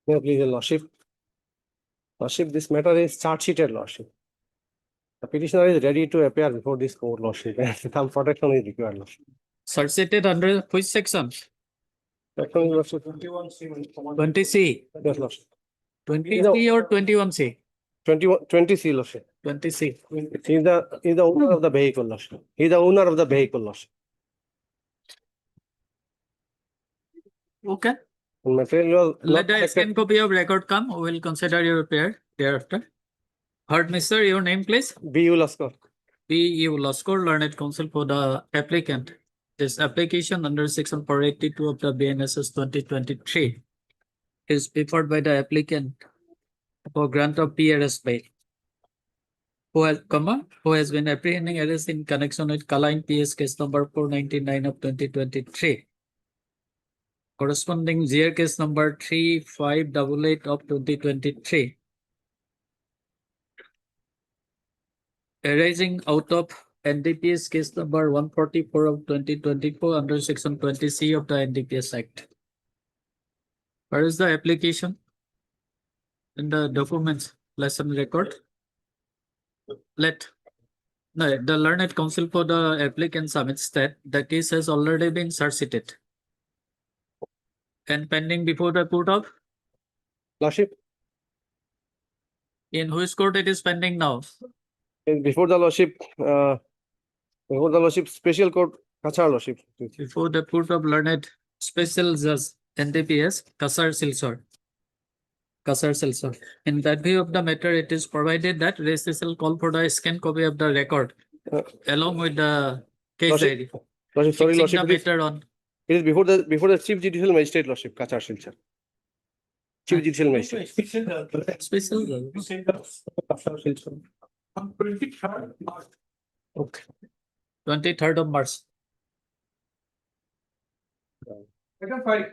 May please, your lordship. Lordship, this matter is charge sheeted, lordship. The petitioner is ready to appear before this court, lordship, and some protection is required, lordship. Searched under which section? Section is, lordship. 20C, Yes, lordship. 20C or 21C? 20C, lordship. 20C. He is the owner of the vehicle, lordship. He is the owner of the vehicle, lordship. Okay. Material was Let not the scan copy of record come. We will consider your prayer thereafter. Heard, Mr. Your name, please. B.U. Laskar. B.U. Laskar, learned counsel for the applicant. This application under section 482 of the BNSS 2023 is preferred by the applicant for grant of PRS bail. Who has been apprehending arrest in connection with Kaline PS case number 499 of 2023. Corresponding GR case number 3588 of 2023. Arising out of NDPS case number 144 of 2024 under section 20C of the NDPS Act. Where is the application? In the documents lesson record. The learned counsel for the applicant submits that the case has already been surseated and pending before the court of. Lordship. In which court it is pending now? Before the lordship, special court, Kachar, lordship. Before the court of learned special judge NDPS, Kasar Silsor. In that view of the matter, it is provided that registration will call for the scan copy of the record along with the case ID. Lordship, sorry, lordship. The matter on. It is before the Chief Judicial Magistrate, lordship, Kachar Silsor. Chief Judicial Magistrate. Special judge. Kachar Silsor. On 23rd March. Okay. 23rd of March. Second file.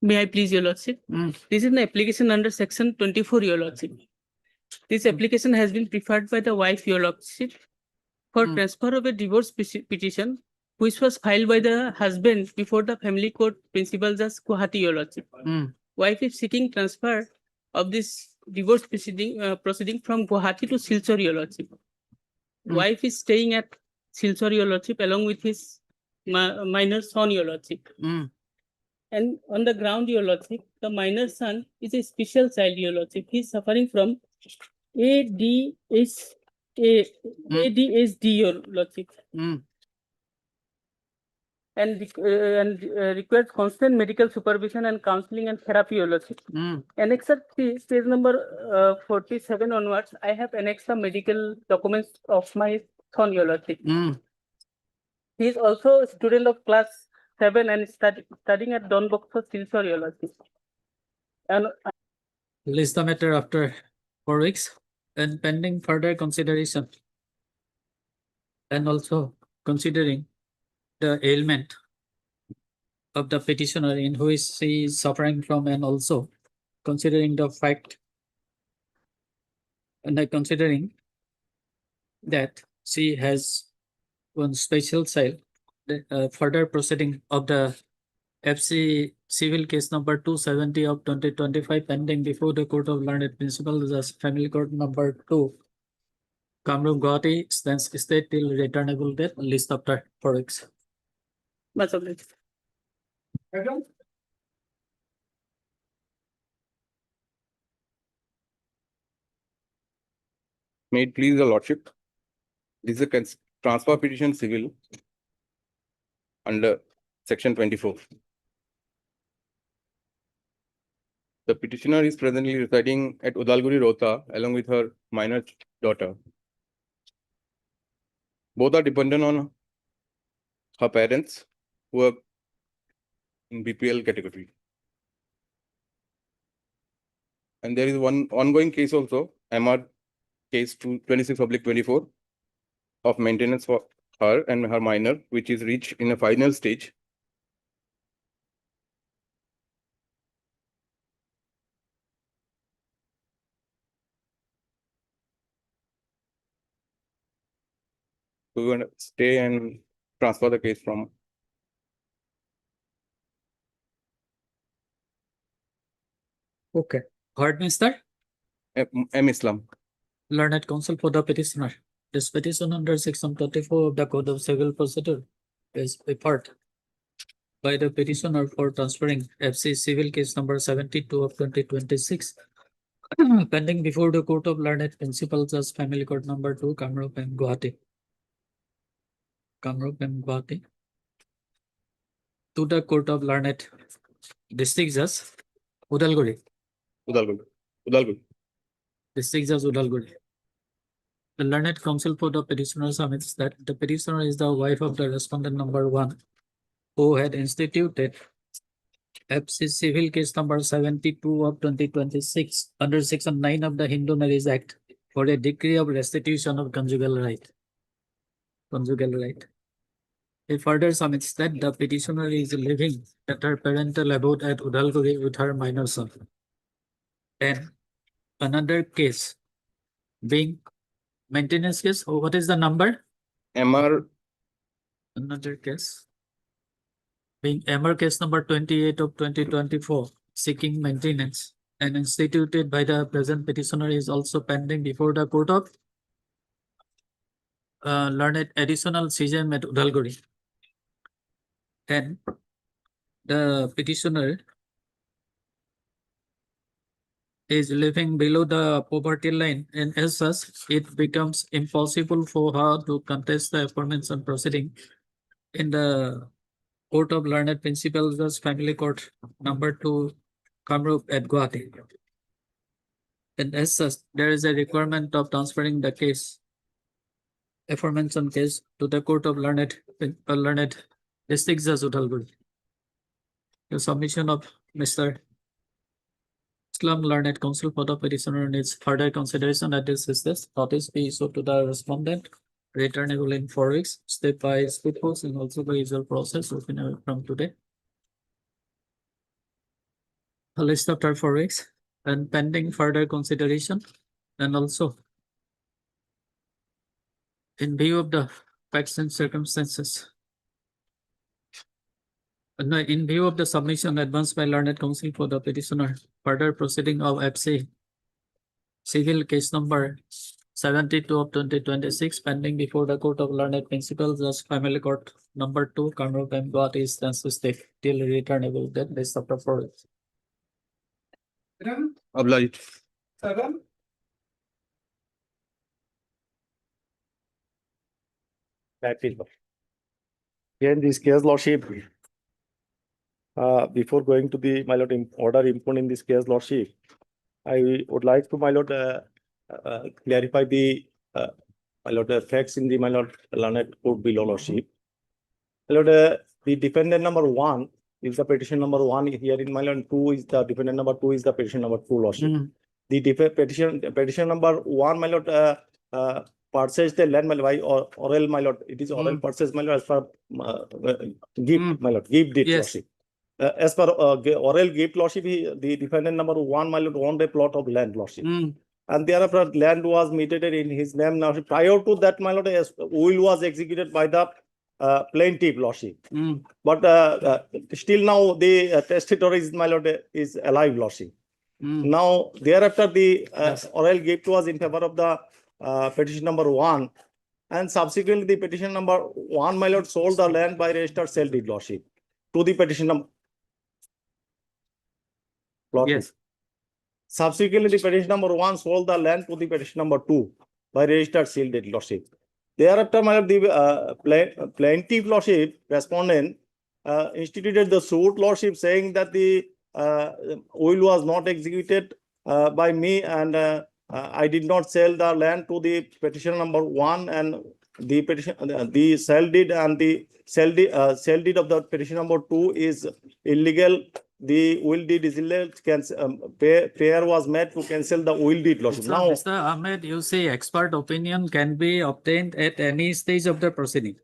May I please, your lordship? This is an application under section 24, your lordship. This application has been preferred by the wife, your lordship, for transfer of a divorce petition, which was filed by the husband before the family court principal judge Gauhati, your lordship. Wife is seeking transfer of this divorce proceeding from Gauhati to Silchar, your lordship. Wife is staying at Silchar, your lordship, along with his minor son, your lordship. And on the ground, your lordship, the minor son is a special child, your lordship. He is suffering from ADHD, your lordship. And requires constant medical supervision and counseling and therapy, your lordship. Annexer 3, page number 47 onwards, I have annexed the medical documents of my son, your lordship. He is also a student of class 7 and studying at Don Bosco, Silchar, your lordship. And Release the matter after 4 weeks and pending further consideration. And also considering the ailment of the petitioner in which she is suffering from, and also considering the fact and considering that she has one special child, further proceeding of the FC civil case number 270 of 2025 pending before the court of learned principal judge family court number 2 Kamrup Gauhati stands state till returnable date list after 4 weeks. much obliged. May it please the lordship. This is a transfer petition civil under section 24. The petitioner is presently residing at Udalguri Rota along with her minor daughter. Both are dependent on her parents who are in BPL category. And there is one ongoing case also, MR case 26/24 of maintenance for her and her minor, which is reached in a final stage. We're going to stay and transfer the case from Okay. Heard, Mr. M. Islam. Learned counsel for the petitioner. This petition under section 34 of the Code of Civil Procedure is preferred by the petitioner for transferring FC civil case number 72 of 2026 pending before the Court of Learned Principals as Family Court number 2, Kamrup and Gauhati. Kamrup and Gauhati. To the Court of Learned District Judge, Udalguri. Udalguri. District Judge Udalguri. The learned counsel for the petitioner submits that the petitioner is the wife of the respondent number 1, who had instituted FC civil case number 72 of 2026 under section 9 of the Hindu Marriage Act for a decree of restitution of conjugal right. It further submits that the petitioner is living at her parental abode at Udalguri with her minor son. And another case being maintenance case. Oh, what is the number? MR Another case being MR case number 28 of 2024 seeking maintenance and instituted by the present petitioner is also pending before the Court of Learned Additional CJM at Udalguri. And the petitioner is living below the poverty line, and as such, it becomes impossible for her to contest the aforementioned proceeding in the Court of Learned Principals as Family Court number 2, Kamrup at Gauhati. And as such, there is a requirement of transferring the case, aforementioned case, to the Court of Learned District Judge Udalguri. The submission of Mr. Islam learned counsel for the petitioner needs further consideration at this is notice be issued to the respondent, returnable in 4 weeks, step by step and also the usual process from today. A list after 4 weeks and pending further consideration, and also in view of the facts and circumstances. In view of the submission advanced by learned counsel for the petitioner, further proceeding of FC civil case number 72 of 2026 pending before the Court of Learned Principals as Family Court number 2, Kamrup and Gauhati stands to stay till returnable that list after 4 weeks. Obliged. 7. Here in this case, Lordship, before going to the my lord order imposed in this case, Lordship, I would like to my lord clarify the my lord facts in the my lord learned court below, Lordship. My lord, the defendant number 1 is the petition number 1 here in my lord. 2 is the defendant number 2 is the petition number 2, Lordship. The petition number 1, my lord, purchase the land, my lord, by oral, my lord. It is oral purchase, my lord, as per gift, my lord, gift deed, Yes. Lordship. As per oral gift, Lordship, the defendant number 1, my lord, owned a plot of land, Lordship. And thereafter, land was mitigated in his name, Lordship. Prior to that, my lord, a will was executed by the plaintiff, Lordship. But still now the testator is, my lord, is alive, Lordship. Now, thereafter, the Yes. oral gift was in favor of the petition number 1, and subsequently the petition number 1, my lord, sold the land by registered sale deed, Lordship, to the petition number. Yes. Subsequently, the petition number 1 sold the land to the petition number 2 by registered sale deed, Lordship. Thereafter, my lord, the plaintiff, Lordship, respondent instituted the suit, Lordship, saying that the will was not executed by me, and I did not sell the land to the petition number 1, and the petition, the sale deed and the sale deed of the petition number 2 is illegal. The will deed is illegal. Prayer was made to cancel the will deed, Lordship. So, Now, Mr. Ahmed, you say expert opinion can be obtained at any stage of the proceeding,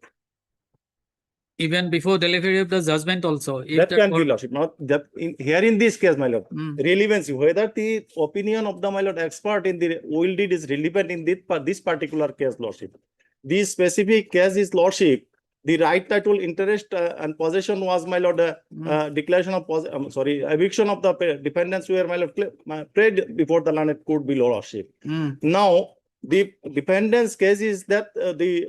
even before delivery of the judgment also. If that the can be, court- Lordship. Not that here in this case, my lord, Mm. relevancy, whether the opinion of the my lord expert in the will deed is relevant in this particular case, Lordship. This specific case is, Lordship, the right title, interest, and possession was, my lord, declaration of eviction of the dependents were, my lord, paid before the landed court below lordship. Now, the dependents case is that they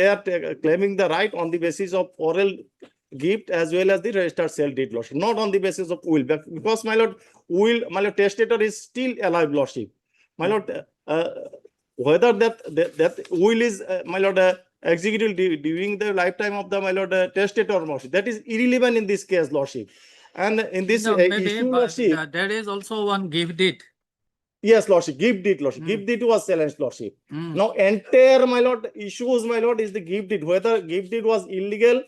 are claiming the right on the basis of oral gift as well as the registered sale deed lordship, not on the basis of will, because, my lord, will, my lord, testator is still alive lordship. My lord, whether that will is, my lord, executed during the lifetime of the, my lord, testator lordship, that is irrelevant in this case lordship. And in this No, maybe, issue but lordship, there is also one gift deed. yes lordship, gift deed lordship, gift deed was challenged lordship. Now entire, my lord, issues, my lord, is the gift deed, whether gift deed was illegal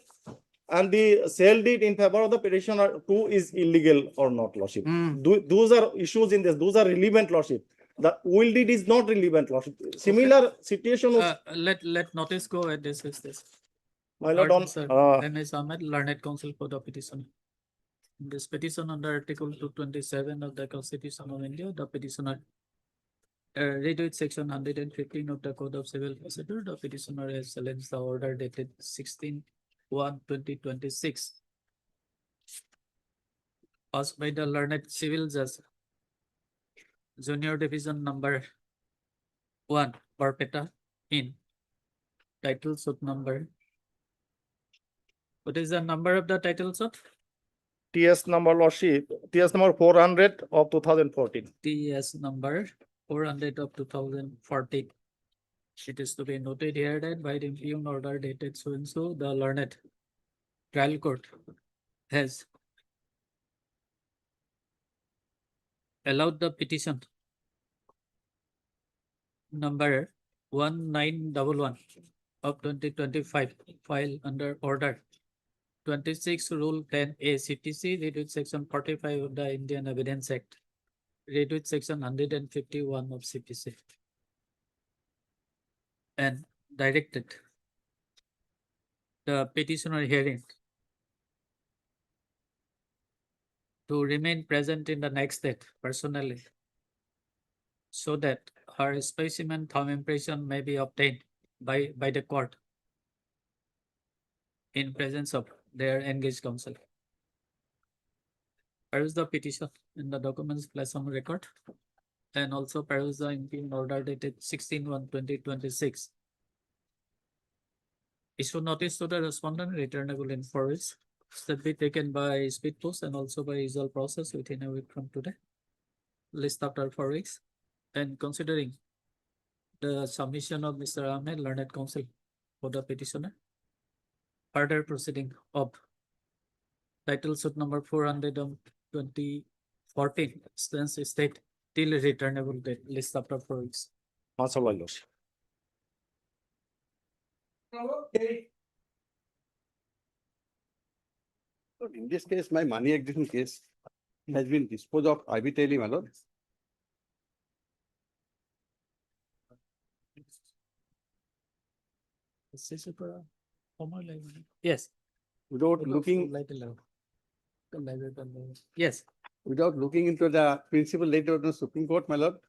and the sale deed in favor of the petitioner too is illegal or not lordship. Those are issues in this, those are relevant lordship. The will deed is not relevant lordship. Similar situation was, Let notice go and discuss this. my lord, on Sir, M.S. Ahmed, Learned Counsel for the petition. In this petition under Article 227 of the Constitution of India, the petitioner read with section 115 of the Code of Civil Procedure, the petitioner has challenged the order dated 16/1/2026 passed by the Learned Civil Judge, Junior Division number 1, Barpeta, in title suit number. What is the number of the title suit? TS number lordship, TS number 400 of 2014. TS number 400 of 2014. It is to be noted here that by the impugned order dated so and so, the Learned Trial Court has allowed the petition number 1911 of 2025 filed under order 26 Rule 10A CTC, read with section 45 of the Indian Evidence Act, read with section 151 of CPC, and directed the petitioner hearing to remain present in the next date personally, so that her specimen thumb impression may be obtained by the court in presence of their engaged counsel. Peruse the petition in the documents placed on record, and also peruse the impugned order dated 16/1/2026. Issue notice to the respondent returnable in 4 weeks. Step be taken by speed post and also by usual process within a week from today. List after 4 weeks. And considering the submission of Mr. Ahmed, Learned Counsel for the petitioner, further proceeding of title suit number 400 of 2014 stands state till returnable date. List after 4 weeks. Answer, my lordship. Okay. So in this case, my money execution case has been disposed of arbitrarily, my lord. Yes. Without looking, Yes. without looking into the principle later of the Supreme Court, my lord.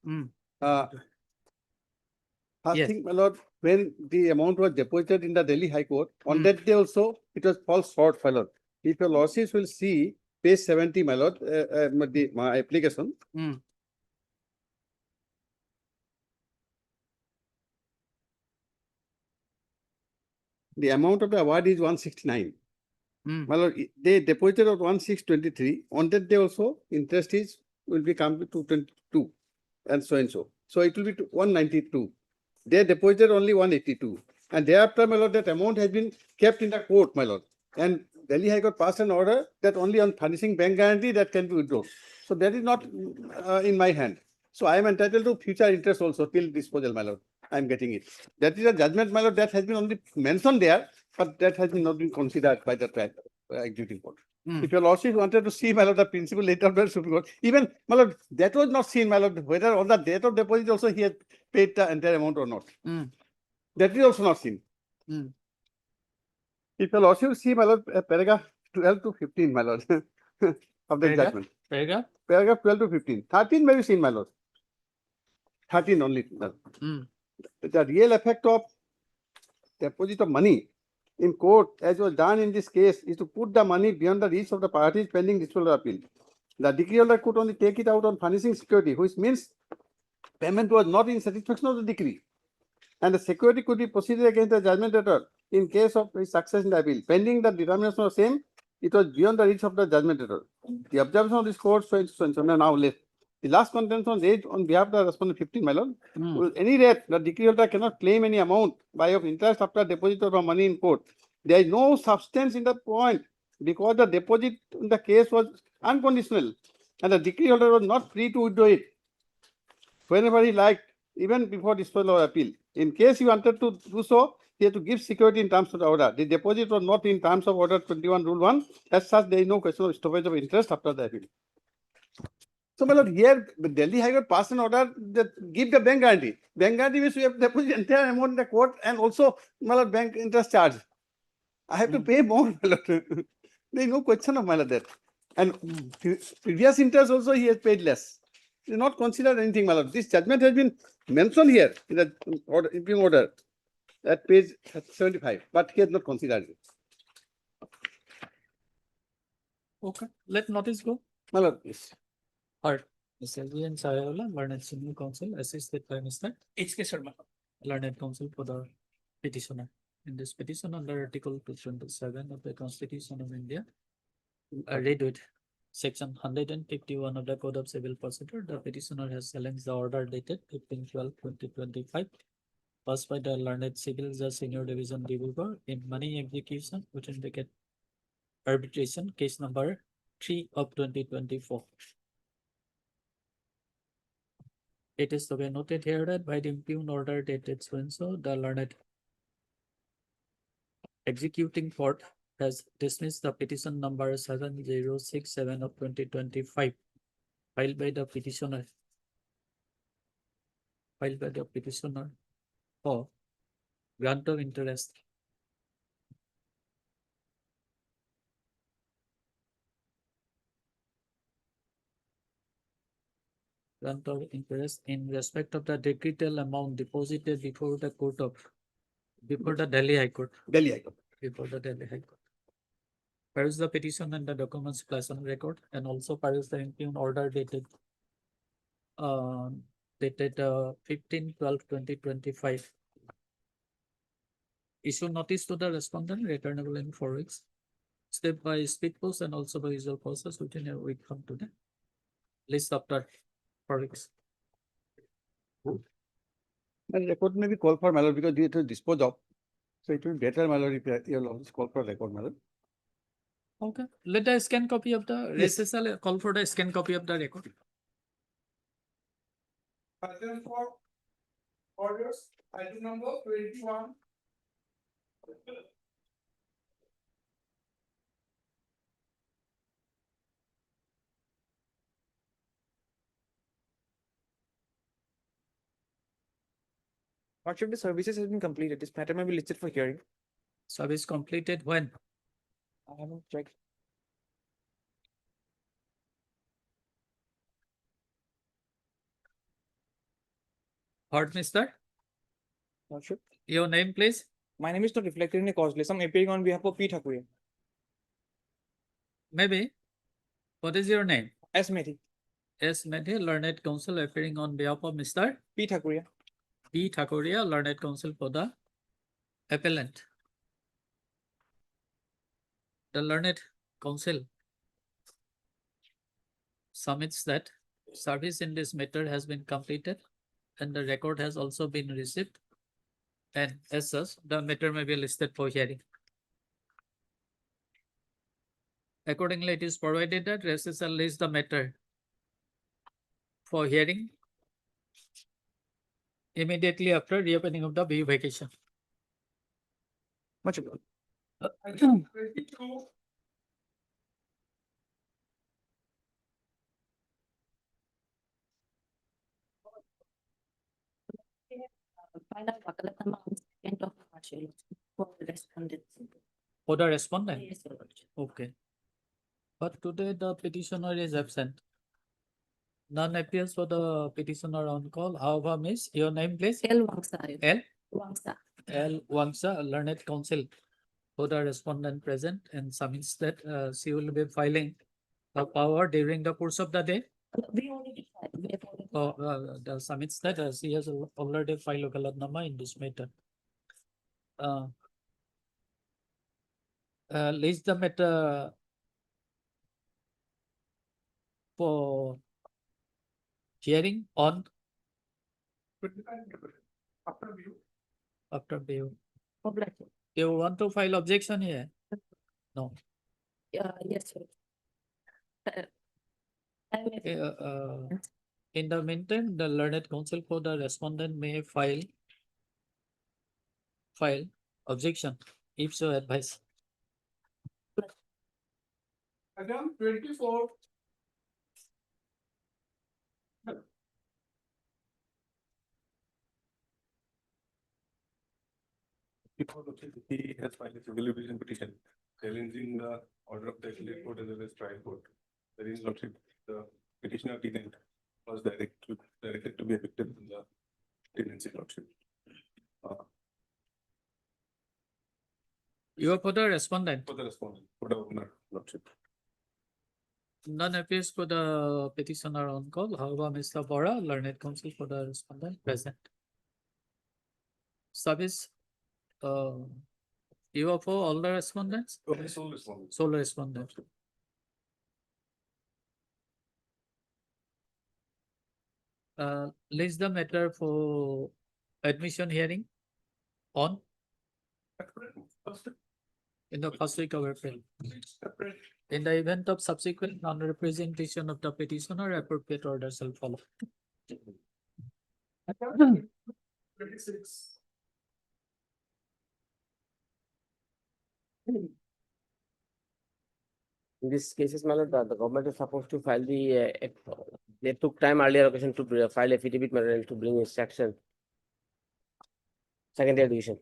First Yes. thing, my lord, when the amount was deposited in the Delhi High Court, on that day also, it was false short, my lord. If your lordships will see page 70, my lord, my application. The amount of the award is 169. My lord, they deposited of 1623. On that day also, interest is will be come to 222 and so. So it will be 192. They deposited only 182. And thereafter, my lord, that amount has been kept in the court, my lord. And Delhi High Court passed an order that only on furnishing bank guarantee that can be withdrawn. So that is not in my hand. So I am entitled to future interest also till disposal, my lord. I am getting it. That is a judgment, my lord, that has been only mentioned there, but that has not been considered by the executive court. If your lordship wanted to see, my lord, the principle later of the Supreme Court, even, my lord, that was not seen, my lord, whether on the date of deposit also he has paid the entire amount or not. That is also not seen. If your lordship see, my lord, paragraph 12 to 15, my lord, of the judgment. Paragraph? Paragraph 12 to 15. 13 may be seen, my lord. 13 only. The real effect of deposit of money in court, as was done in this case, is to put the money beyond the reach of the parties pending disposal appeal. The decree holder could only take it out on furnishing security, which means payment was not in satisfaction of the decree. And the security could be proceeded against the judgment debtor in case of his success in the appeal. Pending the determination of same, it was beyond the reach of the judgment debtor. The observation of this court, so now left. The last contention was raised on behalf of the respondent 15, my lord. With any rate, the decree holder cannot claim any amount by of interest after deposit of money in court. There is no substance in the point because the deposit in the case was unconditional and the decree holder was not free to withdraw it whenever he liked, even before disposal or appeal. In case he wanted to do so, he had to give security in terms of the order. The deposit was not in terms of order 21 rule 1. As such, there is no question of stoppage of interest after the appeal. So, my lord, here Delhi High Court passed an order that give the bank guarantee. Bank guarantee means we have deposit entire amount in the court and also, my lord, bank interest charge. I have to pay more, my lord. There is no question of, my lord, that. And previous interest also he has paid less. He has not considered anything, my lord. This judgment has been mentioned here in the order, impugn order at page 75, but he has not considered it. Okay, let notice go. My lord, yes. Heard. Ms. LV and Sayola, learned senior counsel, assisted by Mr. HK Sharma. Learned counsel for the petitioner. In this petition under Article 227 of the Constitution of India, I read with Section 151 of the Code of Civil Procedure, the petitioner has challenged the order dated 15/12/2025, passed by the learned civil judge senior division Dibrugarh in money execution, which indicate arbitration case number 3 of 2024. It is to be noted here that by the impugn order dated so and so, the learned executing court has dismissed the petition number 7067 of 2025 filed by the petitioner for grant of interest in respect of the decretal amount deposited before the Delhi High Court. Delhi High Court. Before the Delhi High Court. Peruse the petition and the documents placed on record, and also peruse the impugn order dated 15/12/2025. Issue notice to the respondent returnable in 4 weeks. Step by speed post and also by usual process within a week from today. List after 4 weeks. And record may be called for, my lord, because you have to dispose of. So it will be better, my lord, if you will always call for record, my lord. Okay, let the scan copy of the Yes. SSL call for the scan copy of the record. Item for orders, item number 21. What should the services has been completed? This matter may be listed for hearing. Service completed when? I haven't checked. Heard, mister? Not sure. Your name, please? My name is not reflected in the cause list. I'm appearing on behalf of P. Thakuria. Maybe. What is your name? S. Methi. S. Medhi, learned counsel appearing on behalf of Mr. P. Thakuria. P. Thakuria, learned counsel for the appellant. The learned counsel submits that service in this matter has been completed and the record has also been received, and as such, the matter may be listed for hearing. Accordingly, it is provided that SSL lists the matter for hearing immediately after reopening of the BU vacation. Much obliged. Item 22. Final wakalat amount and of partial for the respondent. For the respondent? Yes, Your Lordship. Okay. But today the petitioner is absent. None appears for the petitioner on call. However, miss, your name please? L. Wangsa. L. Wangsa. L. Wangsa, learned counsel for the respondent present and submits that she will be filing the power during the course of the day. We already filed. We have already The submits that she has already filed Galat Nama in this matter. List the matter for hearing on After view. after view. published. You want to file objection here? No. Yes, sir. I may In the meantime, the learned counsel for the respondent may file objection if so advised. Item 24. Before he has filed a civil division petition challenging the order of the appellate court as well as trial court. There is lordship, the petitioner tenant was directed to be evicted from the tenancy lordship. You are for the respondent. For the respondent, for the owner lordship. None appears for the petitioner on call. However, Mr. Bora, learned counsel for the respondent present. Service, you are for all the respondents? Only sole respondent. Sole respondent. List the matter for admission hearing on in the first week of April. In the event of subsequent non-representation of the petitioner, appropriate order shall follow. 26. In this cases, my lord, the government is supposed to file the, they took time earlier occasion to file affidavit matter to bring instruction. Secondary division.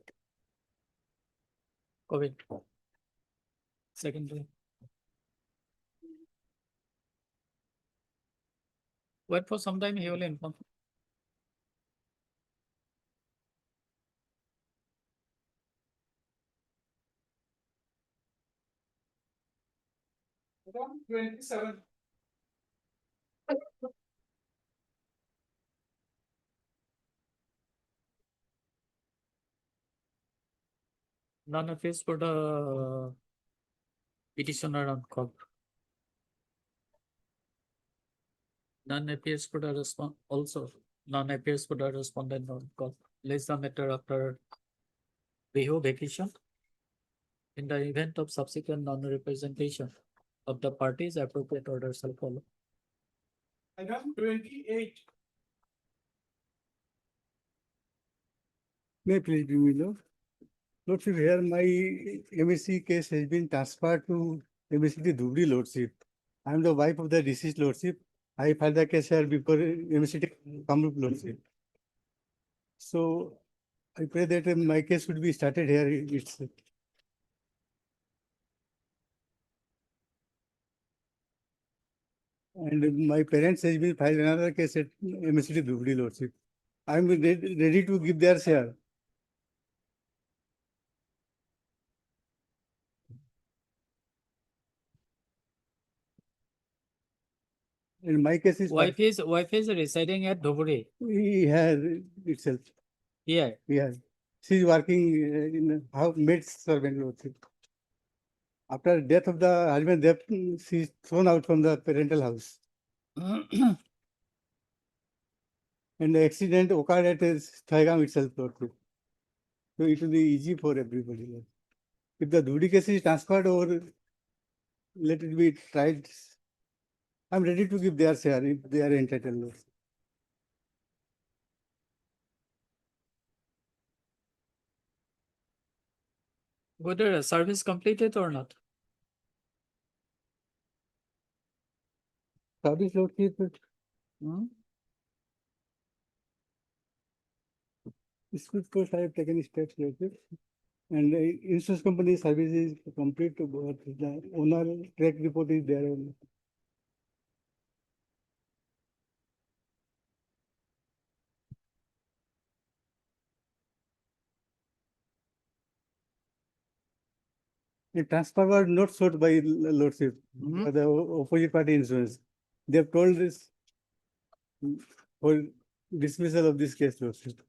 COVID. Secondary. Wait for some time, he will inform. Item 27. None appears for the petitioner on call. None appears for the respond also. None appears for the respondent on call. List the matter after Bihu vacation. In the event of subsequent non-representation of the parties, appropriate orders shall follow. Item 28. May I please be below? Lordship, here my MSc case has been transferred to MSc Dhubri Lordship. I am the wife of the deceased Lordship. I filed the case here before MSc Kamrup Lordship. So I pray that my case should be started here itself. And my parents has been filed another case at MSc Dhubri Lordship. I am ready to give their share. And my case is Wife is residing at Dhubri. he has itself. Yeah. Yes, she is working in how maid servant Lordship. After death of the husband, she is thrown out from the parental house. And the accident occurred at Thaigam itself, Lordship. So it will be easy for everybody. If the Dhudi case is transferred or let it be tried, I'm ready to give their share if they are entitled. Lordship. Whether a service completed or not. Service Lordship, School course I have taken steps Lordship. And the insurance company service is complete, but the owner track report is there only. The transfer was not sought by Lordship, Mhm. by the opposite party insurance. They have told this for dismissal of this case, Lordship.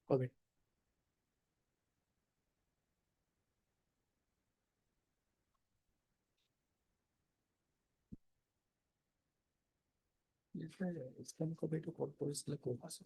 Okay. Scan copy to corpus la copas.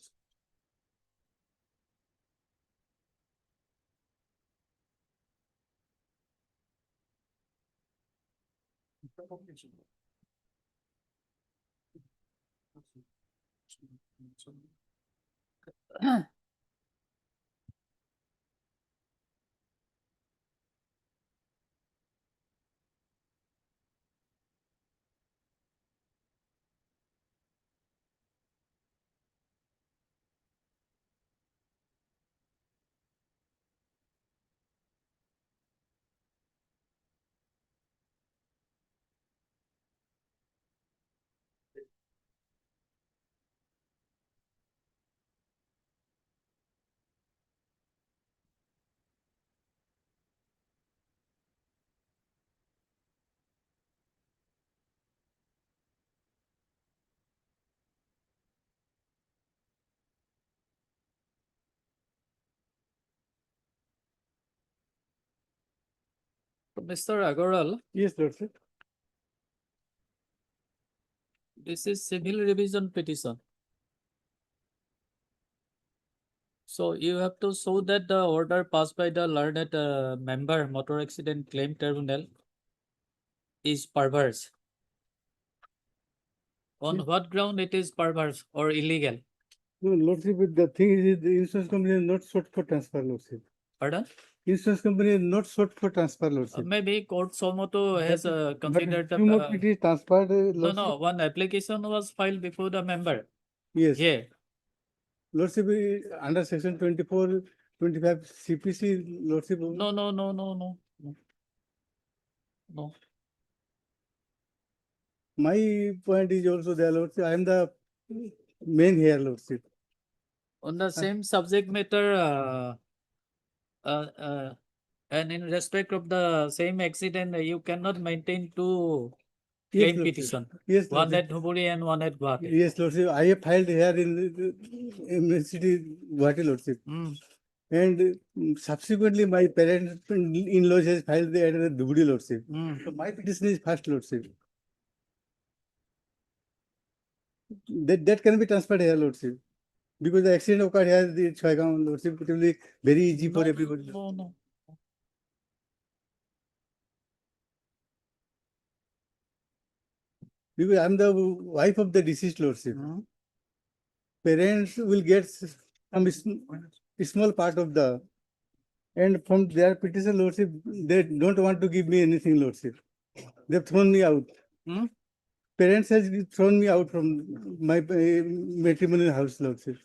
So, Mr. Agarwal, Yes, Lordship. this is civil revision petition. So you have to show that the order passed by the learned member motor accident claim tribunal is perverse. On what ground it is perverse or illegal? No, Lordship, the thing is, the insurance company is not sought for transfer, Lordship. Pardon? Insurance company is not sought for transfer, Lordship. Maybe court Somoto has considered the. It is transferred, No, Lordship. one application was filed before the member. Yes. Yeah. Lordship, under section 24, 25 CPC, Lordship. No. No. My point is also there, Lordship. I am the main here, Lordship. On the same subject matter, and in respect of the same accident, you cannot maintain two Yes, claim Lordship. petition. Yes, One Lordship. at Dhuburi and one at Gauhati. Yes, Lordship. I have filed here in city Gauhati, Lordship. And subsequently, my parents in-laws has filed the at the Dhubri, Lordship. So my petition is first, Lordship. That can be transferred here, Lordship. Because the accident occurred here in Chaigaon, Lordship. It will be very easy for everybody. No. Because I'm the wife of the deceased, Lordship. Parents will get some small part of the, and from their petition, Lordship, they don't want to give me anything, Lordship. They've thrown me out. Parents has thrown me out from my matrimonial house, Lordship.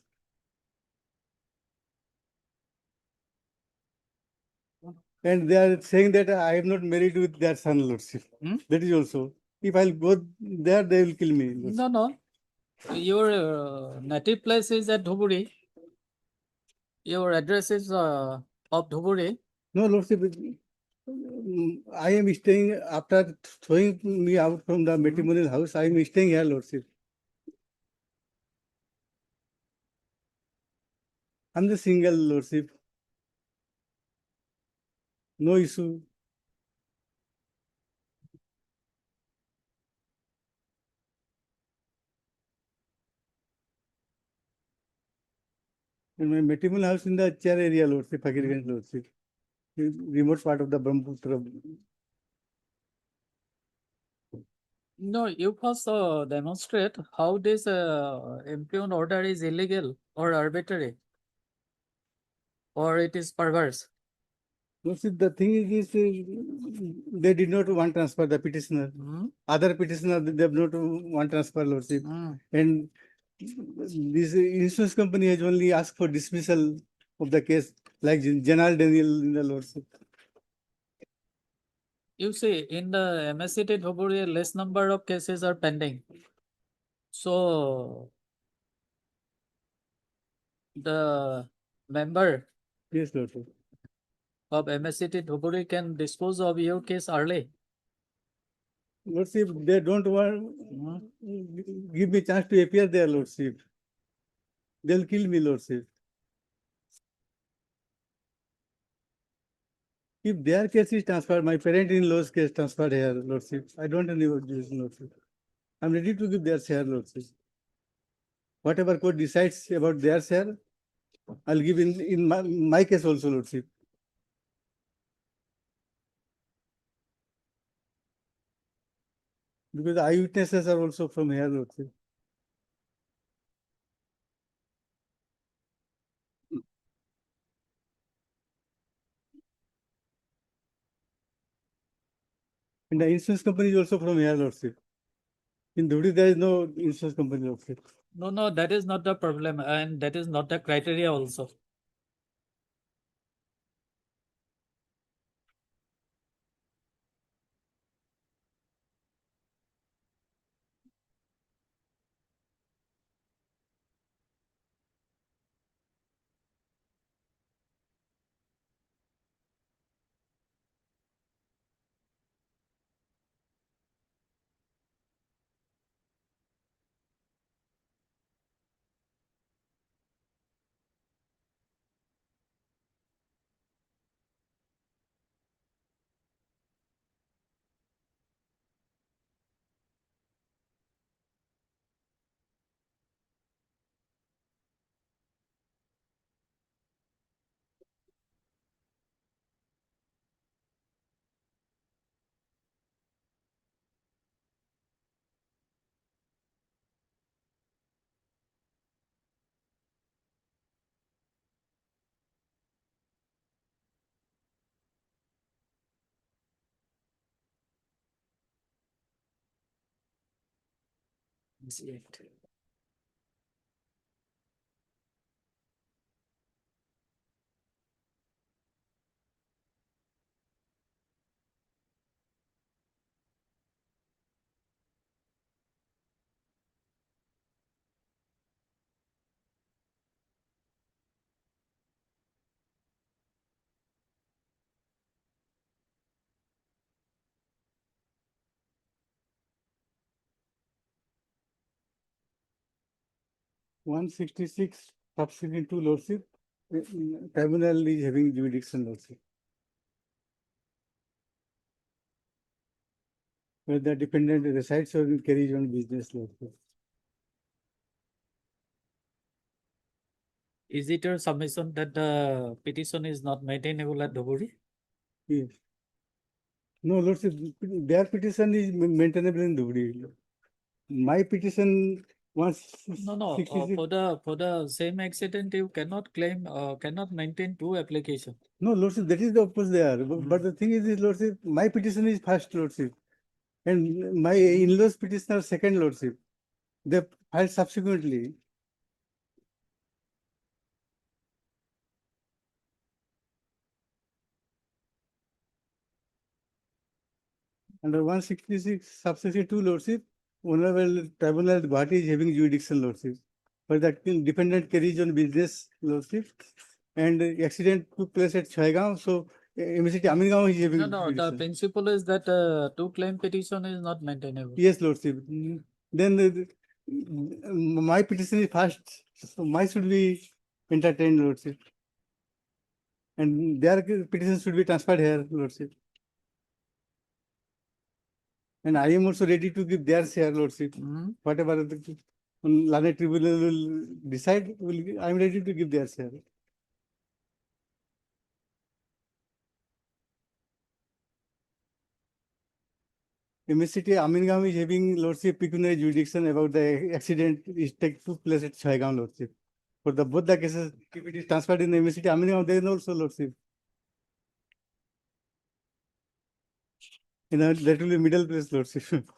And they are saying that I am not married with their son, Lordship. That is also. If I'll go there, they will kill me. Lordship. No. Your native place is at Dhuburi. Your address is of Dhuburi. No, Lordship. I am staying after throwing me out from the matrimonial house. I am staying here, Lordship. I'm the single, Lordship. No issue. And my matrimonial house in the Chair area, Lordship, Fakirganj, Lordship. Remote part of the Brahmaputra. No, you first demonstrate how this impugned order is illegal or arbitrary, or it is perverse. Lordship, the thing is, they did not want transfer, the petitioner. Other petitioner, they have not want transfer, Lordship. And this insurance company has only asked for dismissal of the case, like General Daniel in the Lordship. You see, in the MSCT Dhuburi, less number of cases are pending. So the member Yes, Lordship. of MSCT Dhuburi can dispose of your case early. Lordship, they don't want give me chance to appear there, Lordship. They'll kill me, Lordship. If their case is transferred, my parent-in-law's case transferred here, Lordship. I don't know what this, Lordship. I'm ready to give their share, Lordship. Whatever court decides about their share, I'll give in my case also, Lordship. Because the eyewitnesses are also from here, Lordship. And the insurance company is also from here, Lordship. In Dhudi, there is no insurance company, Lordship. No, that is not the problem, and that is not the criteria also. 166 subsequent to lordship, tribunal is having jurisdiction lordship. Where the dependent resides or carries on business lordship. Is it your submission that the petition is not maintainable at Dhuburi? Yes. No, lordship, their petition is maintainable in Dhubri. My petition was. No, no, for the same accident, you cannot claim, cannot maintain two applications. No, lordship, that is the purpose there. But the thing is, lordship, my petition is first lordship. And my in-laws petition are second lordship. They filed subsequently. Under 166 subsection 2 lordship, Honorable Tribunal at Gauhati is having jurisdiction lordship. For the dependent carries on business lordship. And the accident took place at Chaigaon, so MSCT Amingaon is having No, no, the jurisdiction. principle is that two claim petition is not maintainable. Yes, lordship. Then my petition is first, so my should be entertained, lordship. And their petition should be transferred here, lordship. And I am also ready to give their share, lordship. Whatever the learned tribunal will decide, I am ready to give their share. MSCT Amingaon is having lordship pecuniary jurisdiction about the accident is took place at Chaigaon, lordship. For the both the cases, if it is transferred in the MSCT Amingaon, there is also lordship. That will be middle place, lordship.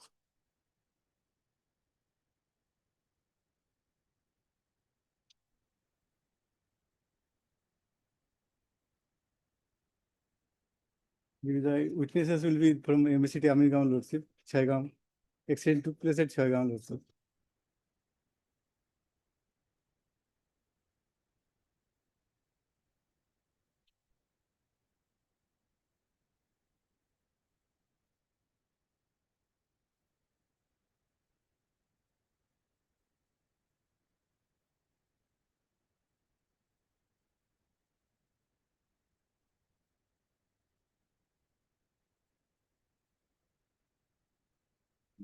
The witnesses will be from MSCT Amingaon, lordship, Chaigaon. Accident took place at Chaigaon, lordship.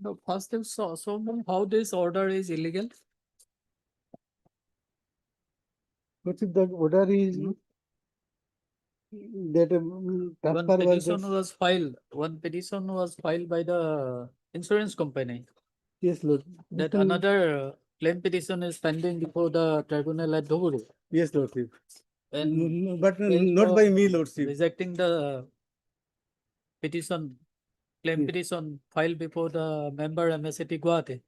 No, first you saw how this order is illegal. What if the order is that One transfer was petition just, was filed. One petition was filed by the insurance company. yes, Lord. That another claim petition is pending before the tribunal at Dhuburi. Yes, Lordship. And But based not by on me, Lordship. rejecting the petition, claim Yes. petition filed before the member MSCT Gauhati.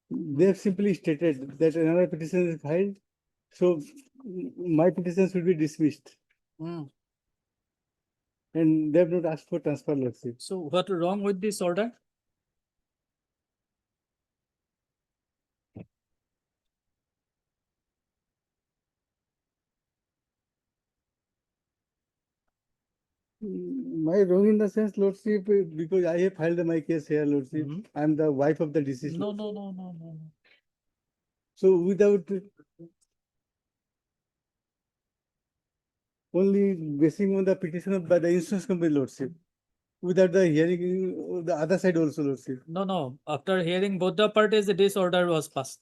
They have simply stated that another petition is filed, so my petition should be dismissed. And they have not asked for transfer, Lordship. So what wrong with this order? My wrong in the sense, Lordship, because I have filed my case here, Lordship. I am the wife of the deceased. No, no, no, no, no. So without only basing on the petition by the insurance company, Lordship, without the hearing the other side also, Lordship. No, no. After hearing both the parties, this order was passed.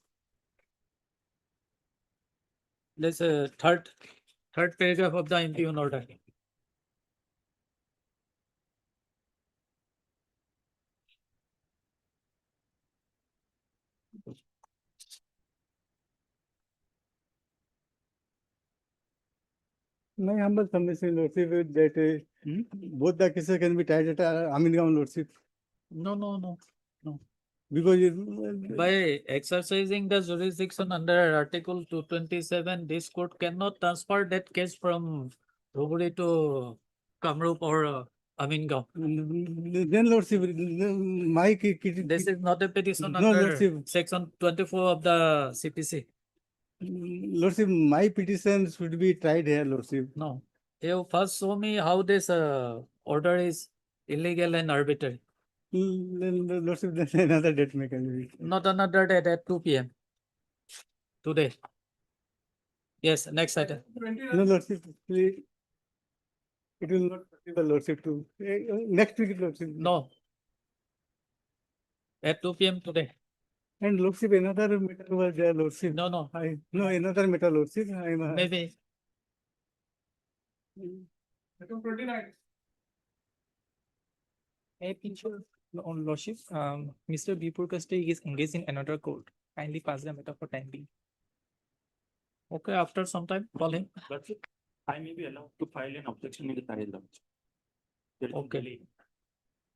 This third paragraph of the impugn order. My humble submission, Lordship, is that both the cases can be tried at Amingaon, Lordship. No, no, no, no. because By exercising the jurisdiction under Article 227, this court cannot transfer that case from Dhubri to Kamrup or Amingaon. then Lordship, my This is not a petition No, under Lordship. section 24 of the CPC. Lordship, my petition should be tried here, Lordship. No, you first show me how this order is illegal and arbitrary. Lordship, then another date mechanism. Not another day at 2 p.m. today. Yes, next item. No, Lordship, please. It will not the Lordship to next week, Lordship. No. At 2 p.m. today. And Lordship, another matter was there, Lordship. No. No, another matter, Lordship. Maybe. Item 29. A picture on lordship, Mr. B. Purkasti is engaged in another court. Kindly pass the matter for time being. Okay, after some time, call him. Lordship, I may be allowed to file an objection in the carriage launch. Okay.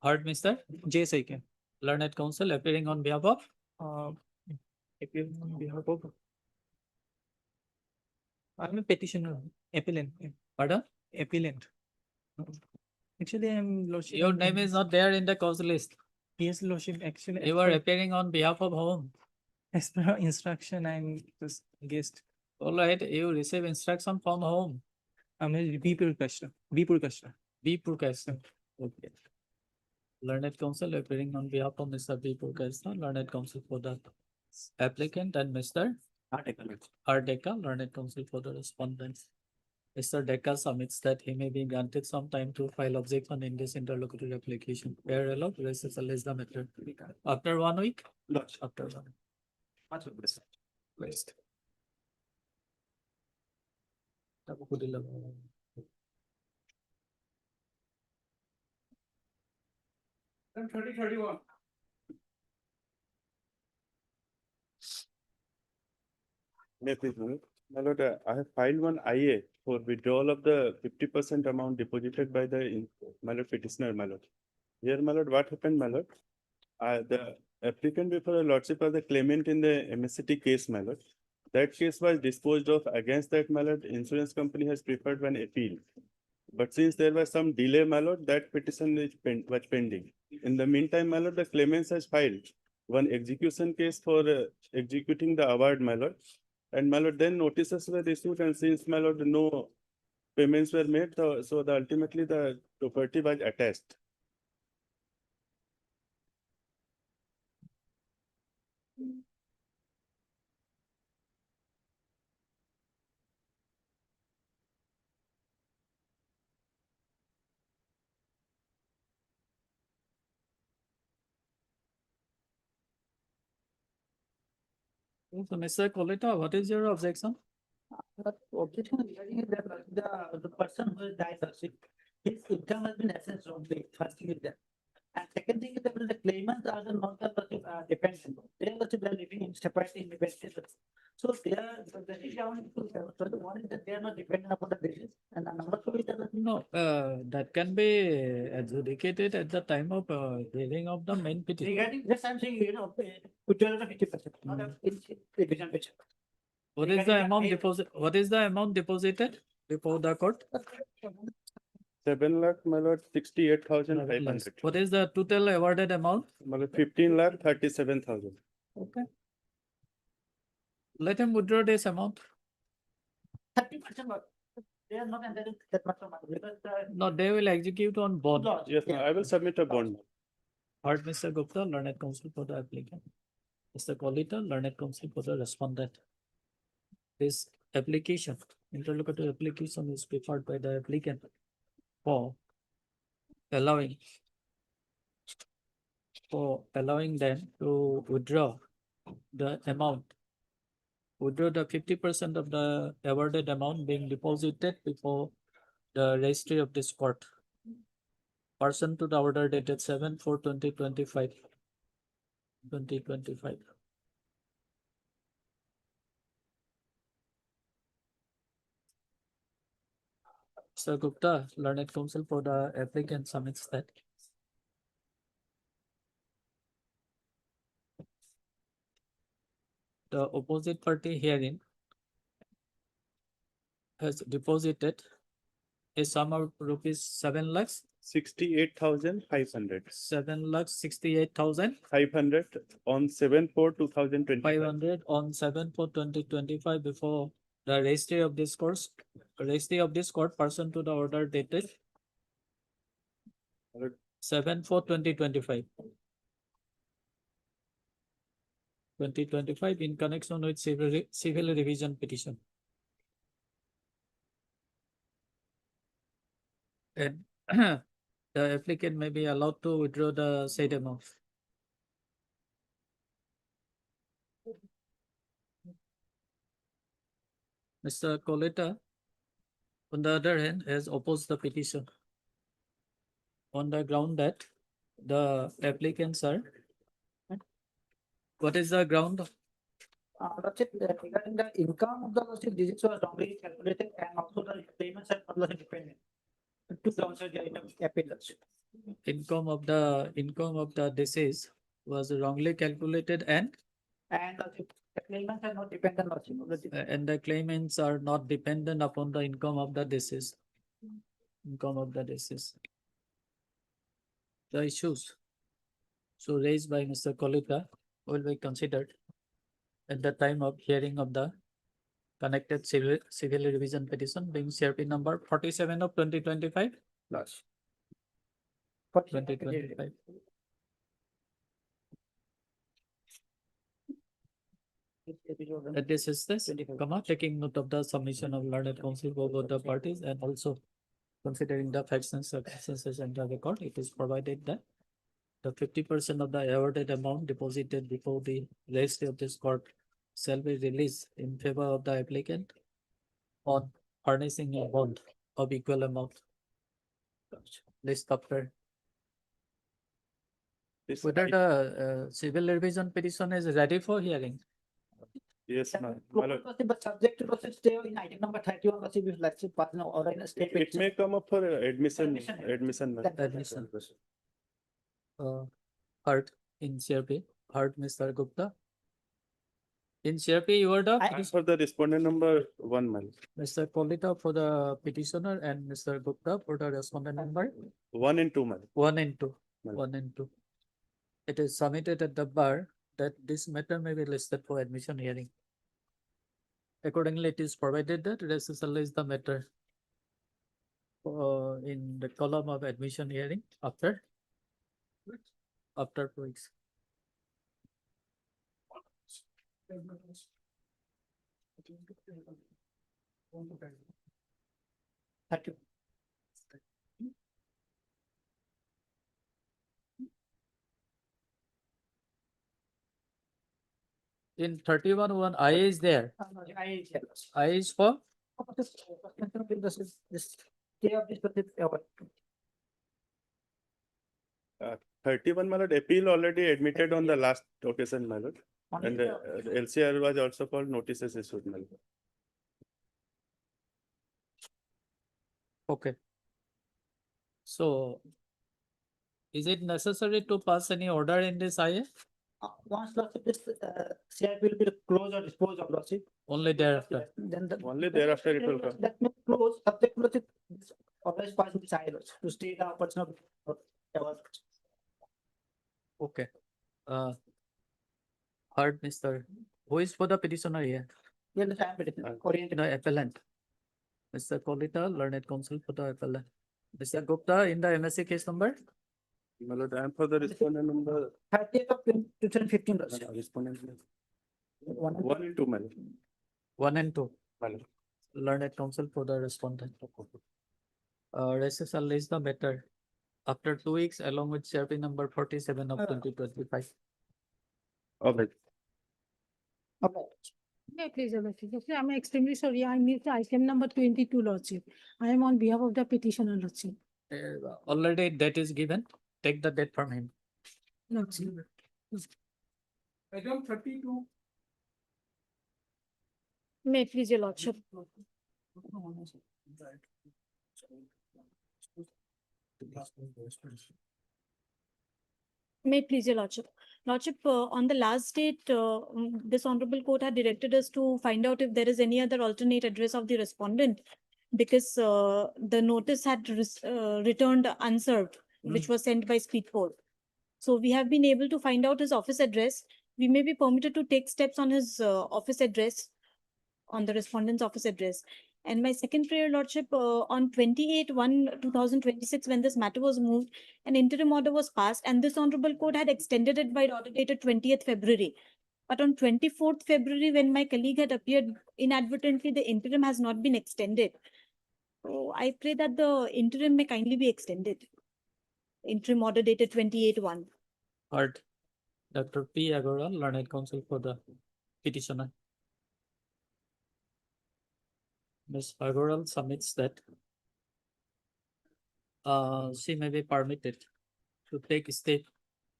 Heard, Mr. J. Saiken. Learned Counsel appearing on behalf of Appearing on behalf of. I'm a petitioner, appellant. Pardon? Appellant. Actually, I'm lordship. Your name is not there in the cause list. Yes, lordship. Actually, You are appearing on behalf of whom? as per instruction, I'm just guest. All right, you receive instruction from whom? I'm a B. Purkasta. B. Purkasta. B. Purkasta. Okay. Learned Counsel appearing on behalf of Mr. B. Purkasta, Learned Counsel for the applicant, and Mr. R. Dekka, Learned Counsel for the respondent. Mr. Dekka submits that he may be granted some time to file objection in this interlocutory application. Fair allowed, rest is the matter. After 1 week? After 1 week. Much obliged. Placed. Item 31. May I please move? My lord, I have filed one IA for withdrawal of the 50% amount deposited by the my lord petitioner, my lord. Here, my lord, what happened, my lord? The applicant before the lordship of the claimant in the MSCT case, my lord. That case was disposed of. Against that, my lord, insurance company has preferred one appeal. But since there was some delay, my lord, that petition was pending. In the meantime, my lord, the claimants has filed one execution case for executing the award, my lord. And my lord, then notices were issued, and since my lord, no payments were made, so ultimately the property was attached. So, Mr. Kolita, what is your objection? Objection regarding the person who has died, his income has been assessed wrongly. First thing is that. And second thing is that the claimants are not the dependent. They are living in separate independent. So they are so the one is that they are not dependent upon the basis. And the number two is that No, that can be adjudicated at the time of hearing of the main petition. regarding this, I'm saying, withdrawal of 50%, not a division petition. What is the amount deposit? What is the amount deposited before the court? 7 lakh, my lord, 68,500. What is the total awarded amount? My lord, 15 lakh, 37,000. Okay. Let him withdraw this amount. 30%. They are not entitled to that much of money because No, they will execute on bond. Yes, ma'am, I will submit a bond. Heard, Mr. Gupta, Learned Counsel for the applicant. Mr. Kolita, Learned Counsel for the respondent. This application, interlocutory application is preferred by the applicant for allowing them to withdraw the amount. Withdraw the 50% of the awarded amount being deposited before the registry of this court. Person to the order dated 7/4/2025. 2025. Sir Gupta, Learned Counsel for the applicant submits that. the opposite party herein has deposited a sum of rupees 7 lakhs, 68,500. 7,68,500 500 on 7/4/2025. 500 on 7/4/2025 before the registry of this course, registry of this court person to the order dated 7/4/2025. 2025 in connection with civil revision petition. And the applicant may be allowed to withdraw the said amount. Mr. Coletta, on the other hand, has opposed the petition on the ground that the applicants are. What is the ground? Lordship, regarding the income of the lordship, this was wrongly calculated and also the payments are not dependent. Two grounds are there in the appeal, lordship. Income of the deceased was wrongly calculated and Lordship, the claimants are not dependent, lordship, of the and the claimants are not dependent upon the income of the deceased. Income of the deceased. The issues so raised by Mr. Kolita will be considered at the time of hearing of the connected civil revision petition being CRP number 47 of 2025 plus 2025. This is this, taking note of the submission of learned counsel for both the parties and also considering the facts and circumstances and the record, it is provided that the 50% of the awarded amount deposited before the registry of this court shall be released in favor of the applicant on furnishing a bond of equal amount. List after. Whether the civil revision petition is ready for hearing. Yes, ma'am. But subject to lordship stay in item number 31, lordship, if lordship partner or in a state. It may come up for admission. Admission. Ma'am. Admission. Heard in CRP, heard Mr. Gupta. In CRP, you are the For the respondent number 1, ma'am. Mr. Kolita for the petitioner and Mr. Gupta for the respondent number 1 and 2, ma'am. 1 and 2. Ma'am. 1 and 2. It is submitted at the bar that this matter may be listed for admission hearing. Accordingly, it is provided that recessal is the matter in the column of admission hearing after 2 weeks. Thank you. In 31(1), I is there. I is for This stay of this lordship award. 31, my lord, appeal already admitted on the last occasion, my lord. And the LCR was also called notices issued, my lord. okay. So, is it necessary to pass any order in this IA? Once lordship, this CRP will be closed or disposed of lordship. Only thereafter. Then the. Only thereafter it will come. That may close, subject to lordship, authorized party silence to stay the personal. Okay. Heard Mr. Who is for the petitioner here? Yeah, the time oriented. The appellant. Mr. Kolita, learned counsel for the appellant. Mr. Gupta in the MSC case number? My lord, I am for the respondent number 30th of 2015. lordship. respondent 1 and 1 and 2, my lord. 1 and 2. My lord. Learned counsel for the respondent. Recessal is the matter after 2 weeks along with CRP number 47 of 2025. Okay. Okay. Yeah, please, Your Lordship. Actually, I'm extremely sorry. I missed the item number 22, Lordship. I am on behalf of the petitioner, Lordship. Already date is given. Take the date from him. Lordship. Item 32. May it please, Your Lordship. May it please your lordship. Lordship, on the last date, this honorable court had directed us to find out if there is any other alternate address of the respondent, because the notice had returned unserved, which was sent by speed post. So we have been able to find out his office address. We may be permitted to take steps on his office address, on the respondent's office address. And my second prayer, lordship, on 28/1/2026, when this matter was moved, an interim order was passed, and this honorable court had extended it by order dated 20th February. But on 24th February, when my colleague had appeared inadvertently, the interim has not been extended. So I pray that the interim may kindly be extended. Interim order dated 28/1. Heard. Dr. P. Agarwal, learned counsel for the petitioner. Ms. Agarwal submits that she may be permitted to take step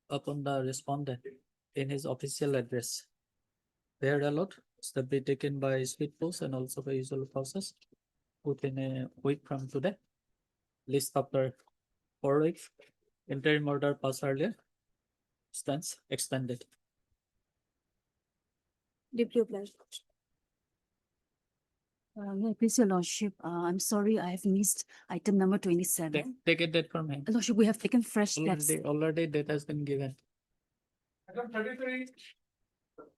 upon the respondent in his official address. Where allowed, step be taken by speed post and also by usual process within a week from today. List after 4 weeks. Interim order passed earlier stands extended. Deeply obliged. May I please your lordship, I'm sorry, I have missed item number 27. Take a date from him. Lordship, we have taken fresh steps. Already date has been given. Item 33.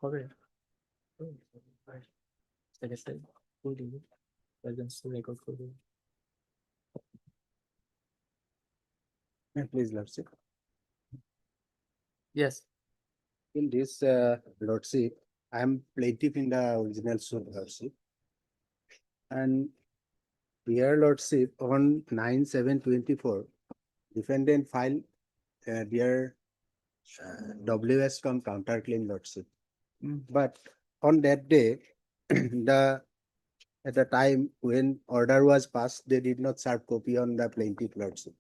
Okay. Secretary, who do you? Presence to record for you. Please, Lordship. Yes. In this Lordship, I am plaintiff in the original suit, Lordship. And here, Lordship, on 9/7/24, defendant filed their WS from counterclaim, Lordship. But on that day, at the time when order was passed, they did not serve copy on the plaintiff, Lordship.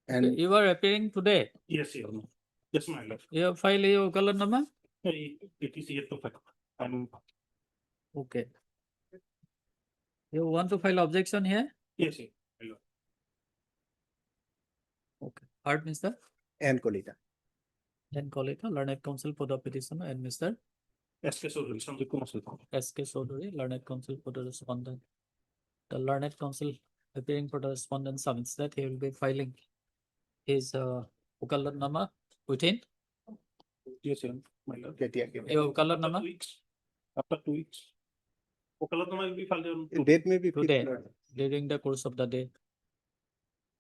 And You are appearing today. Yes, Your Honor. Yes, my lord. You file your color number? It is yet to file. Okay. You want to file objection here? Yes, my lord. Okay. Heard, Mr. and Kolita. Then call it a learned counsel for the petitioner and Mr. SK Sodhuri, Sanjay Kumar Sodhuri. SK Sodhuri, learned counsel for the respondent. The learned counsel appearing for the respondent submits that he will be filing his Ukallar number within Yes, Your Honor. My lord. your Ukallar number After 2 weeks. Ukallar number will be filed on Date may be fixed, today Lord. during the course of the day.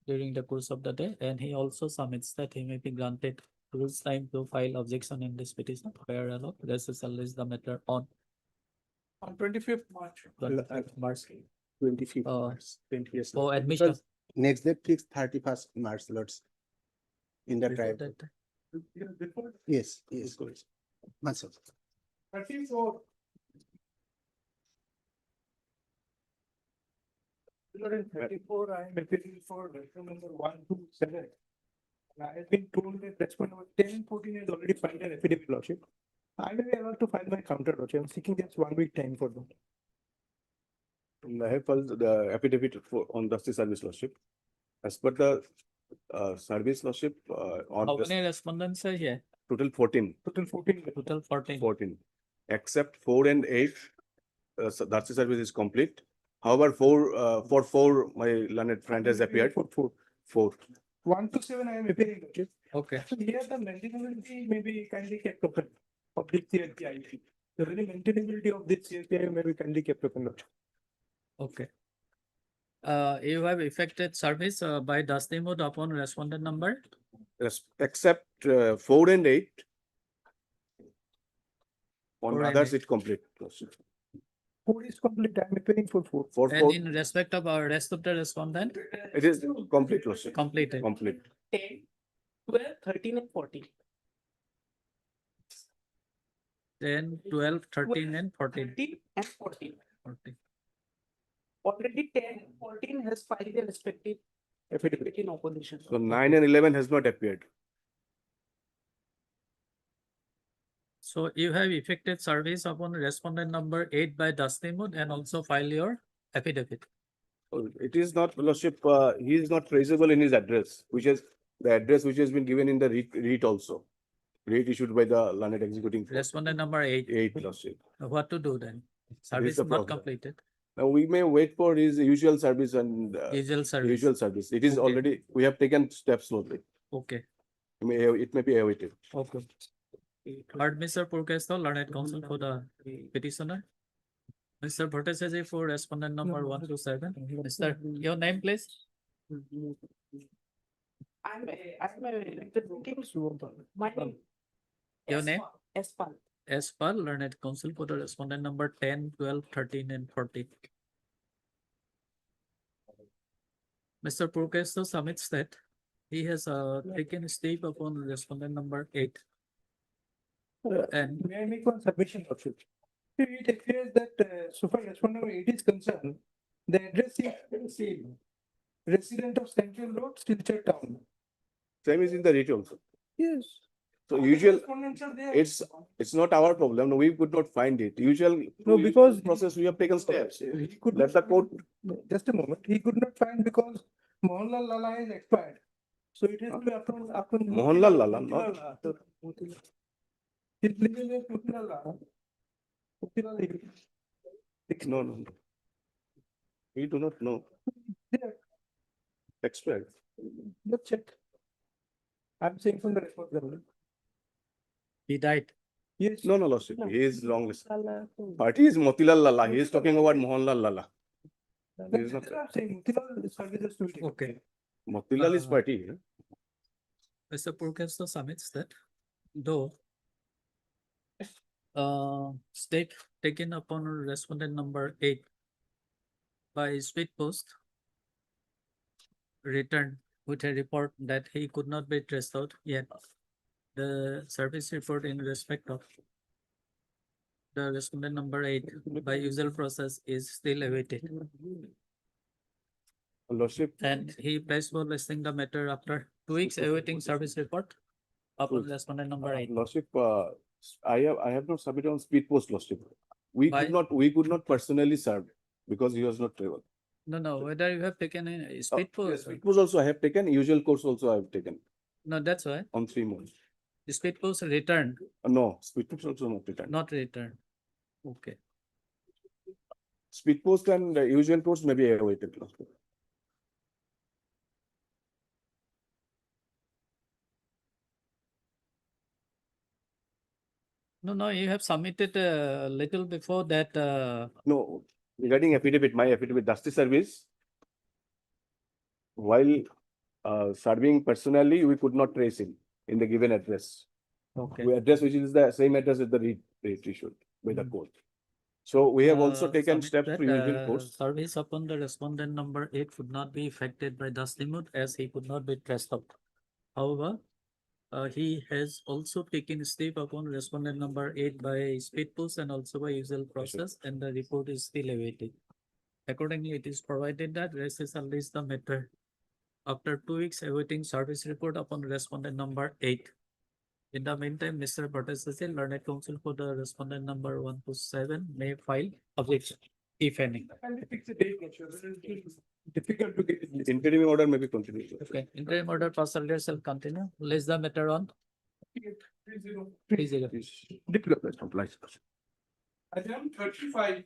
During the course of the day, and he also submits that he may be granted rules time to file objection in this petition where allowed. This is the matter on 25th March. 25th March 25th March. 20th. for admission. Because next date fixed 31st March, Lords. In the Before tribe. that, Before Yes, yes. Months of. 34. In 34, I am appealing for letter number 127. And I have been told that respondent number 1014 has already filed an affidavit, lordship. I may be allowed to file my counter, lordship. I'm seeking just 1 week time for that. I have filed the affidavit on the service lordship. As per the service lordship, how on many respondents are here? total 14. Total 14. Total 14. 14, except 4 and 8, so that's the service is complete. However, 4, my learned friend has appeared. 4. 127 I am appealing, lordship. Okay. So here the maintainability may be kindly kept open of this CLPI. The very maintainability of this CLPI may be kindly kept open, lordship. Okay. You have effected service by dusty mode upon respondent number. Except 4 and 8. On 4 and others, 8. it complete. lordship. 4 is complete. I am appealing for 4. 4, And in respect of our rest of the respondent, it is complete. lordship. completed. Complete. 10, 12, 13 and 14. 10, 12, 13 and 14. 13 and 14. 14. Already 10 and 14 has filed their respective affidavit in opposition. So 9 and 11 has not appeared. So you have effected service upon respondent number 8 by dusty mode and also file your affidavit. It is not, lordship, he is not traceable in his address, which is the address which has been given in the REIT also. REIT issued by the learned executing court. Respondent number 8. 8 lordship. What to do then? Service the not problem. completed. Now we may wait for his usual service and Usual service. usual service. It is Okay. already, we have taken steps slowly. Okay. It may be awaited. Okay. Heard Mr. Purkesto, learned counsel for the petitioner. Mr. Bhattacharya for respondent number 127. Mr. Your name, please? I'm elected my name. Your name? Espal. Espal, learned counsel for the respondent number 10, 12, 13, and 14. Mr. Purkesto submits that he has taken a step upon respondent number 8. And May I make one submission also? It appears that so far respondent number 8 is concerned, the address is the same. Resident of Central Road, Silchar Town. Same is in the REIT also. Yes. So usual, Correspondents are there. it's not our problem. No, we could not find it. Usual. No, because process, we have taken steps. he could Let the court. just a moment. He could not find because Mohanlal Lala is expired. So it has to be upon Mohanlal Lala, not. His legal name is Motilal Lala. Motilal Lala. No. We do not know. There, Expired. let's check. I'm saying from the record only. he died. Yes. No, lordship. He is wrong. Party is Motilal Lala. He is talking about Mohanlal Lala. He is not. I'm saying Motilal services to it. Okay. Motilal is party. Mr. Purkesto submits that though step taken upon respondent number 8 by speed post returned with a report that he could not be traced out yet. The service report in respect of the respondent number 8 by usual process is still awaited. Lordship. And he placed for listing the matter after 2 weeks awaiting service report upon respondent number 8. Lordship, I have not submitted on speed post, lordship. We Why? could not personally serve because he was not travel. No, whether you have taken a speed Yes, post. speed post also I have taken. Usual course also I have taken No, that's why. on 3 months. The speed post returned, No, speed post also not returned. not returned. Okay. Speed post and usual post may be awaited. Lordship. No, you have submitted a little before that. No, regarding affidavit, my affidavit, justice service. While serving personally, we could not trace him in the given address. Okay. We address which is the same address as the REIT issued by the court. So we have also taken submit steps that, to usual course. Service upon the respondent number 8 would not be affected by the limit as he could not be traced out. However, he has also taken step upon respondent number 8 by speed post and also by usual process, and the report is still awaited. Accordingly, it is provided that resist at least the matter after 2 weeks awaiting service report upon respondent number 8. In the meantime, Mr. Bhattacharya, learned counsel for the respondent number 127 may file objection, if any. Can we fix the date? It's difficult to get it. Interim order may be continued. Okay, interim order procedure shall continue. List the matter on 30. Difficult to apply. Item 35.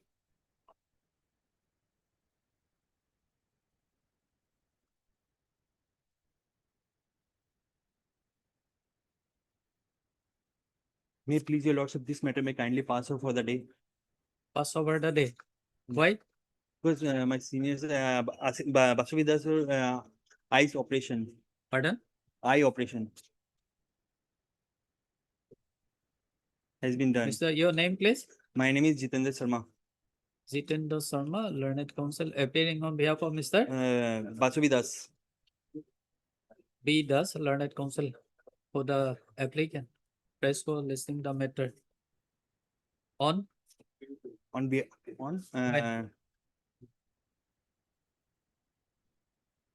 May please your lordship, this matter may kindly pass over for the day. Pass over the day. Why? Because my seniors, Basuvidas, eyes operation, Pardon? eye operation has been done. Mr. Your name, please? My name is Jitendra Sharma. Jitendra Sharma, learned counsel, appearing on behalf of Mr. Basuvidas. B. Das, learned counsel for the applicant. Press for listing the matter on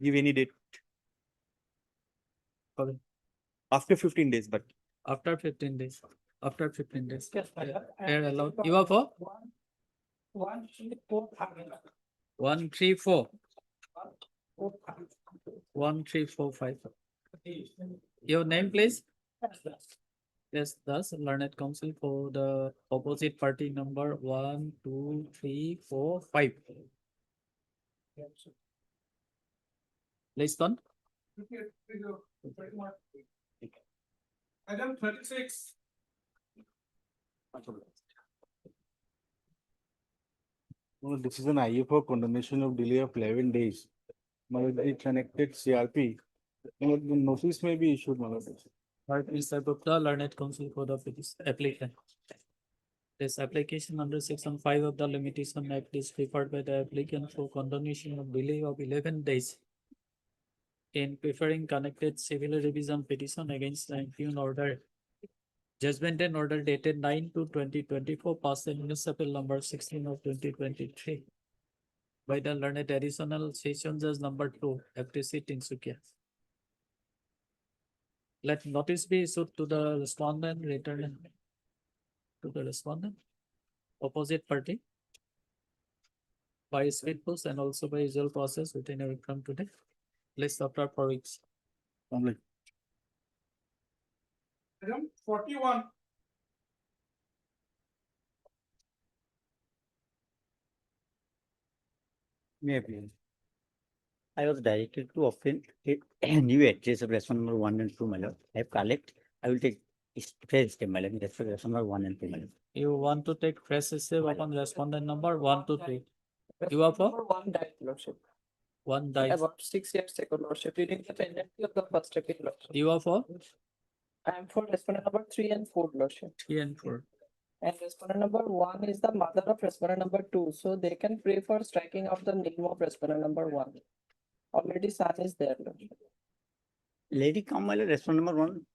Give any date. Sorry. After 15 days, but after 15 days. After 15 days. Yes, Air allowed. You are for 1, 3, 4, 5. 1, 3, 4, 5. Your name, please? Yes, thus learned counsel for the opposite party number 1, 2, 3, 4, 5. Please done. Item 36. No, this is an IA for condemnation of delay of 11 days. The connected CRP. No, the notice may be issued, my lord. Mr. Gupta, learned counsel for the applicant. This application under section 5 of the Limitation Act is preferred by the applicant for condemnation of delay of 11 days in preferring connected civil revision petition against the impugned order. Judgment and order dated 9/2/2024 passed in municipal number 16 of 2023 by the learned additional session judge number 2, FTC Tinsukia. Let notice be issued to the respondent, returned to the respondent, opposite party, by speed post and also by usual process within a week from today. List after 4 weeks. Only. Item 41. May I please? I was directed to obtain a new address of respondent number 1 and 2, my lord. I have collect. I will take fresh step, my lord, with respect to respondent number 1 and 2, my lord. You want to take fresh step upon respondent number 1 to 3. You are for? One died, lordship. One died. About 6 years ago, lordship, reading the penalty of the first appeal, lordship. You are for? I am for respondent number 3 and 4, lordship. 3 and 4. And respondent number 1 is the mother of respondent number 2, so they can pray for striking of the name of respondent number 1. Already son is there, lordship. Lady come, my lord, respondent number 1.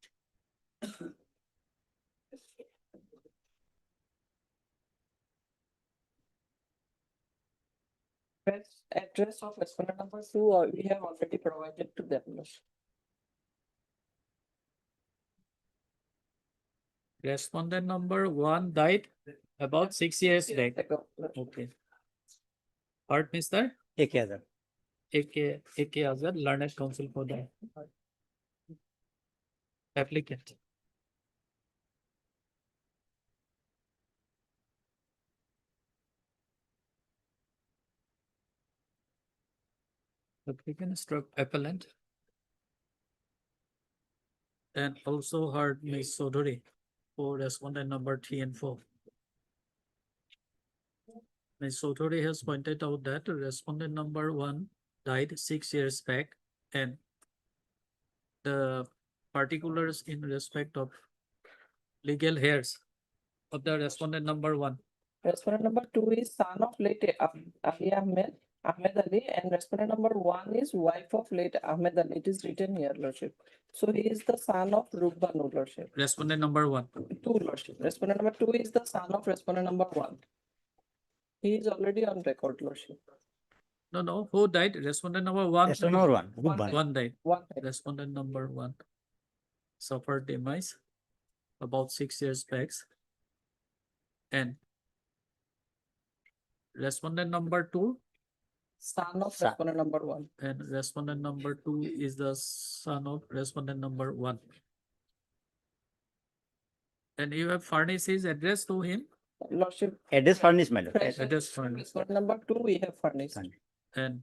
Address of respondent number 2, we have already provided to them, lordship. Respondent number 1 died about 6 years back. Okay. Part Mr. AK Azhar. AK Azhar, learned counsel for the applicant. Applicant struck appellant and also heard Ms. Sodori for respondent number 3 and 4. Ms. Sodori has pointed out that respondent number 1 died 6 years back and the particulars in respect of legal heirs of the respondent number 1. Respondent number 2 is son of late alia Ahmed Ali, and respondent number 1 is wife of late Ahmed Ali. It is written here, lordship. So he is the son of Rubbanu, lordship. Respondent number 1. 2, lordship. Respondent number 2 is the son of respondent number 1. He is already on record, lordship. No. Who died? Respondent number 1. Respondent number 1. One died. One died. Respondent number 1 suffered demise about 6 years back. And respondent number 2. Son of respondent number 1. And respondent number 2 is the son of respondent number 1. And you have furnished his address to him? Lordship. Address furnished, my lord. Address furnished. Respondent number 2 we have furnished. And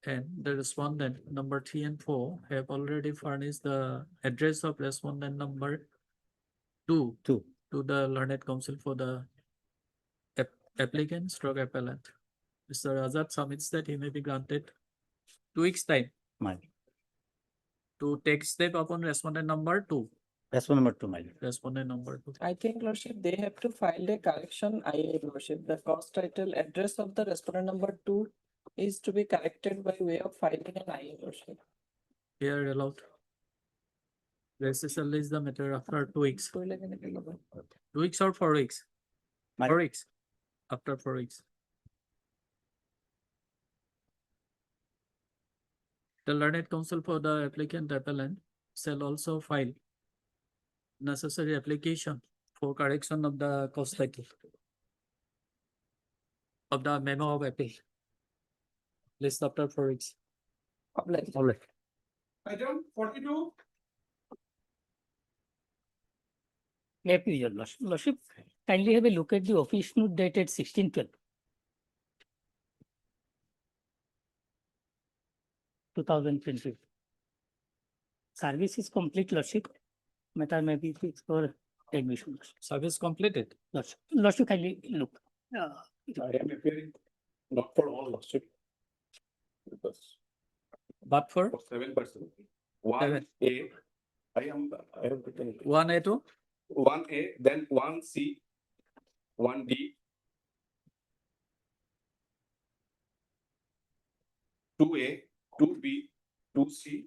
the respondent number 3 and 4 have already furnished the address of respondent number 2 to the learned counsel for the applicant stroke appellant. Mr. Azad submits that he may be granted 2 weeks time to take step upon respondent number 2. Respondent number 2, my lord. Respondent number 2. I think, lordship, they have to file a correction IA, lordship. The cause title address of the respondent number 2 is to be corrected by way of filing an IA, lordship. Here allowed. Recessal is the matter after 2 weeks. 2 weeks or 4 weeks? 4 weeks. After 4 weeks. The learned counsel for the applicant appellant shall also file necessary application for correction of the cause title of the memo of appeal. List after 4 weeks. Obliged. Item 42. May I please, your lordship, kindly have a look at the office note dated 16/12. 2020. Service is complete, lordship. Matter may be fixed for admission. Service completed. Lordship, kindly look. I am appearing not for all lordship. Because But for 7%. One Seven. A, I have written it. 1A2, One A, then one C, one D, two A, two B, two C,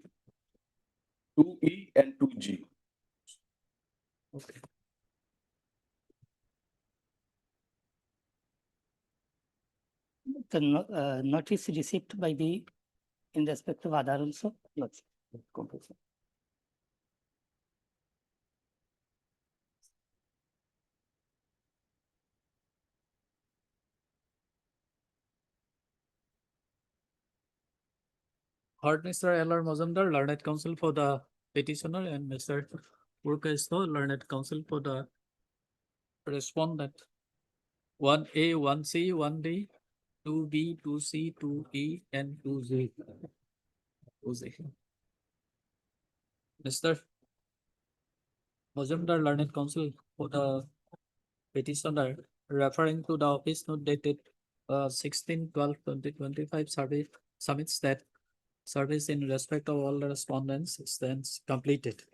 two E, and two G. okay. The notice received by the, in respect of other also, lordship. Heard Mr. L.R. Mazumdar, learned counsel for the petitioner, and Mr. Purkasto, learned counsel for the respondent. 1A, 1C, 1D, 2B, 2C, 2E, and 2Z. 2Z. Mr. Mazumdar, learned counsel for the petitioner, referring to the office note dated 16/12/2025 survey submits that service in respect of all the respondents stands completed.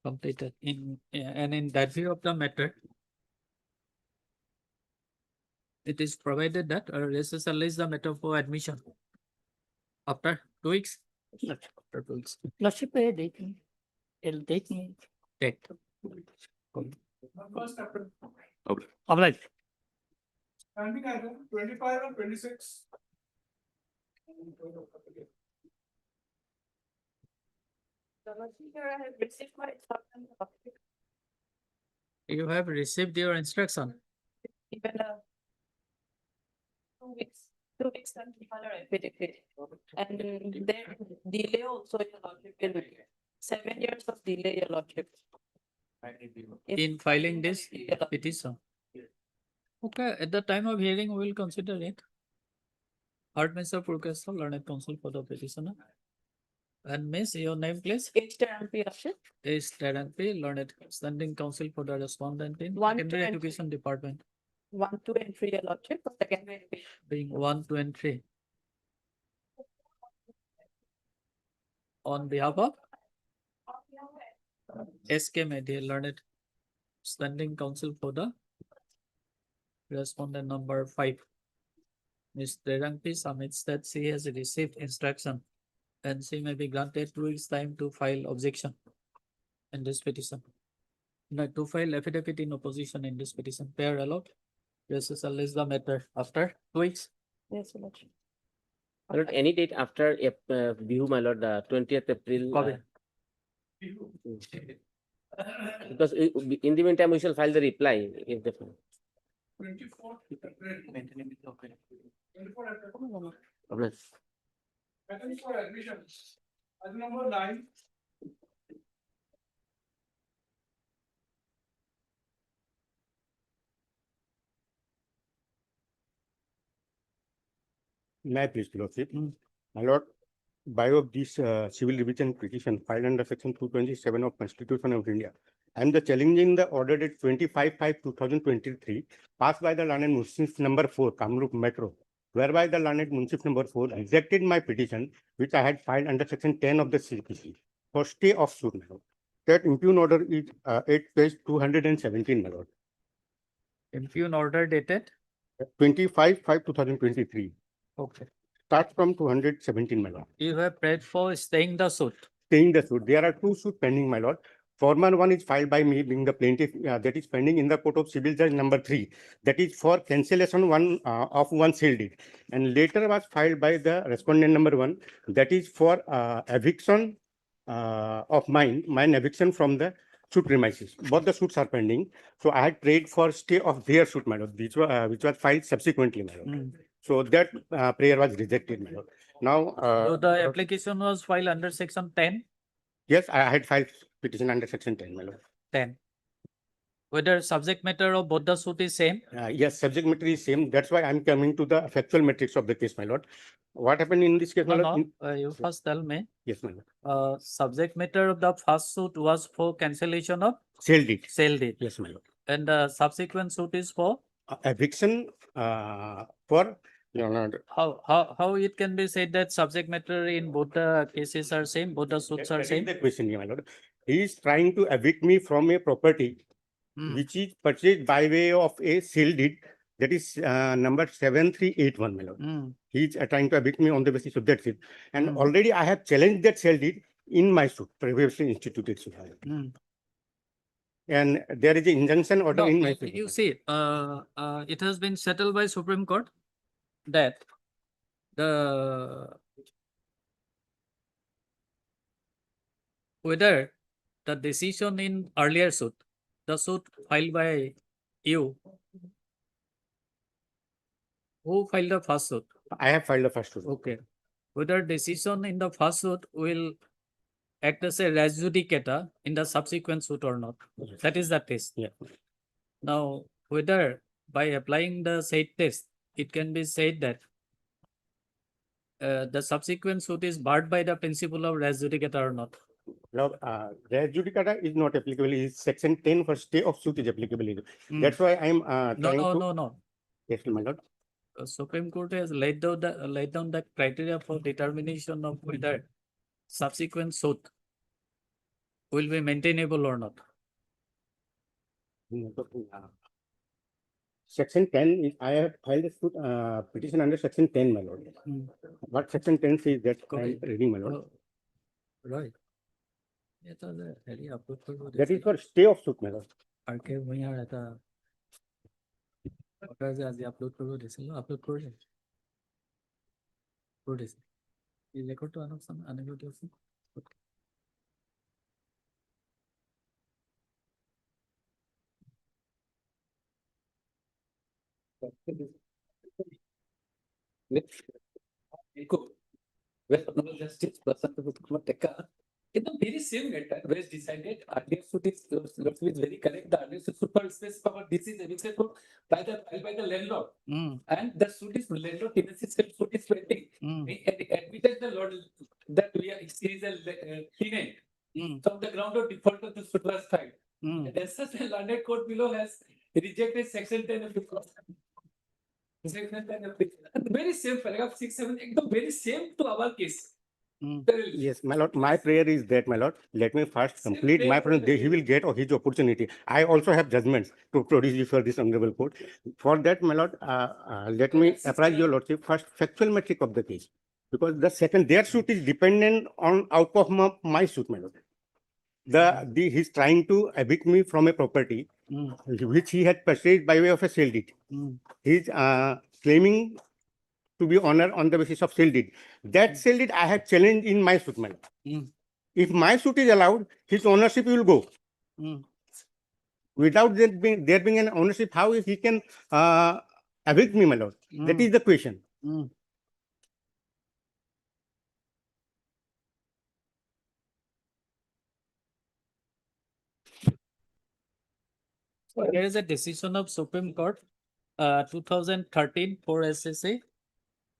Completed and in that view of the matter, it is provided that SSL is the matter for admission after 2 weeks. After 2 weeks. Lordship, date me. Date me. Date. First April. Okay. All right. Standing item 25 and 26. I have received my instruction. You have received your instruction. Even 2 weeks time to file our affidavit. And their delay also, your lordship, will be 7 years of delay, your lordship. In filing this petition. Okay, at the time of hearing, we will consider it. Heard Mr. Purkastal, learned counsel for the petitioner. And miss, your name please? HTRMP, lordship. HTRMP, learned standing counsel for the respondent in One, secondary two, and education department. 1, 2, and 3, your lordship, for secondary education. Being 1, 2, and 3. On behalf of SK Media, learned standing counsel for the respondent number 5. Ms. Deranpi submits that she has received instruction and she may be granted 2 weeks time to file objection in this petition. No, to file affidavit in opposition in this petition. Pair allowed. SSL is the matter after 2 weeks. Yes, your lordship. My lord, any date after Bihu, my lord, 20th April. Kobe. Because in the meantime, we shall file the reply if the. 24 April. 24 April. Item for admissions. Item number 9. May I please, lordship? My lord, by of this civil revision petition filed under section 227 of Constitution of India, I am challenging the order date 25/5/2023 passed by the learned Munsif number 4, Kamrup Metro, whereby the learned Munsif number 4 rejected my petition, which I had filed under section 10 of the CPC for stay of suit. That impugn order is at page 217, my lord. Impugn order dated 25/5/2023. Okay. Starts from 217, my lord. You have prayed for staying the suit. Staying the suit. There are two suits pending, my lord. Former one is filed by me, being the plaintiff, that is pending in the Court of Civil Judge number 3. That is for cancellation of one sale deed. And later was filed by the respondent number 1. That is for eviction of mine eviction from the suit premises. Both the suits are pending. So I had prayed for stay of their suit, my lord, which was filed subsequently, my lord. So that prayer was rejected, my lord. Now, So the application was filed under section 10? Yes, I had filed petition under section 10, my lord. 10. Whether subject matter of both the suit is same? Yes, subject matter is same. That's why I'm coming to the factual metrics of the case, my lord. What happened in this case, my lord? You first tell me. Yes, my lord. Subject matter of the first suit was for cancellation of Sale deed. Sale deed. Yes, my lord. And the subsequent suit is for? Eviction for How it can be said that subject matter in both the cases are same, both the suits are that is same? the question, my lord. He is trying to evict me from a property which is purchased by way of a sale deed. That is number 7381, my lord. He is trying to evict me on the basis of that suit. And already I have challenged that sale deed in my suit, previously instituted suit. And there is an injunction order in my suit. You see, it has been settled by Supreme Court that whether the decision in earlier suit, the suit filed by you, who filed the first suit? I have filed the first suit. Okay. Whether decision in the first suit will act as a res judicata in the subsequent suit or not. That is the test. Yeah. Now, whether by applying the said test, it can be said that the subsequent suit is barred by the principle of res judicata or not. Now, res judicata is not applicable. Is section 10 for stay of suit is applicable. That's why I'm trying to. No. Yes, my lord. Supreme Court has laid down the criteria for determination of whether subsequent suit will be maintainable or not. Section 10 is I have filed a suit petition under section 10, my lord. What section 10 says that I'm reading, my lord. Right. That is for stay of suit, my lord. Upload karo এই রেকর্ডটা unable আছে Honorable Justice Prasad Teka, in the very same matter, where it's decided, earlier suit is very correct. The earlier suit for specified this is eviction by the landlord, and the suit is landlord tenancy suit is pending. We admitted the lord that we are is a tenant. So the ground of default of the suit was filed. And as such, the landed court below has rejected section 10 of the very same paragraph 6, 7, very same to our case. Yes, my lord. My prayer is that, my lord, let me first complete my prayer. He will get his opportunity. I also have judgments to produce before this honorable court. For that, my lord, let me apprise your lordship first factual metric of the case, because the second their suit is dependent on outcome of my suit, my lord. He's trying to evict me from a property which he had purchased by way of a sale deed. He's claiming to be honored on the basis of sale deed. That sale deed I have challenged in my suit, my lord. If my suit is allowed, his ownership will go. Without there being an ownership, how he can evict me, my lord? That is the question. There is a decision of Supreme Court, 2013 for SSA,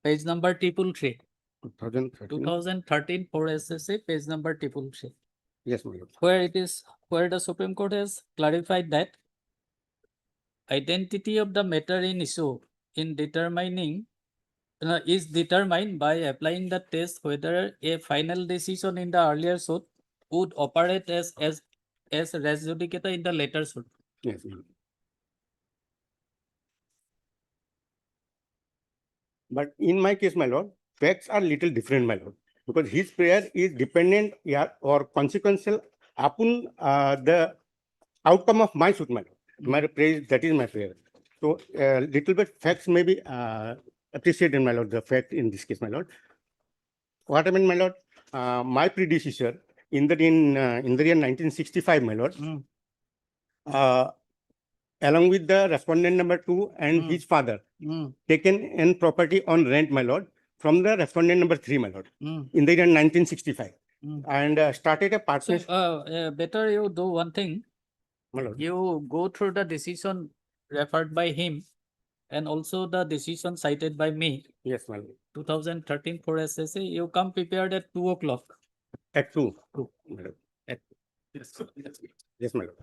page number 333. 2013 for SSA, page number 333. Yes, my lord. Where the Supreme Court has clarified that identity of the matter in issue in determining is determined by applying the test whether a final decision in the earlier suit would operate as res judicata in the later suit. Yes, ma'am. But in my case, my lord, facts are little different, my lord, because his prayer is dependent, yeah, or consequential upon the outcome of my suit, my lord. My prayer, that is my prayer. So little bit facts may be appreciated, my lord, the fact in this case, my lord. What I mean, my lord, my predecessor in the year 1965, my lord, along with the respondent number 2 and his father, taken in property on rent, my lord, from the respondent number 3, my lord, in the year 1965, and started a So, partnership. better you do one thing. My lord. You go through the decision referred by him and also the decision cited by me. Yes, my lord. 2013 for SSA. You come prepared at 2 o'clock. At 2. My lord. Yes, yes, my lord.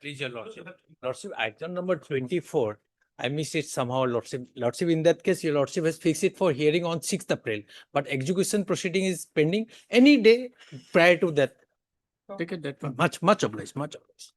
Please, your lordship. Lordship, item number 24. I missed it somehow, lordship. Lordship, in that case, your lordship has fixed it for hearing on 6th April, but execution proceeding is pending any day prior to that. Take it that one. Much obliged, much obliged.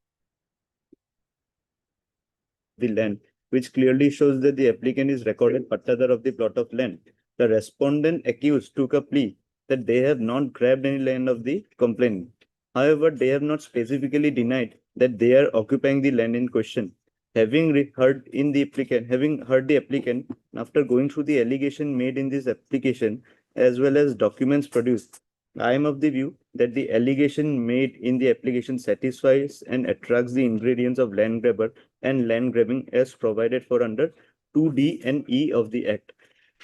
The land, which clearly shows that the applicant is recorded pattadar of the plot of land. The respondent accused took a plea that they have not grabbed any land of the complainant. However, they have not specifically denied that they are occupying the land in question. Having heard the applicant, after going through the allegation made in this application, as well as documents produced, I am of the view that the allegation made in the application satisfies and attracts the ingredients of land grabber and land grabbing as provided for under 2D and E of the Act.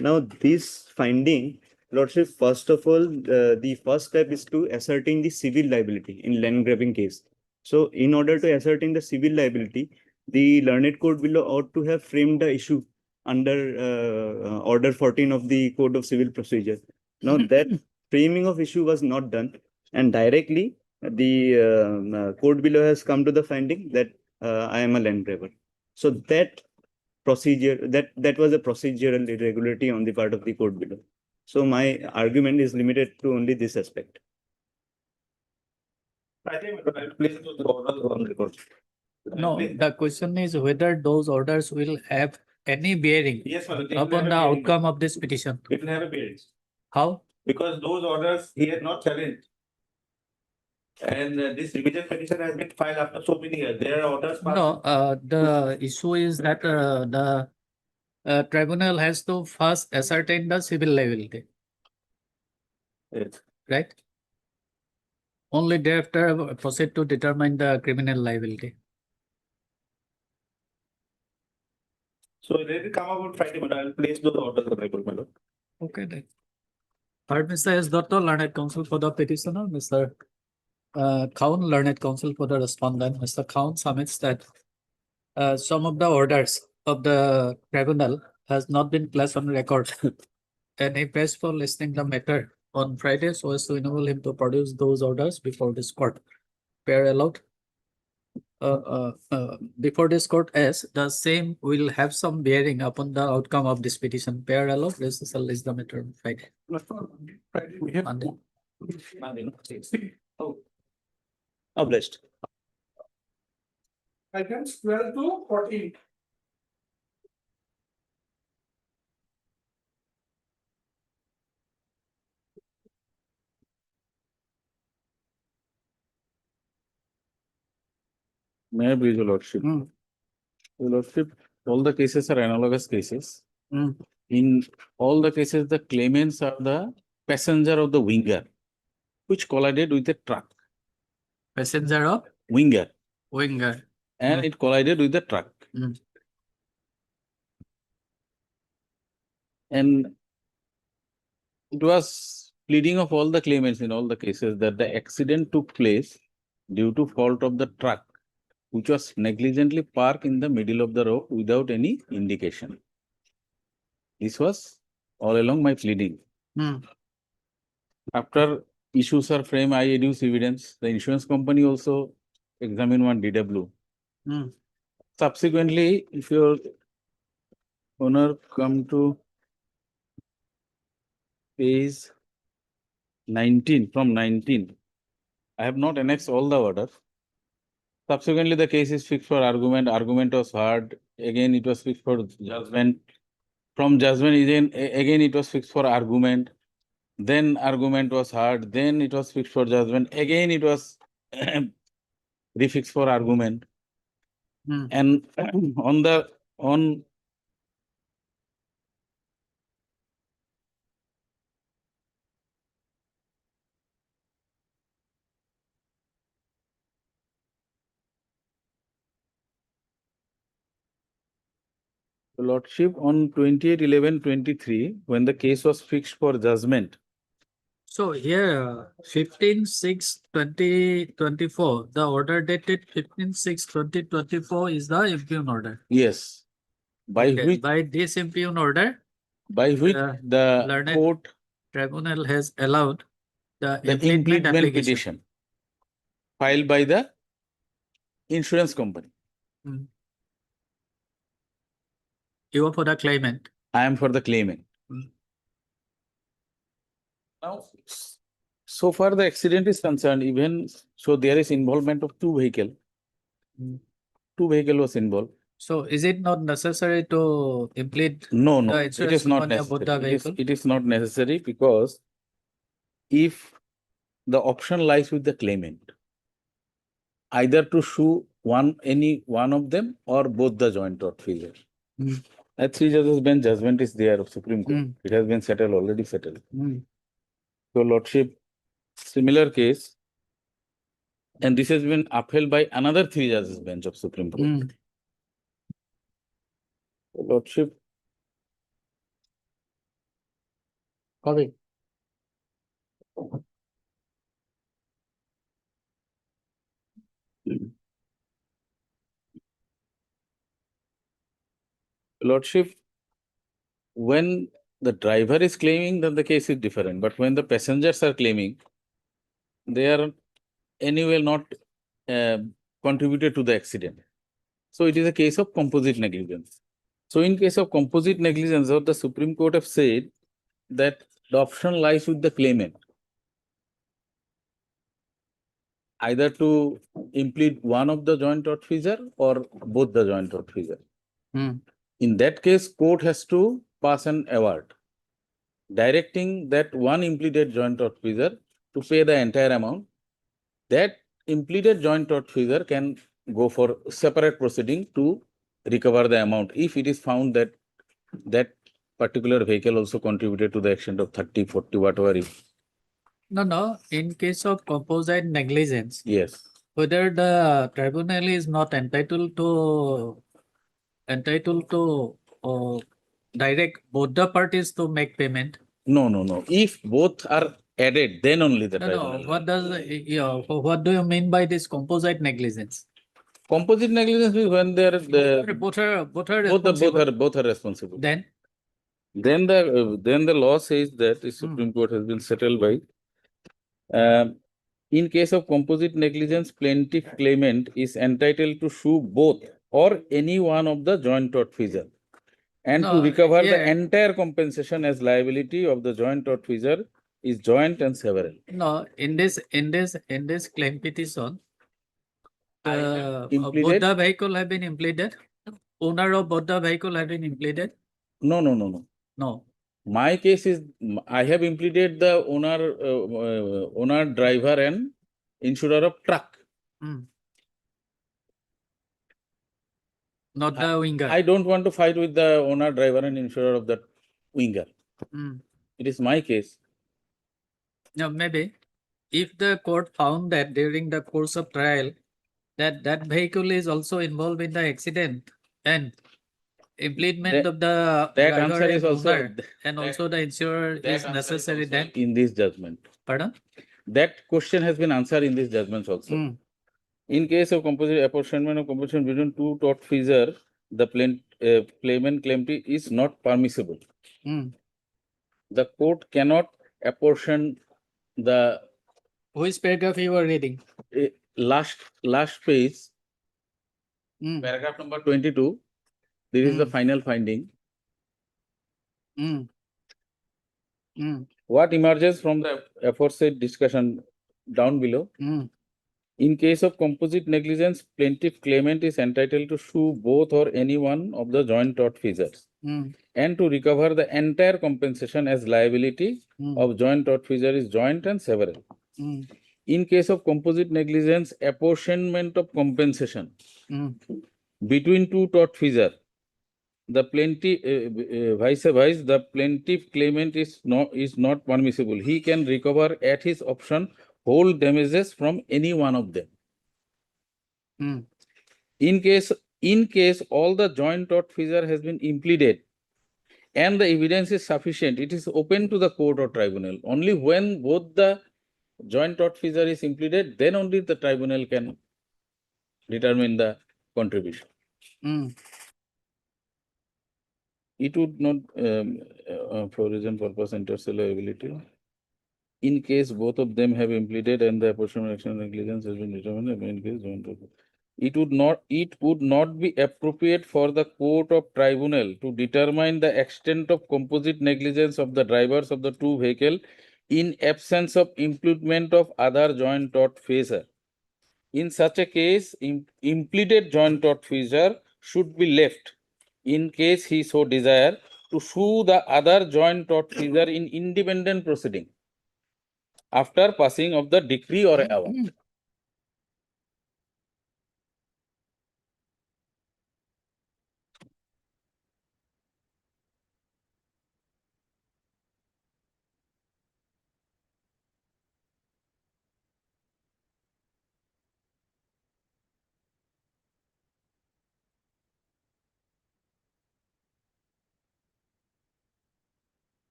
Now, this finding, Lordship, first of all, the first step is to ascertain the civil liability in land grabbing case. So, in order to ascertain the civil liability, the learned court below ought to have framed the issue under Order 14 of the Code of Civil Procedure. Now, that framing of issue was not done, and directly the court below has come to the finding that I am a land grabber. So that procedure, that was a procedural irregularity on the part of the court below. So my argument is limited to only this aspect. I think I'll place those orders on record. No, the question is whether those orders will have any bearing Yes, madam. upon the outcome of this petition. It will have a bearing. How? Because those orders he has not challenged. And this revision petition has been filed after so many years. There are orders. No, the issue is that the tribunal has to first ascertain the civil liability. Yes. Right? Only thereafter proceed to determine the criminal liability. So they will come about Friday, but I'll place those orders on record, my lord. Okay, then. Third, Mr. S. Dotto, learned counsel for the petitioner, Mr. Khaun, learned counsel for the respondent. Mr. Khaun submits that some of the orders of the tribunal has not been placed on record and he pays for listening the matter on Friday so as to enable him to produce those orders before this court. Pair allowed. Before this court as the same will have some bearing upon the outcome of this petition. Pair allowed. This is the matter on Friday. Friday we have Monday. Oh. Obliged. Items 12 to 14. May I please, your lordship? Your lordship, all the cases are analogous cases. In all the cases, the claimants are the passenger of the winger, which collided with a truck. Passenger of? Winger. Winger. And it collided with the truck. And it was pleading of all the claimants in all the cases that the accident took place due to fault of the truck, which was negligently parked in the middle of the road without any indication. This was all along my pleading. After issues are framed, I adduce evidence. The insurance company also examined one DW. Subsequently, if your Owner come to page 19, from 19. I have not annexed all the order. Subsequently, the case is fixed for argument. Argument was heard. Again, it was fixed for judgment. From judgment, again it was fixed for argument. Then argument was heard. Then it was fixed for judgment. Again, it was refixed for argument. And on Lordship, on 28/11/23, when the case was fixed for judgment. So here, 15/6/2024, the order dated 15/6/2024 is the impugn order. Yes. By Okay, which, by this impugn order, by which the learned court, tribunal has allowed the the impleadment impleadment application. petition filed by the insurance company. You are for the claimant. I am for the claimant. Now, so far the accident is concerned, even so there is involvement of two vehicles. Two vehicles was involved. So is it not necessary to implead? No, the it insurance is not company about the necessary. vehicle? It is not necessary, because if the option lies with the claimant, either to sue any one of them or both the joint tortfeasor. A 3 judges bench judgment is there of Supreme Court. It has been settled, already settled. So, Lordship, similar case, and this has been upheld by another 3 judges bench of Supreme Court. So, Lordship, Copy. Lordship, when the driver is claiming, then the case is different. But when the passengers are claiming, they are anyway not contributed to the accident. So it is a case of composite negligence. So in case of composite negligence, what the Supreme Court have said that the option lies with the claimant, either to implead one of the joint tortfeasor or both the joint tortfeasor. In that case, court has to pass an award directing that one impleaded joint tortfeasor to pay the entire amount. That impleaded joint tortfeasor can go for separate proceeding to recover the amount if it is found that that particular vehicle also contributed to the extent of 30, 40, whatever it. No. In case of composite negligence, Yes. whether the tribunal is not entitled to direct both the parties to make payment. No. If both are added, then only the tribunal. No. What do you mean by this composite negligence? Composite negligence is when they are both are responsible. both are responsible. Then the law says that the Supreme Court has been settled by. In case of composite negligence, plaintiff claimant is entitled to sue both or any one of the joint tortfeasor, and to recover the entire compensation as liability of the joint tortfeasor is joint and several. No, in this claim petition, both the vehicle have been impleaded. Owner of both the vehicle have been impleaded. No. No. My case is I have impleaded the owner, driver, and insurer of truck. Not the winger. I don't want to fight with the owner, driver, and insurer of that winger. It is my case. Now, maybe if the court found that during the course of trial that vehicle is also involved in the accident and impleadment of the driver and owner and also the insurer is necessary, then in this judgment. Pardon? That question has been answered in this judgment also. In case of composite apportionment of compensation between two tortfeasor, the claimant claimantee is not permissible. The court cannot apportion the. Which paragraph you are reading? Last page, paragraph number 22. This is the final finding. Mm. Mm. What emerges from the aforesaid discussion down below? Mm. In case of composite negligence, plaintiff claimant is entitled to sue both or any one of the joint tortfeasors Mm. and to recover the entire compensation as liability Mm. of joint tortfeasor is joint and several. Mm. In case of composite negligence, apportionment of compensation Mm. between two tortfeasor, the plaintiff vice versa, the plaintiff claimant is not permissible. He can recover at his option whole damages from any one of them. Mm. In case all the joint tortfeasor has been impleaded and the evidence is sufficient, it is open to the court or tribunal. Only when both the joint tortfeasor is impleaded, then only the tribunal can determine the contribution. Mm. It would not, for reason, purpose, interest, liability. In case both of them have impleaded and the apportionment action negligence has been determined, in case joint tortfeasor. It would not be appropriate for the court of tribunal to determine the extent of composite negligence of the drivers of the two vehicle in absence of implement of other joint tortfeasor. In such a case, impleaded joint tortfeasor should be left in case he so desire to sue the other joint tortfeasor in independent proceeding after passing of the decree or award.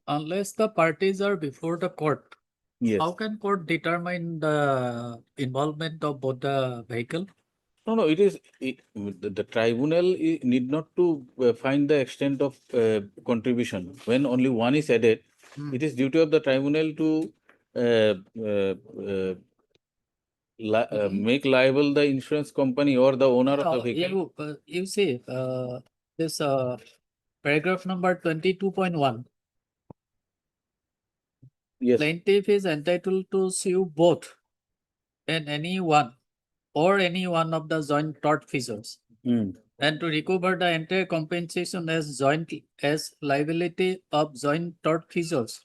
Unless the parties are before the court, Yes. how can court determine the involvement of both the vehicle? No, it is the tribunal need not to find the extent of contribution. When only one is added, it is duty of the tribunal to make liable the insurance company or the owner of the vehicle. You see, this paragraph number 22.1. Yes. Plaintiff is entitled to sue both and any one or any one of the joint tortfeasors and to recover the entire compensation as liability of joint tortfeasors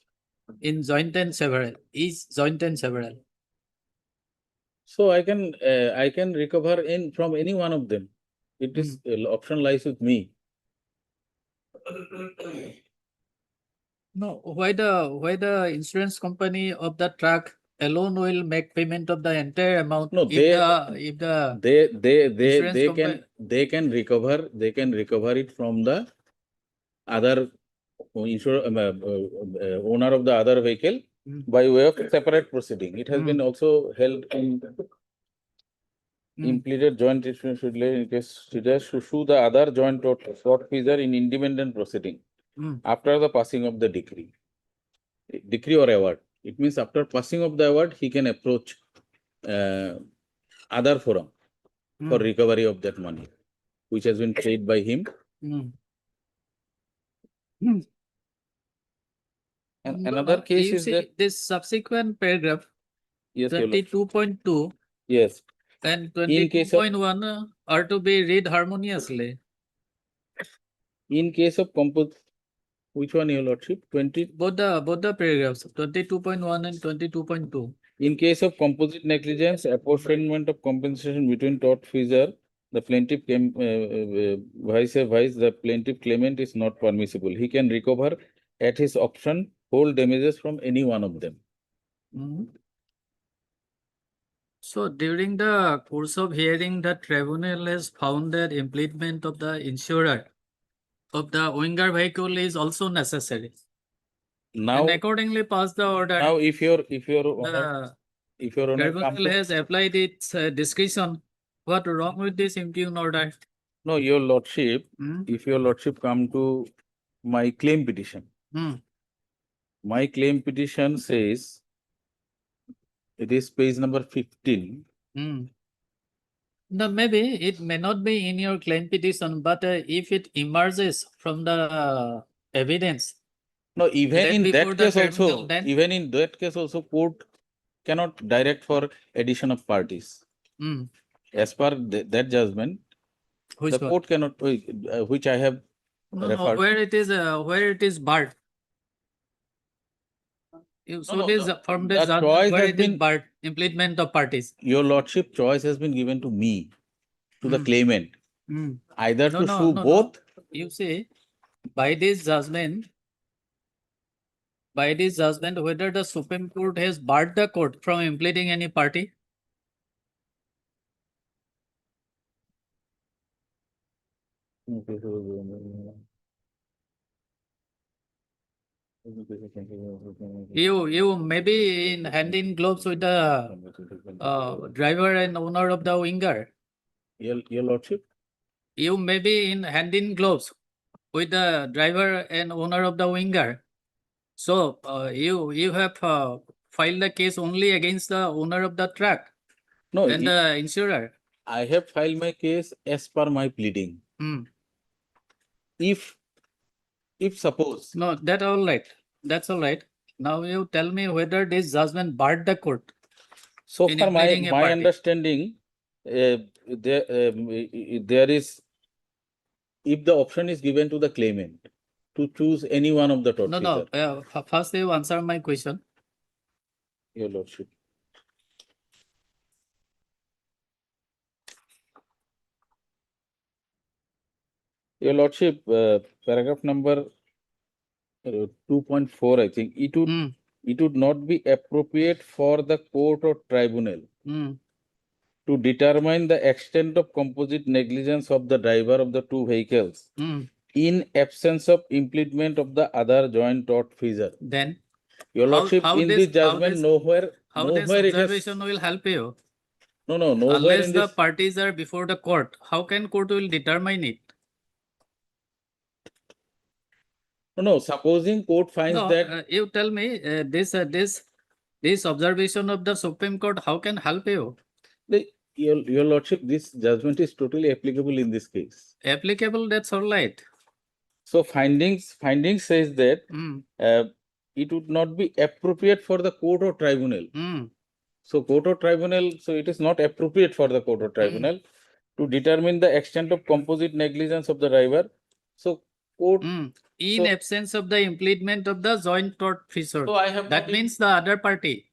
in joint and several is joint and several. So I can recover from any one of them. It is option lies with me. No, why the insurance company of the truck alone will make payment of the entire amount? No, they can recover it from the other owner of the other vehicle by way of separate proceeding. It has been also held in impleaded joint insurance should lay in case to sue the other joint tortfeasor in independent proceeding after the passing of the decree or award. It means after passing of the award, he can approach other forum for recovery of that money, which has been paid by him. And another case is that this subsequent paragraph, yes, 22.2 yes, and 22.1 are to be read harmoniously. In case of which one, your lordship? 20. Both the paragraphs, 22.1 and 22.2. In case of composite negligence, apportionment of compensation between tortfeasor, the plaintiff came, vice, the plaintiff claimant is not permissible. He can recover at his option whole damages from any one of them. So during the course of hearing, the tribunal has found that implement of the insurer of the winger vehicle is also necessary. Now, And accordingly pass the order. now if your The tribunal has applied its discretion. What wrong with this impugn order? No, your lordship, if your lordship come to my claim petition, my claim petition says, it is page number 15. No, maybe it may not be in your claim petition, but if it emerges from the evidence. No, even laid in before that the case also, tribunal, then even in that case also, court cannot direct for addition of parties. As per that judgment, Which the one? court cannot, which I have No, referred. where it is barred. So no, this from the that judgment choice where has it is been- barred, implement of parties. Your lordship choice has been given to me, to the claimant, either to sue both. You see, by this judgment, whether the Supreme Court has barred the court from implementing any party. You may be in hand in gloves with the driver and owner of the winger. Your lordship? You may be in hand in gloves with the driver and owner of the winger. So you have filed the case only against the owner of the truck No, and the insurer. I have filed my case as per my pleading. If suppose. No, that's all right. That's all right. Now you tell me whether this judgment barred the court. So in far, implementing a my party. understanding, there is, if the option is given to the claimant to choose any one of the tortfeasor. No. First you answer my question. Your lordship. Your lordship, paragraph number 2.4, I think, it would not be appropriate for the court or tribunal to determine the extent of composite negligence of the driver of the two vehicles in absence of implement of the other joint tortfeasor. Then your lordship, in this judgment, nowhere this it has. observation will help you. No, nowhere Unless in the this. parties are before the court, how can court will determine it? No, supposing court finds No, that. you tell me this observation of the Supreme Court, how can help you? Your lordship, this judgment is totally applicable in this case. Applicable, that's all right. So findings says that it would not be appropriate for the court or tribunal. So court or tribunal, so it is not appropriate for the court or tribunal to determine the extent of composite negligence of the driver. So court. In absence of the implement of the joint tortfeasor. So I have that means the other party.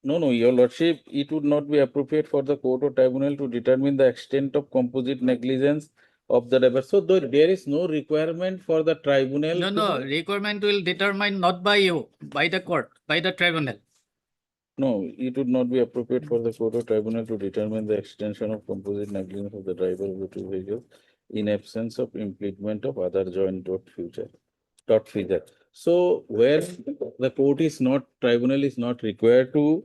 No, your lordship, it would not be appropriate for the court or tribunal to determine the extent of composite negligence of the driver. So there is no requirement for the tribunal. No, requirement will determine not by you, by the court, by the tribunal. No, it would not be appropriate for the court or tribunal to determine the extension of composite negligence of the driver of the two vehicles in absence of implement of other joint tortfeasor. So where the court is not, tribunal is not required to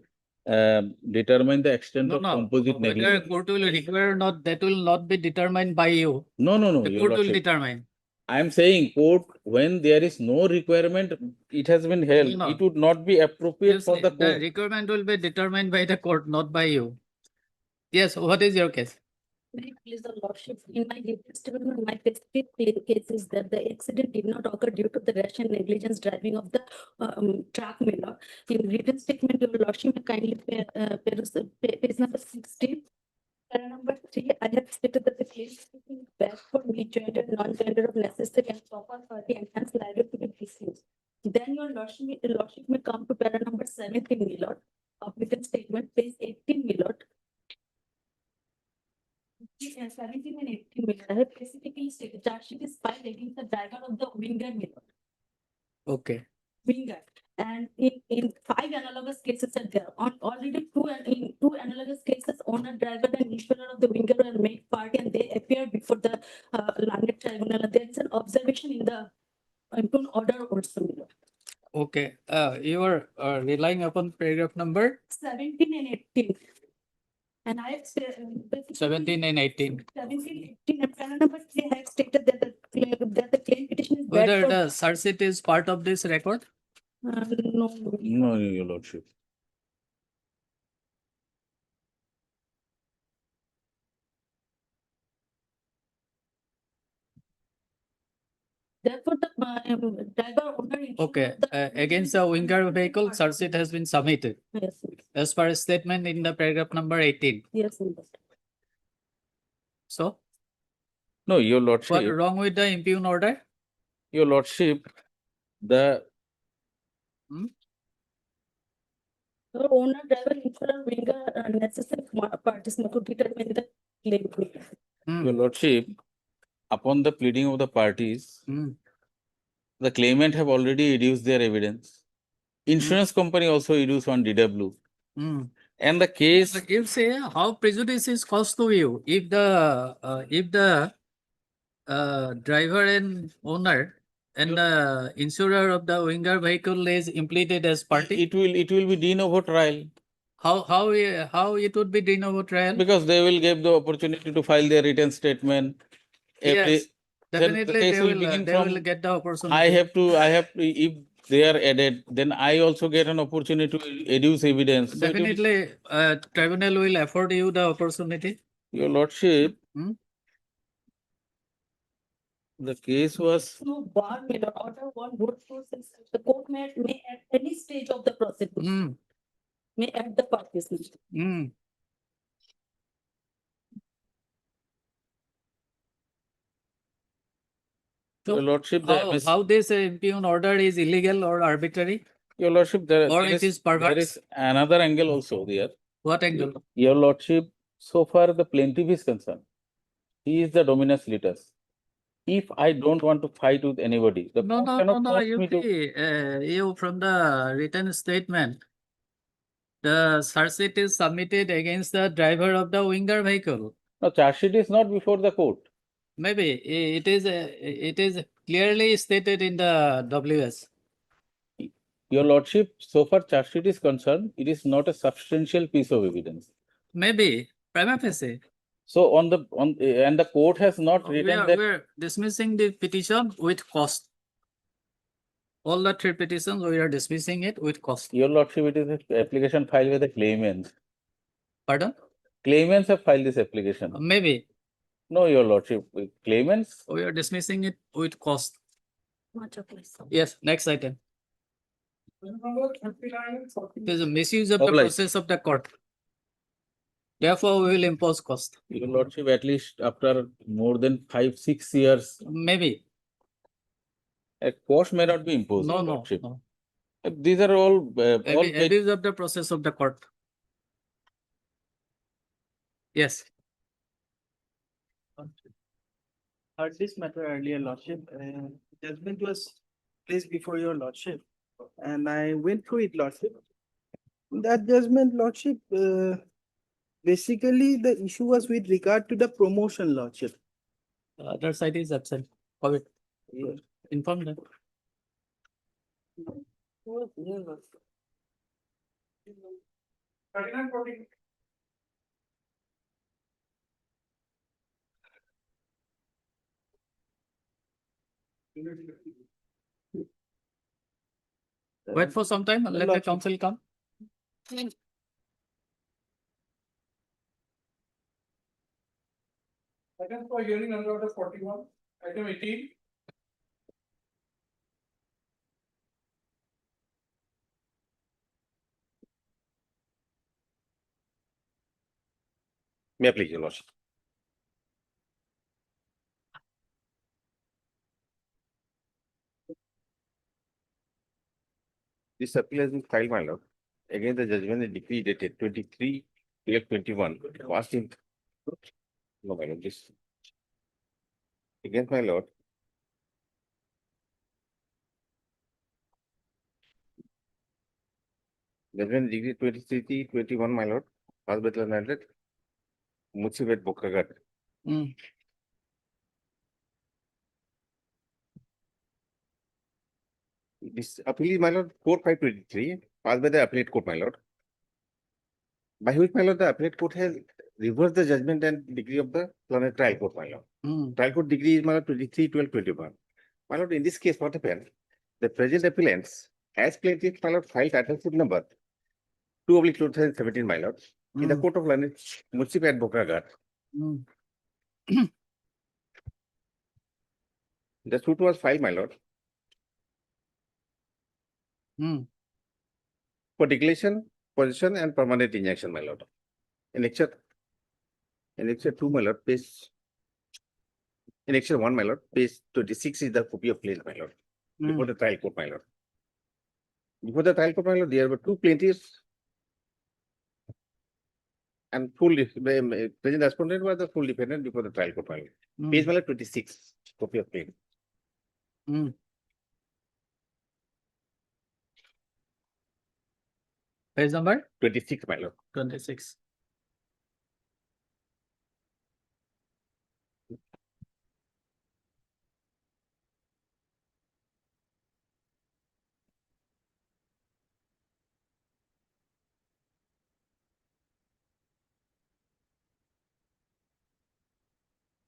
determine the extent of composite negligence. Whether court will require or not, that will not be determined by you. No. The court will determine. I am saying court, when there is no requirement, it has been held. No. It would not be appropriate for the The court. requirement will be determined by the court, not by you. Yes, what is your case? Very please, the lordship, in my testimony, my specific case is that the accident did not occur due to the rash and negligence driving of the truck miller. In written statement, your lordship may kindly page number 60. Number 3, I have stated that the case is bad for me jointed non-gender of necessary and proper party and hence liable to be dismissed. Then your lordship may come to para number 17, my lord. Applicant statement, page 18, my lord. 17 and 18, my lord. I have specifically stated charge sheet is filed against the driver of the winger, my lord. Okay. Winger. And in 5 analogous cases are there. On already in two analogous cases, owner, driver, and insurer of the winger were made party and they appeared before the landed tribunal. There is an observation in the impugned order also, my lord. Okay. You are relying upon paragraph number 17 and 18. And I have 17 and 18. 17, 18, and panel number 3, I have stated that the claim petition is bad Whether for. the search sheet is part of this record? No. No, your lordship. Therefore, the driver owner. Okay. Against the winger vehicle, search sheet has been submitted. Yes. As per a statement in the paragraph number 18. Yes. So, No, your what lordship, wrong with the impugned order? your lordship, the The owner, driver, insurer, winger, necessary parties to determine the claim. your lordship, upon the pleading of the parties, the claimant have already reduced their evidence. Insurance company also reduced on DW. And the case. But if say how prejudice is caused to you if the driver and owner and the insurer of the winger vehicle is implicated as party. It will be de novo trial. How it would be de novo trial? Because they will give the opportunity to file their written statement. Yes, then the definitely case they will begin they from- will get the opportunity. I have to, if they are added, then I also get an opportunity to adduce evidence. So it will be- Definitely, tribunal will afford you the opportunity. Your lordship, the case was. No bar may not order one vote process. The court may at any stage of the proceedings. May add the parties. Your lordship, How this impugned order is illegal or arbitrary? Your lordship, there is perverse? there is another angle also there. What angle? Your lordship, so far the plaintiff is concerned, he is the dominus litis. If I don't want to fight with anybody, the court cannot force You me to. see, you from the written statement, the search sheet is submitted against the driver of the winger vehicle. No, charge sheet is not before the court. Maybe it is clearly stated in the WS. Your lordship, so far charge sheet is concerned, it is not a substantial piece of evidence. Maybe prima facie. So and the court has not written that. We're dismissing the petition with cost. All the 3 petitions, we are dismissing it with cost. Your lordship, it is an application filed by the claimants. Pardon? Claimants have filed this application. Maybe. No, your lordship, claimants. We are dismissing it with cost. Much obliged. Yes, next item. It is a misuse of the Obliged. process of the court. Therefore, we will impose cost. Your lordship, at least after more than 5-6 years. Maybe. A cost may not be imposed. No, your no, lordship. no. These are all. Abuse of the process of the court. Yes. Heard this matter earlier, lordship, and judgment was placed before your lordship, and I went through it, lordship. That judgment, lordship, basically the issue was with regard to the promotion, lordship. The other side is absent. Have it. Inform them. Wait for some time and let the council come. Second for hearing under order 41, item 18. May I please, your lordship? This appeal has been filed, my lord, against the judgment and decree dated 23/12/21, passed in. No, my lord, this. Against my lord. Judgment degree 23/21, my lord, passed by the landlord, Mutsibet Bokagat. This appeal is, my lord, 4/5/23, passed by the appellate court, my lord. By which, my lord, the appellate court has reversed the judgment and degree of the trial court, my lord. Trial court degree is, my lord, 23/12/21. My lord, in this case, what happened? The present appellants, as plaintiff, my lord, filed attachment number 2/2017, my lord, in the court of learned Municipal at Bokagat. The suit was filed, my lord, for declaration, possession, and permanent injunction, my lord. Annexure 2, my lord, annexure 1, my lord, page 26 is the copy of claim, my lord, before the trial court, my lord. Before the trial court, my lord, there were two plaintiffs and present respondent was the full defendant before the trial court, my lord. Page, my lord, 26, copy of claim. Page number? 26, my lord. 26.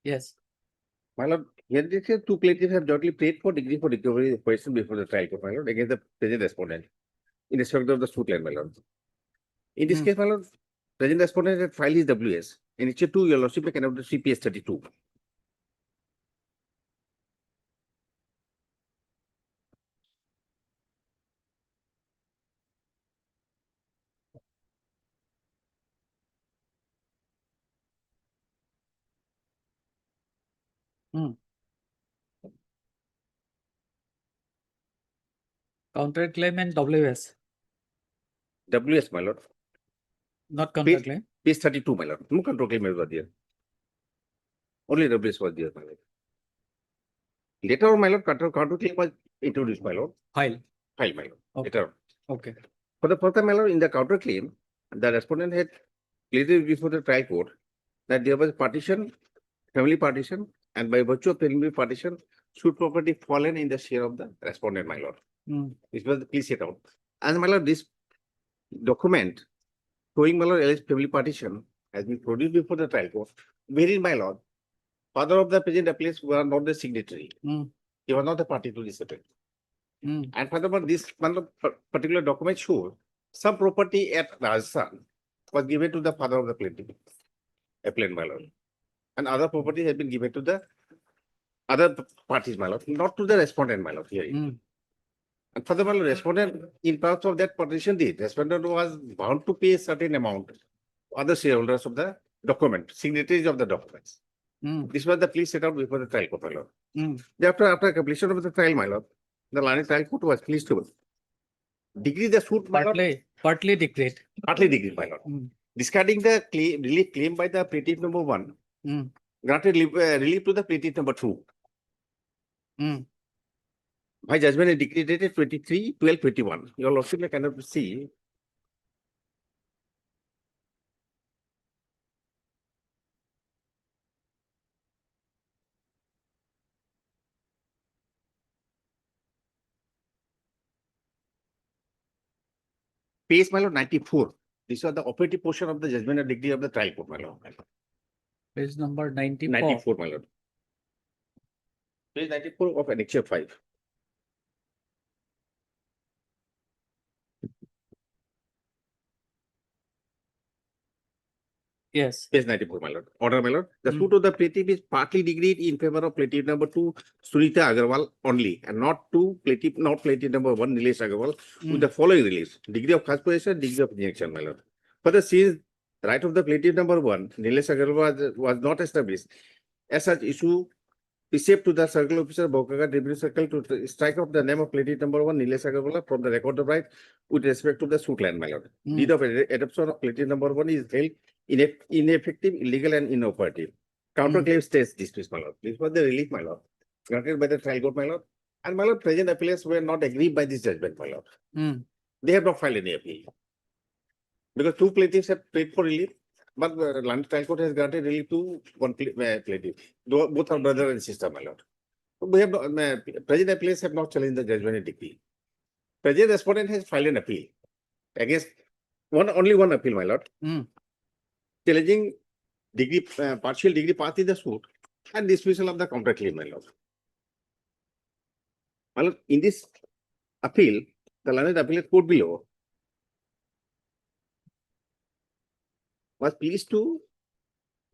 Yes. My lord, here they say two plaintiffs have jointly paid for degree for recovery of question before the trial court, my lord, against the present respondent in respect of the suit line, my lord. In this case, my lord, present respondent had filed his WS. In issue 2, your lordship may cannot CPS 32. Counterclaim and WS. WS, my lord. Not counterclaim. Page 32, my lord. No counterclaim was there. Only WS was there, my lord. Later on, my lord, counterclaim was introduced, my lord. File, my lord. Okay. Later on. Okay. For the first time, my lord, in the counterclaim, the respondent had pleaded before the trial court that there was partition, family partition, and by virtue of family partition, should property fallen in the share of the respondent, my lord. This was please set out. And my lord, this document showing, my lord, alleged family partition has been produced before the trial court, wherein, my lord, father of the present appellants were not the signatory. He was not the party to this settlement. And furthermore, this particular document shows some property at Rajasthan was given to the father of the plaintiff, appellant, my lord. And other property has been given to the other parties, my lord, not to the respondent, my lord, here. And furthermore, respondent, in terms of that partition deed, respondent was bound to pay a certain amount to other shareholders of the document, signatories of the documents. This was the plea set out before the trial court, my lord. Thereafter, after completion of the trial, my lord, the learned trial court was pleased to decree the suit, my lord. Partly decreed. Partly decreed, my lord. Discarding the relief claim by the plaintiff number 1, granted relief to the plaintiff number 2. By judgment and decree dated 23/12/21. Your lordship may cannot see. Page, my lord, 94. These are the operative portion of the judgment and decree of the trial court, my lord. Page number 94. 94, my lord. Page 94 of annexure 5. Yes. Page 94, my lord. Order, my lord. The suit of the plaintiff is partly decreed in favor of plaintiff number 2, Sunita Agarwal only, and not plaintiff number 1, Nilesh Agarwal, with the following release: degree of conspiration, degree of injection, my lord. Further, since the right of the plaintiff number 1, Nilesh Agarwal was not established, as such issue Received to the circle officer, Bokagat Revenue Circle to strike off the name of plaintiff number 1, Nilesh Agarwala from the record of right with respect to the suit land, my lord. Deed of adoption of plaintiff number 1 is held ineffective, illegal, and inoperative. Counterclaim stays dismissed, my lord. This was the relief, my lord, granted by the trial court, my lord. And my lord, present appeals were not aggrieved by this judgment, my lord. They have not filed any appeal. Because 2 plaintiffs have paid for relief, but the London trial court has granted relief to 1 plaintiff. Both are brother and sister, my lord. We have present appeals have not challenged the judgment and decree. Present respondent has filed an appeal against only one appeal, my lord. Challenging degree, partial degree path in the suit and dismissal of the counterclaim, my lord. My lord, in this appeal, the London appellate court below was pleased to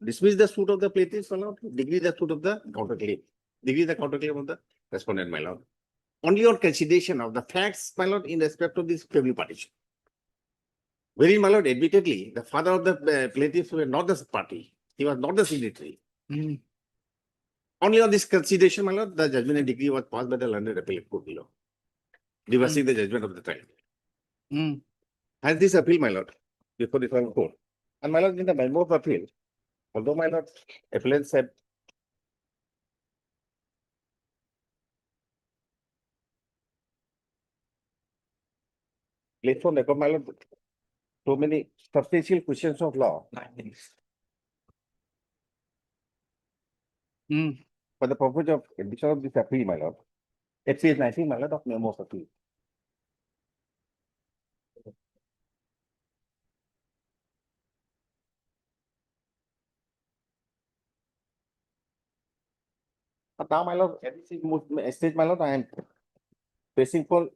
dismiss the suit of the plaintiff, my lord, degree the suit of the counterclaim, degree the counterclaim of the respondent, my lord. Only on consideration of the facts, my lord, in respect of this family partition. Wherein, my lord, admittedly, the father of the plaintiff was not the party. He was not the signatory. Only on this consideration, my lord, the judgment and decree was passed by the London appellate court below, reversing the judgment of the trial. Has this appeal, my lord, before the trial court. And my lord, in the memo of appeal, although my lord, appellants have placed on record, my lord, so many substantial questions of law. For the purpose of addition of this appeal, my lord, it says 19, my lord, of memo of appeal. But now, my lord, at this stage, my lord, I am pressing for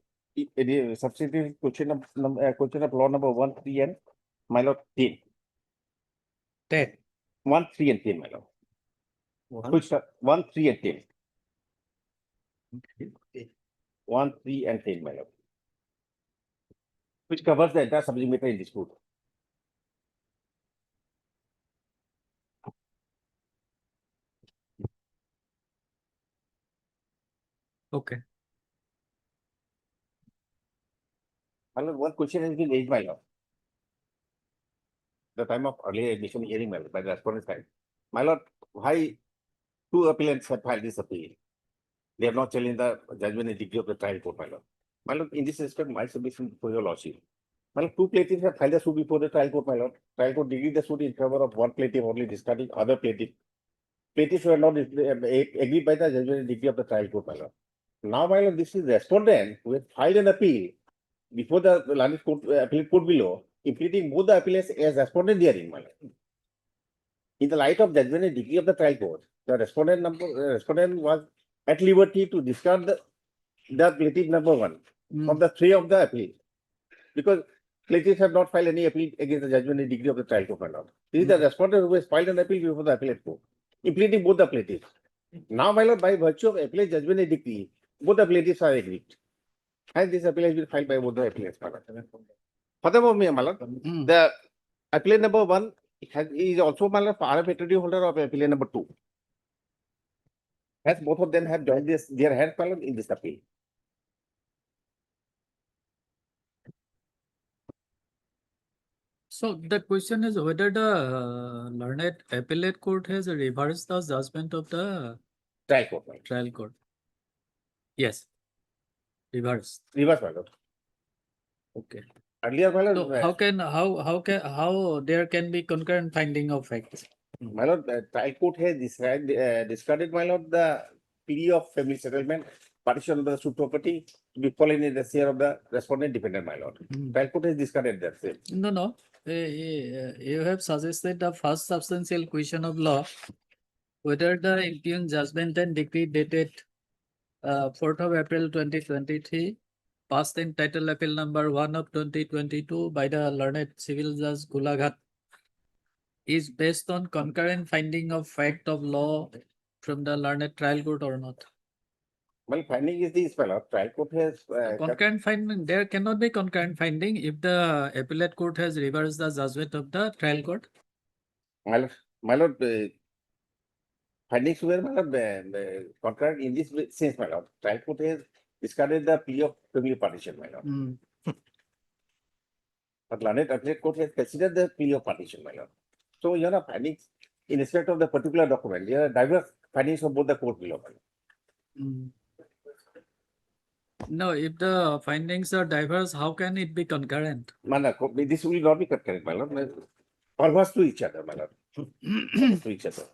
substantive question of law number 1, 3, and my lord 10. 10. 1, 3, and 10, my lord. Which 1, 3, and 10. 1, 3, and 10, my lord. Which covers the entire subject matter in dispute. Okay. My lord, one question has been raised, my lord. The time of earlier admission hearing, my lord, by the respondent side. My lord, why 2 appellants have filed this appeal? They have not challenged the judgment and decree of the trial court, my lord. My lord, in this respect, my submission for your lordship. My lord, 2 plaintiffs have filed a suit before the trial court, my lord. Trial court decreed the suit in favor of 1 plaintiff, only discarding other plaintiff. Plaintiffs were not agreed by the judgment and decree of the trial court, my lord. Now, my lord, this is respondent who has filed an appeal before the London court, appellate court below, implementing both the appeals as respondent hearing, my lord. In the light of judgment and decree of the trial court, the respondent was at liberty to discard the plaintiff number 1 from the 3 of the appeal, because plaintiffs have not filed any appeal against the judgment and decree of the trial court, my lord. This is the respondent who has filed an appeal before the appellate court, implementing both the plaintiffs. Now, my lord, by virtue of appellate judgment and decree, both the plaintiffs are agreed. And this appeal has been filed by both the appellants, my lord. Furthermore, my lord, the appellate number 1 is also, my lord, parliamentary holder of appellate number 2. As both of them have joined their hands, my lord, in this appeal. So the question is whether the learned appellate court has reversed the judgment of the trial court. Right? Trial court. Yes. Reverse. Reverse, my lord. Okay. Earlier, my lord. So how there can be concurrent finding of facts? My lord, the trial court has discarded, my lord, the plea of family settlement, partition of the suit property to be fallen in the share of the respondent defendant, my lord. Trial court has discarded that same. No. You have suggested the first substantial question of law, whether the impugned judgment and decree dated 4th of April 2023, passed in title appeal number 1 of 2022 by the learned civil judge Gulaghat, is based on concurrent finding of fact of law from the learned trial court or not? Well, finding is this, my lord. Trial court has concurrent finding. There cannot be concurrent finding if the appellate court has reversed the judgment of the trial court. My lord, findings were concurrent in this sense, my lord. Trial court has discarded the plea of family partition, my lord. But learned appellate court has considered the plea of partition, my lord. So you have findings in respect of the particular document. There are diverse findings of both the court below, my lord. No, if the findings are diverse, how can it be concurrent? This will not be concurrent, my lord. Almost to each other, my lord. Almost to each other.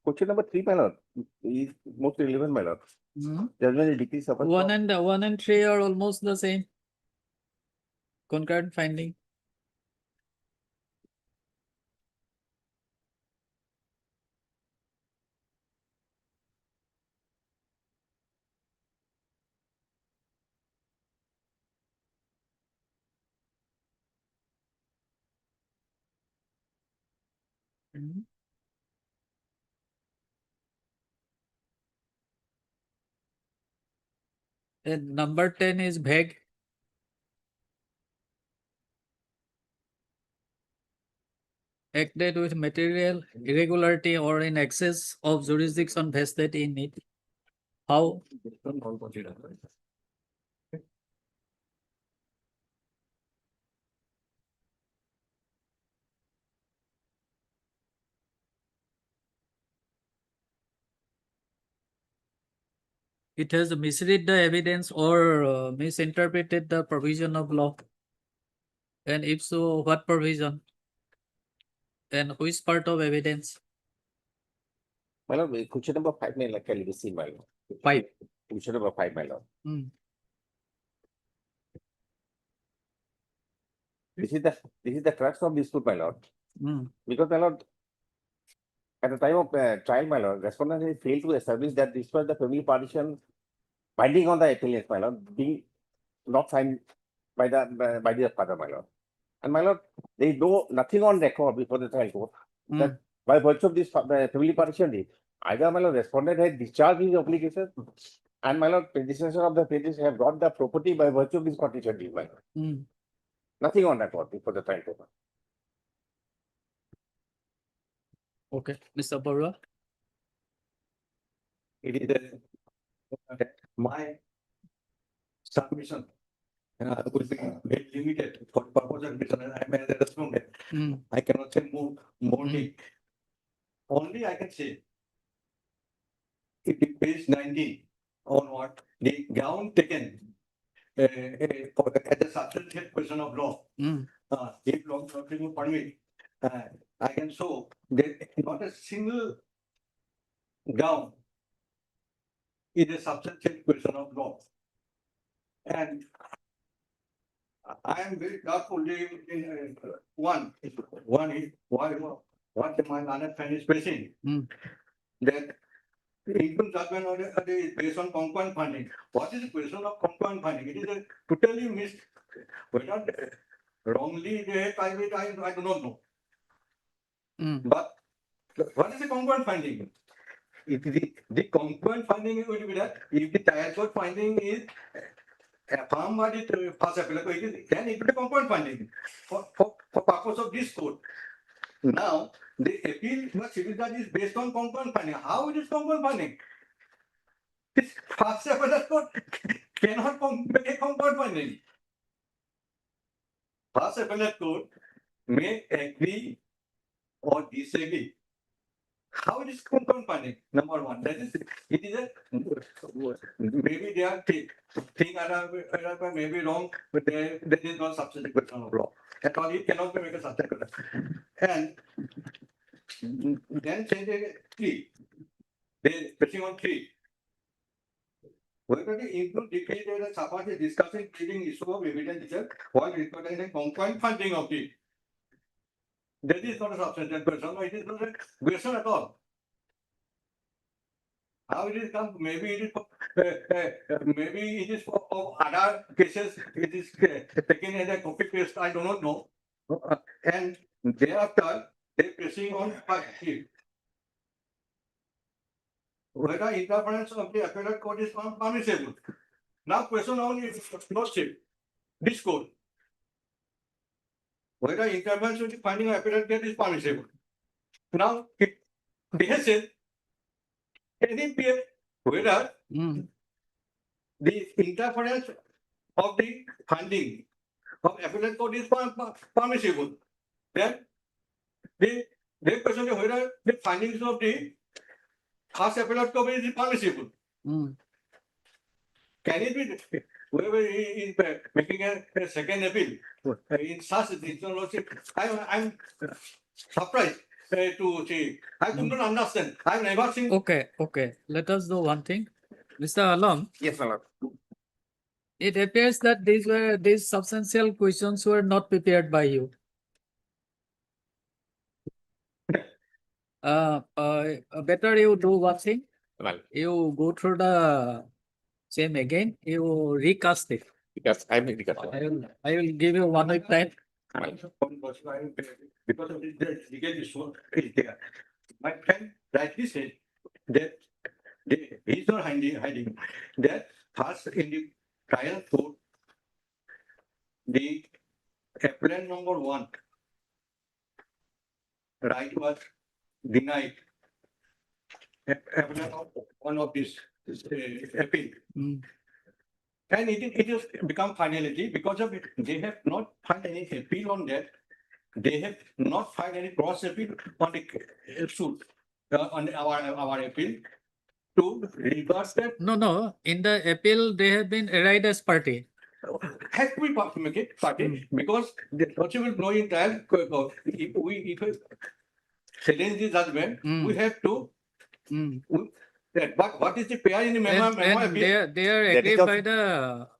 Question number 3, my lord, is most relevant, my lord. Judgment decrease of 1 and 3 are almost the same. Concurrent finding. And number 10 is vague. Acted with material irregularity or in excess of jurisdiction vested in it. How? It has misread the evidence or misinterpreted the provision of law. And if so, what provision? And which part of evidence? My lord, question number 5, may like can be seen, my lord. 5. Question number 5, my lord. This is the crux of dispute, my lord. Because, my lord, at the time of trial, my lord, respondent has failed to establish that this was the family partition binding on the appellants, my lord, being not signed by the father, my lord. And my lord, there is nothing on record before the trial court that by virtue of this family partition deed, either my lord respondent has discharged his obligation, and my lord predecessor of the parties have got the property by virtue of this partition deed, my lord. Nothing on record before the trial court. Okay, Mr. Barua. It is my submission will be very limited for purpose of business. I am a respondent. I cannot say more deep. Only I can say, if it page 19 on what the ground taken as a substantial question of law, if law will permit, I can show that not a single ground is a substantial question of law. And I am very doubtful in one is what my learned friend is facing, that income judgment is based on concurrent funding. What is the question of concurrent funding? It is a totally missed, whether wrongly they type it, I do not know. But what is the concurrent funding? The concurrent funding will be that if the trial court finding is affirmed by the first appellate, then it will be concurrent funding for purpose of this court. Now, the appeal to civil judge is based on concurrent funding. How it is concurrent funding? This first appellate court cannot make a concurrent funding. First appellate court may agree or disagree. How it is concurrent funding? Number one, that is, it is a maybe they are thing may be wrong, but there is no substantive question of law. At all, it cannot be made a substantive question. And then change 3. Then pressing on 3. Whether the include decade or support is discussing pleading issue of evidence itself while recording the concurrent funding of it. That is not a substantial question, it is not a question at all. How it is come, maybe it is, maybe it is for other cases, it is taken as a copy paste, I do not know. And thereafter, they pressing on whether interference of the appellate court is permissible. Now question only is lordship, this court. Whether interference with the finding of appellate court is permissible. Now, they have said, any peer, whether the interference of the finding of appellate court is permissible, then they question whether the findings of the first appellate court is permissible. Can it be whoever is making a second appeal in such a I'm surprised to see. I could not understand. I've never seen. Okay, okay. Let us do one thing. Mr. Alam. Yes, my lord. It appears that these substantial questions were not prepared by you. Better you do one thing. Well, you go through the same again. You recast it. because I will recast. I will give you 1 week time. Because of this legal issue is there. My friend rightly said that he is not hiding that first in the trial court, the appellant number 1 right was denied. Appellant of one of this appeal. And it has become finality because of it. They have not filed any appeal on that. They have not filed any cross appeal on the suit, on our appeal to reverse that. No. In the appeal, they have been arraigned as party. Has to be party because the lordship will know in trial. If we challenge the judgment, we have to. But what is the pair in the memo? And they are agreed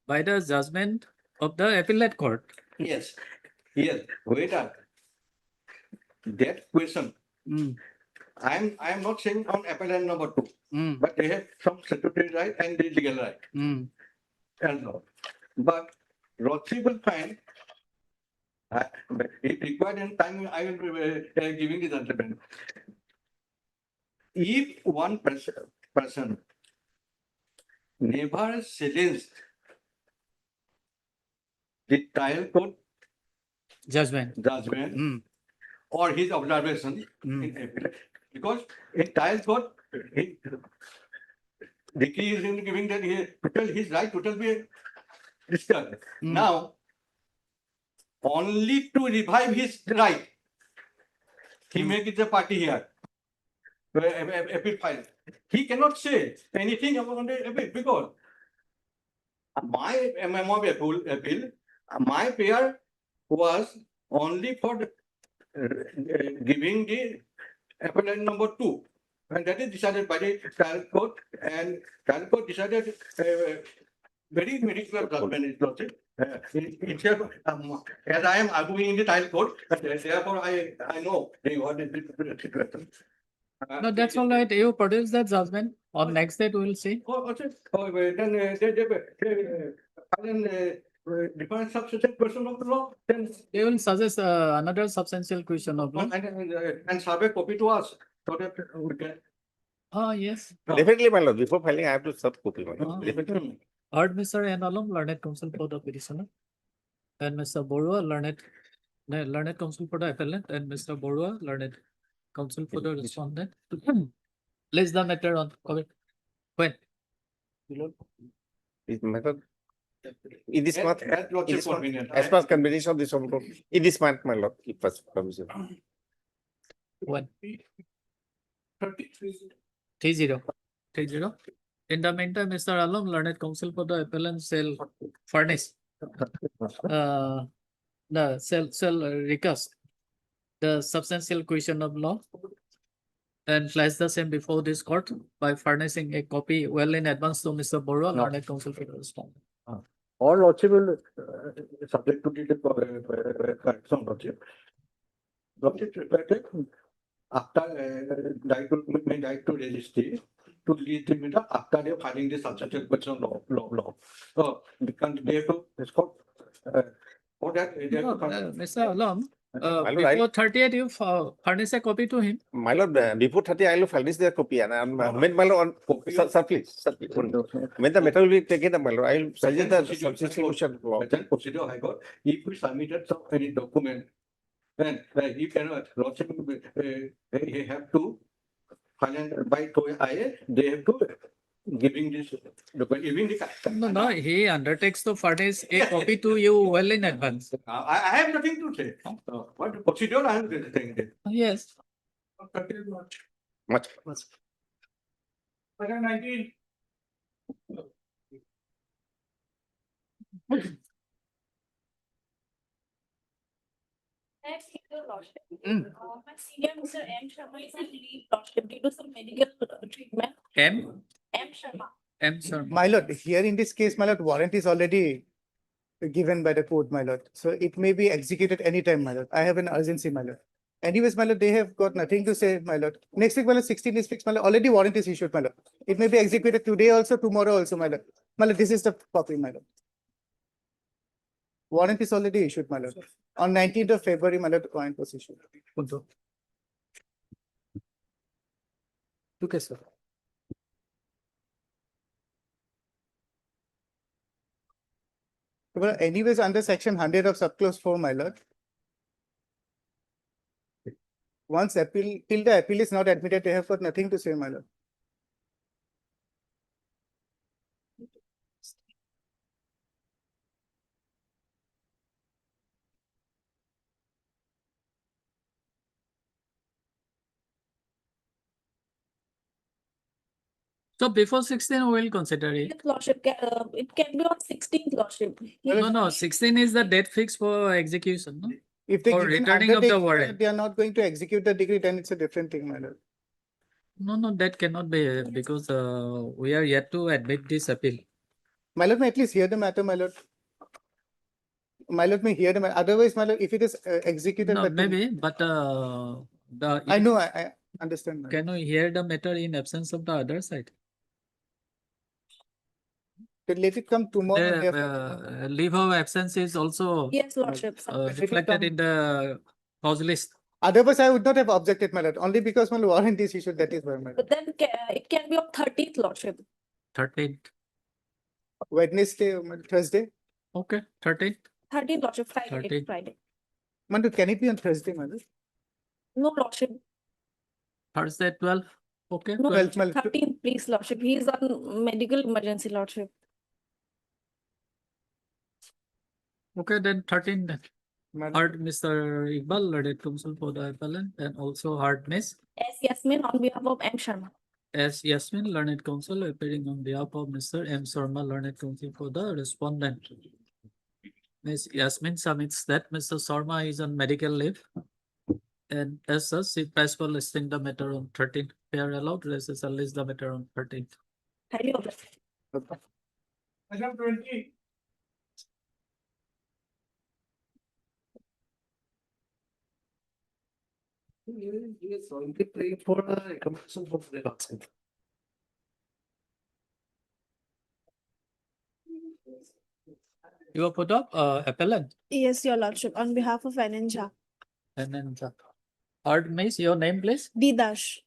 by the judgment of the appellate court. Yes. Wait up. That question. I am not saying on appellant number 2, but they have some statutory right and the legal right. And so, but lordship will find. If required in time, I will be giving the judgment. If one person never challenged the trial court judgment or his observation in appellate, because in trial court, the key is in giving that his right total be disturbed. Now, only to revive his right, he make it a party here. Appeal file. He cannot say anything about the appeal because my memo appeal, my pair was only for giving the appellant number 2, and that is decided by the trial court, and trial court decided very clear judgment. As I am arguing in the trial court, therefore I know what is the situation. No, that's all right. You produce that judgment. On next date, we will see. Different substantial question of the law, then they will suggest another substantial question of law. And serve a copy to us so that we can. Yes. Definitely, my lord. Before filing, I have to sub copy. Definitely. Heard Mr. N. Alam, learned counsel for the petitioner, and Mr. Borua, learned counsel for the appellant, and Mr. Borua, learned counsel for the respondent. Place the matter on comment. When? This method. In this month, As per convenience of this court, in this month, my lord, if was permissible. When? 30. 30. In the meantime, Mr. Alam, learned counsel for the appellant, shall furnish shall recast the substantial question of law and place the same before this court by furnishing a copy well in advance to Mr. Borua, learned counsel for the respondent. All lordship will subject to the correction lordship. Lordship after right to registry, to legitimate after they filing the substantial question law. So they have to escort for that. They have to Mr. Alam, My lord, before 30th, you furnish a copy to him. My lord, before 30, I will furnish the copy and amend my lord on, sir, please, when the matter will be taken up, my lord, I will suggest the substitution law. Procedure High Court, if we submitted some any document, then you cannot, lordship, he have to file and by IA, they have to giving this document, giving the. No, he undertakes to furnish a copy to you well in advance. I have nothing to say. What procedure I am saying that. Yes. Much. 19. Next, Your Lordship. My senior Mr. M. Sharma is on leave, Lordship, due to some medical treatment. M. M. Sharma. M. Sharma. My lord, here in this case, my lord, warrant is already given by the court, my lord. So it may be executed anytime, my lord. I have an urgency, my lord. Anyways, my lord, they have got nothing to say, my lord. Next week, my lord, 16 is fixed, my lord. Already warrant is issued, my lord. It may be executed today also, tomorrow also, my lord. My lord, this is the copy, my lord. Warrant is already issued, my lord. On 19th of February, my lord, warrant was issued. Okay, sir. Well, anyways, under section 100 of subclause 4, my lord. Once appeal, till the appeal is not admitted, they have got nothing to say, my lord. So before 16, we will consider it. Yes, Lordship, it can be on 16th, Lordship. No, 16 is the date fixed for execution, no? If they For give an returning of the undertaking, warrant. they are not going to execute the decree, then it's a different thing, my lord. No, that cannot be because we are yet to admit this appeal. My lord may at least hear the matter, my lord. My lord may hear the matter. Otherwise, my lord, if it is executed, No, by maybe, but I know, I understand. My lord. can we hear the matter in absence of the other side? Then let it come tomorrow. The leave of absence is also Yes, Lordship. reflected in the cause list. Otherwise, I would not have objected, my lord. Only because my warrant is issued, that is why, my lord. But then it can be on 30th, Lordship. 13th. Wednesday, Thursday. Okay, 13th. 13th, Lordship, Friday. 13th. Friday. My lord, can it be on Thursday, my lord? No, Lordship. Thursday, 12. Okay, No, 12. 13th, please, Lordship. He is on medical emergency, Lordship. Okay, then 13th. Then. Madam. Heard Mr. Iqbal, learned counsel for the appellant, and also heard Miss S. Yasmin on behalf of M. Sharma. S. Yasmin, learned counsel, appearing on behalf of Mr. M. Sharma, learned counsel for the respondent. Ms. Yasmin submits that Mr. Sharma is on medical leave, and as such, she pays for listing the matter on 13th. They are allowed, raises and list the matter on 13th. Highly object. Item 20. He is only praying for the recommendation of the lordship. You have put up appellant. Yes, Your Lordship, on behalf of Ananja. And then heard Miss, your name please? D dash.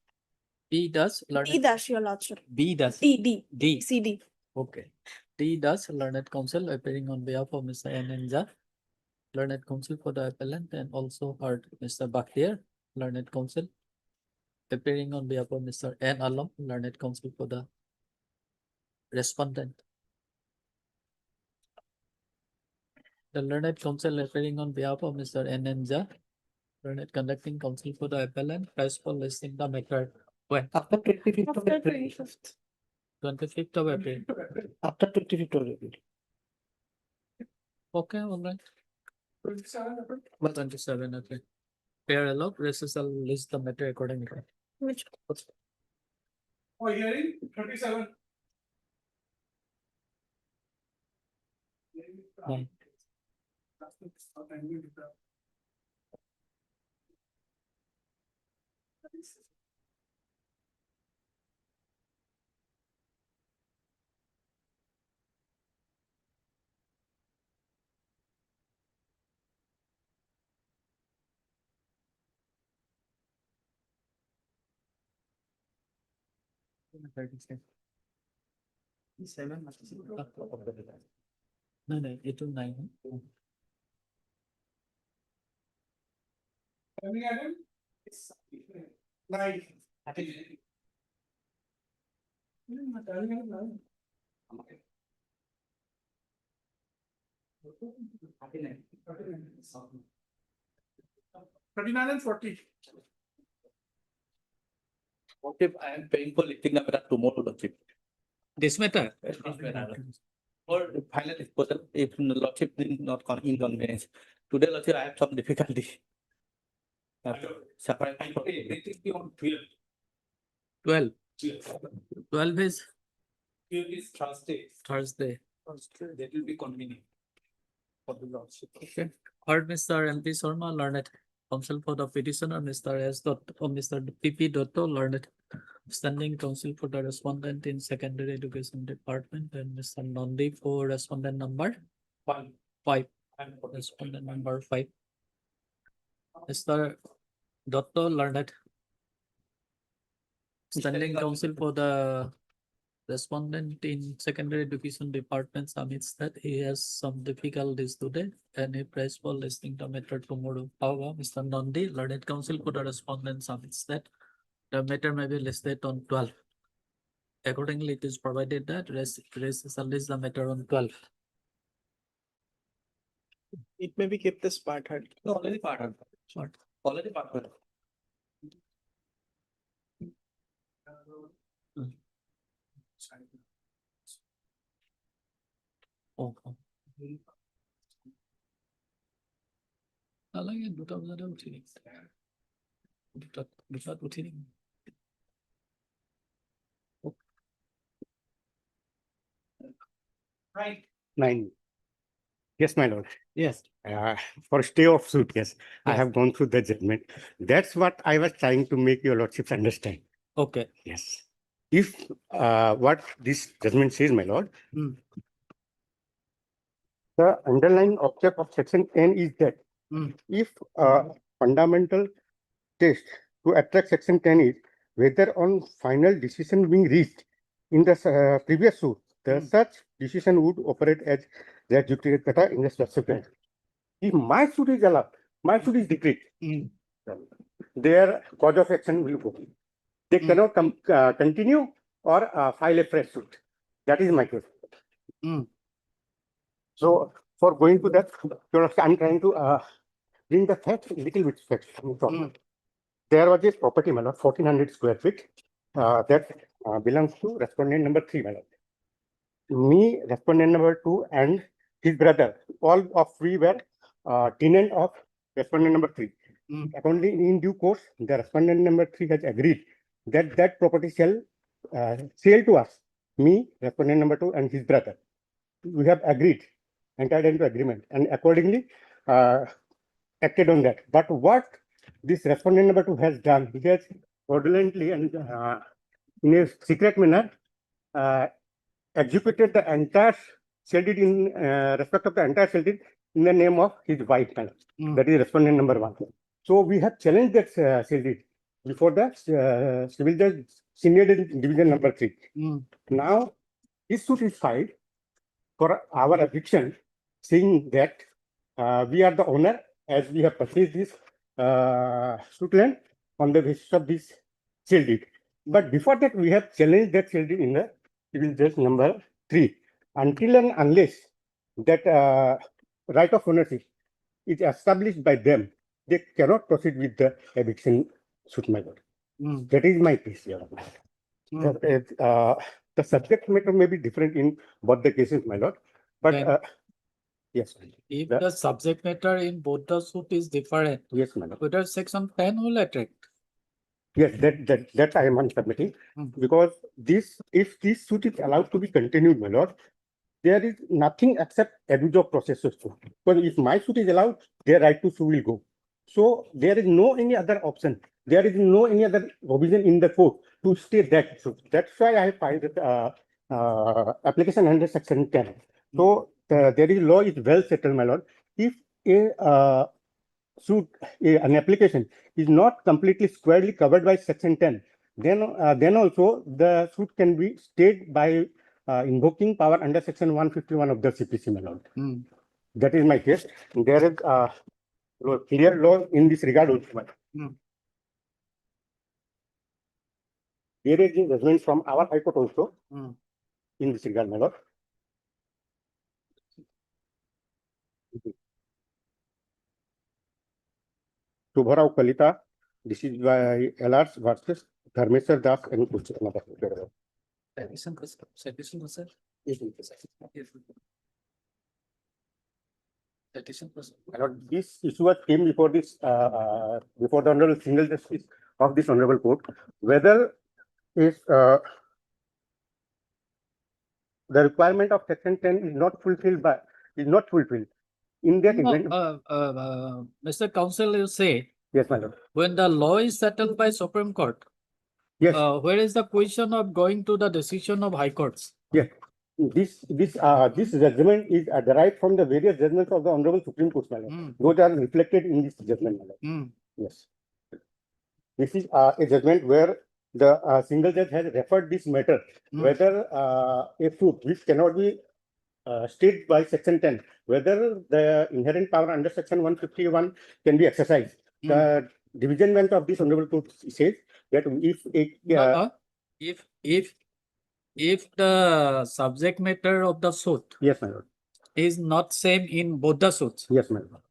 B does learned. D dash, Your Lordship. B does. D. CD. Okay. T does learned counsel appearing on behalf of Mr. Ananja, learned counsel for the appellant, and also heard Mr. Bakhtiar, learned counsel appearing on behalf of Mr. N. Alam, learned counsel for the respondent. The learned counsel appearing on behalf of Mr. N. Nja, learned conducting counsel for the appellant, as for listing the matter when? After 25th of After April. 25th. 25th of April. After 25th of April. Okay, all right. 27, okay. Pair allowed, recessal list the matter accordingly. Which? Oh, hearing 37. Nine. No, no, it was 9. And 40. What if I am paying for lifting the matter tomorrow, Lordship? This matter? Or final disposal, if Lordship is not inconvenience. Today, Lordship, I have some difficulty. Everything be on 12. 12 is 12 is Thursday. Thursday. That will be convenient for the Lordship. Okay. Heard Mr. M.P. Sharma, learned counsel for the petitioner, Mr. S. Mr. P.P. Dotto, learned standing counsel for the respondent in secondary education department, and Mr. Nandi for respondent number 5. Respondent number 5. Mr. Dotto, learned standing counsel for the respondent in secondary education department submits that he has some difficulties today and he prays for listening the matter tomorrow. However, Mr. Nandi, learned counsel for the respondent submits that the matter may be listed on 12. Accordingly, it is provided that rest list the matter on 12. It may be kept as part heard. No, already part of What? Already part of Okay. নালাগে দুটা বজাতে উঠি দিম দুটাত উঠি দিম Right. 9. Yes, my lord. Yes. For stay of suit, yes. I Yes. have gone through the judgment. That's what I was trying to make your lordships understand. Okay. Yes. If what this judgment says, my lord, the underlying object of section 10 is that if fundamental test to attract section 10 is whether on final decision being reached in the previous suit, the such decision would operate as the judicata in the subsequent. If my suit is allowed, my suit is decreed, their cause of action will go. They cannot continue or file a fresh suit. That is my case. So for going to that, I'm trying to bring the facts, little bit facts. There was this property, my lord, 1400 square feet, that belongs to respondent number 3, my lord. Me, respondent number 2, and his brother, all of we were tenant of respondent number 3. Accordingly, in due course, the respondent number 3 has agreed that that property shall sell to us, me, respondent number 2, and his brother. We have agreed, entered into agreement, and accordingly acted on that. But what this respondent number 2 has done, he has fraudulently and in a secret manner executed the entire sale deed in respect of the entire sale deed in the name of his wife. That is respondent number 1. So we have challenged that sale deed before the civil judge senior division number 3. Now this suit is filed for our eviction, saying that we are the owner as we have purchased this suit land on the basis of this sale deed. But before that, we have challenged that sale deed in the civil judge number 3. Until and unless that right of ownership is established by them, they cannot proceed with the eviction suit, my lord. That is my case, Your Honor. The subject matter may be different in both the cases, my lord. But yes. If the subject matter in both the suit is different, yes, madam. Whether section 10 will attract. Yes, that I am submitting, because if this suit is allowed to be continued, my lord, there is nothing except abuse of process. Because if my suit is allowed, their right to sue will go. So there is no any other option. There is no any other provision in the court to stay that suit. That's why I filed application under section 10. So there is law is well settled, my lord. If a suit, an application is not completely squarely covered by section 10, then also the suit can be stayed by invoking power under section 151 of the CPC, my lord. That is my case. There is clear law in this regard also, my lord. There is a judgment from our High Court also in this regard, my lord. Subharao Kalita, this is by LRs versus Dharmeshwar Das and another. My lord, this issue was came before this before the honorable single justice of this honorable court, whether is the requirement of section 10 is not fulfilled in that event. Mr. Counsel, you say Yes, my lord. when the law is settled by Supreme Court, yes, where is the question of going to the decision of High Courts? Yes, this judgment is derived from the various judgments of the honorable Supreme Court, my lord. Those are reflected in this judgment, my lord. Yes, this is a judgment where the single judge has referred this matter, whether a suit which cannot be stayed by section 10, whether the inherent power under section 151 can be exercised. The division bench of this honorable court says that if the subject matter of the suit yes, my lord, is not same in both the suits, yes, my lord,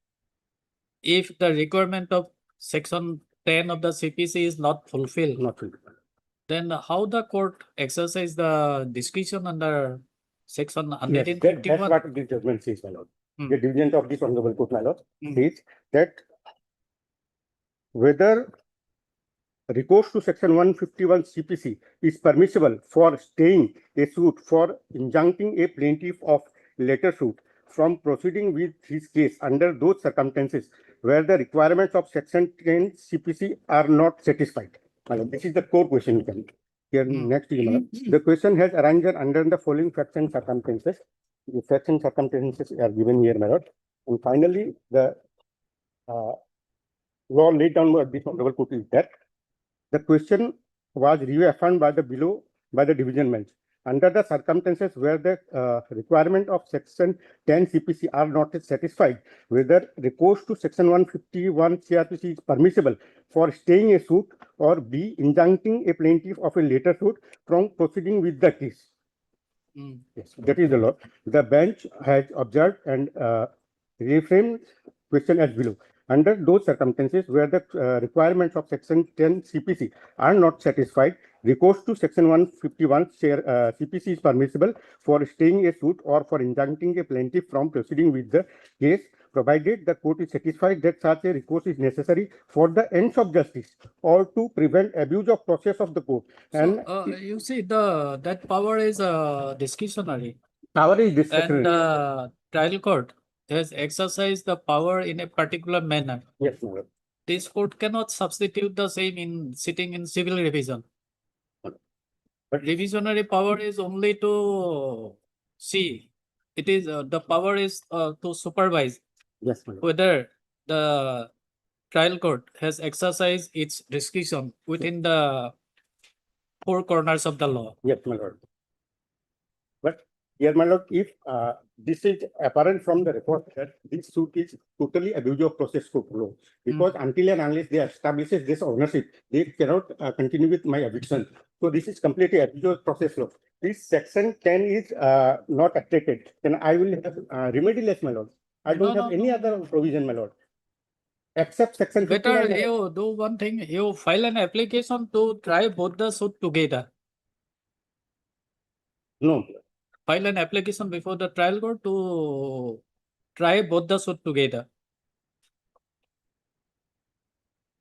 if the requirement of section 10 of the CPC is not fulfilled, then how the court exercise the discretion under section 151? Yes, that's what the judgment says, my lord. The division of this honorable court, my lord, says that whether recourse to section 151 CPC is permissible for staying a suit for injuncting a plaintiff of later suit from proceeding with his case under those circumstances where the requirements of section 10 CPC are not satisfied. This is the core question. Here next, the question has arisen under the following facts and circumstances. The facts and circumstances are given here, my lord. And finally, the law laid down by this honorable court is that the question was reaffirmed by the division bench. Under the circumstances where the requirement of section 10 CPC are not satisfied, whether recourse to section 151 CRPC is permissible for staying a suit or B, injuncting a plaintiff of a later suit from proceeding with the case. Yes, that is the law. The bench has observed and reframed question as below. Under those circumstances where the requirements of section 10 CPC are not satisfied, recourse to section 151 CPC is permissible for staying a suit or for injuncting a plaintiff from proceeding with the case, provided the court is satisfied that such a recourse is necessary for the ends of justice or to prevent abuse of process of the court. And you see, that power is discretionary. Power is discretionary. And the trial court has exercised the power in a particular manner. Yes, my lord. This court cannot substitute the same in sitting in civil revision. But revisionary power is only to see. It is the power is to supervise. Yes, my lord. Whether the trial court has exercised its discretion within the four corners of the law. Yes, my lord. But here, my lord, if this is apparent from the report that this suit is totally abuse of process court law, because until and unless they establishes this ownership, they cannot continue with my eviction. So this is completely abuse of process law. This section 10 is not affected, then I will have remediless, my lord. I don't have any other provision, my lord, except section 59. Better you do one thing, you file an application to try both the suit together. No. File an application before the trial court to try both the suit together.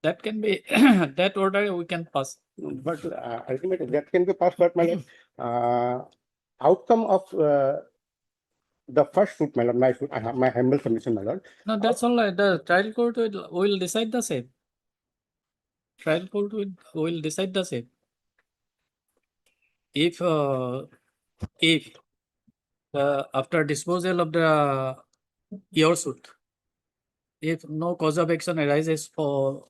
That can be, that order we can pass. But ultimately that can be passed, but my lord, outcome of the first suit, my lord, my suit, I have my humble submission, my lord. No, that's all right. The trial court will decide the same. Trial court will decide the same. If after disposal of the your suit, if no cause of action arises for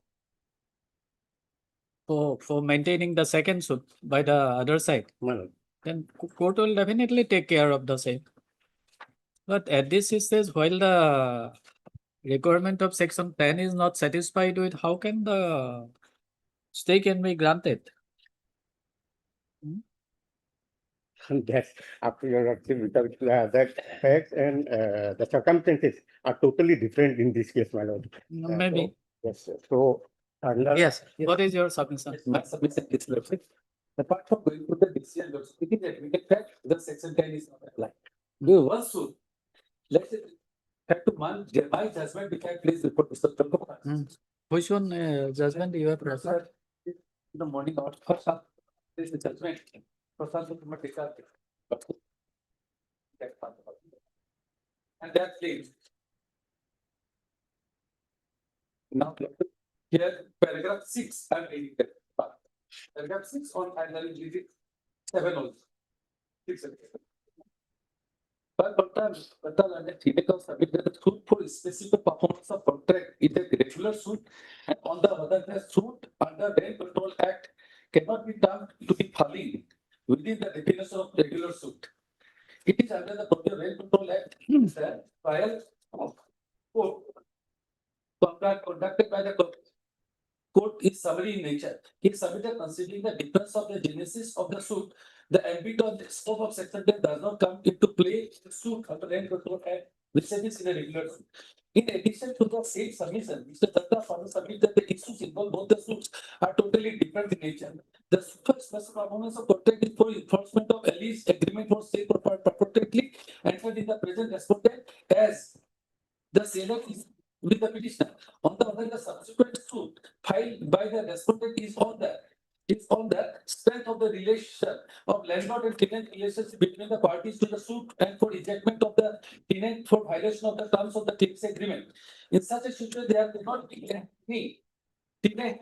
for maintaining the second suit by the other side, Well, then court will definitely take care of the same. But at this stage, while the requirement of section 10 is not satisfied with, how can the stay can be granted? Yes, after your that fact and the circumstances are totally different in this case, my lord. Maybe. Yes, sir. So. Yes, what is your submission? My submission is lordship. Apart from going to the decision, lordship, it is admitted that the section 10 is not applied. We one suit. Let's say have to my judgment, which I please report to Mr. Chandra. Which one judgment you have preferred? In the morning hours, first half, there is a judgment. First half, you take out that part. And that leaves. Now, here, paragraph 6, I'm reading that part. Paragraph 6 on final reading 7 also. 6. But the theoretical submitted the suit for specific performance of contract is a regular suit, and on the other hand, suit under Rent Control Act cannot be termed to be falling within the definition of regular suit. It is under the Rent Control Act that trial of contract conducted by the court is summary in nature. He submitted considering the difference of the genesis of the suit. The ambit of the scope of section 10 does not come into play in the suit under Rent Control Act, which is in a regular suit. In addition to the same submission, Mr. Datta further submit that the issues involved both the suits are totally different in nature. The first performance of contract is for enforcement of alleged agreement for sale purportedly entered in the present respondent as the seller is with the petitioner. On the other hand, the subsequent suit filed by the respondent is on the strength of the relation of landlord and tenant relationship between the parties to the suit and for ejectment of the tenant for violation of the terms of the tenancy agreement. In such a situation, there cannot be any tenant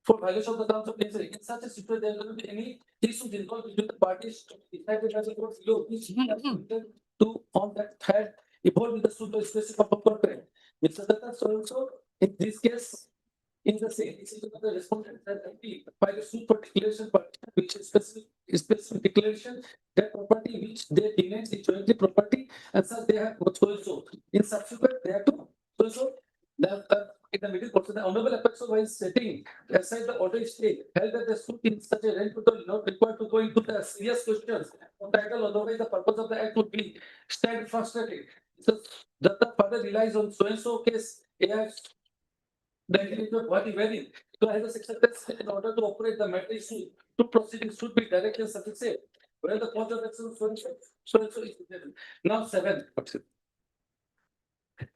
for violation of the terms of tenancy. In such a situation, there will not be any issues involved between the parties to be decided as a court below, which to on that thread evolved with the suit of specific of contract. Mr. Datta, so in this case, in the same decision of the respondent that by the suit for declaration part, which is specific declaration that property which they denied is jointly property, and such they have so in subsequent they have to so in the middle portion, the honorable apex while setting aside the order stay held that the suit in such a rent control not required to go into the serious questions of title, otherwise the purpose of the act would be stand frustrated. So Datta further relies on so and so case as the individual body wearing to have a success in order to operate the matter suit to proceedings should be directly successive. Where the cause of action so and so is now 7.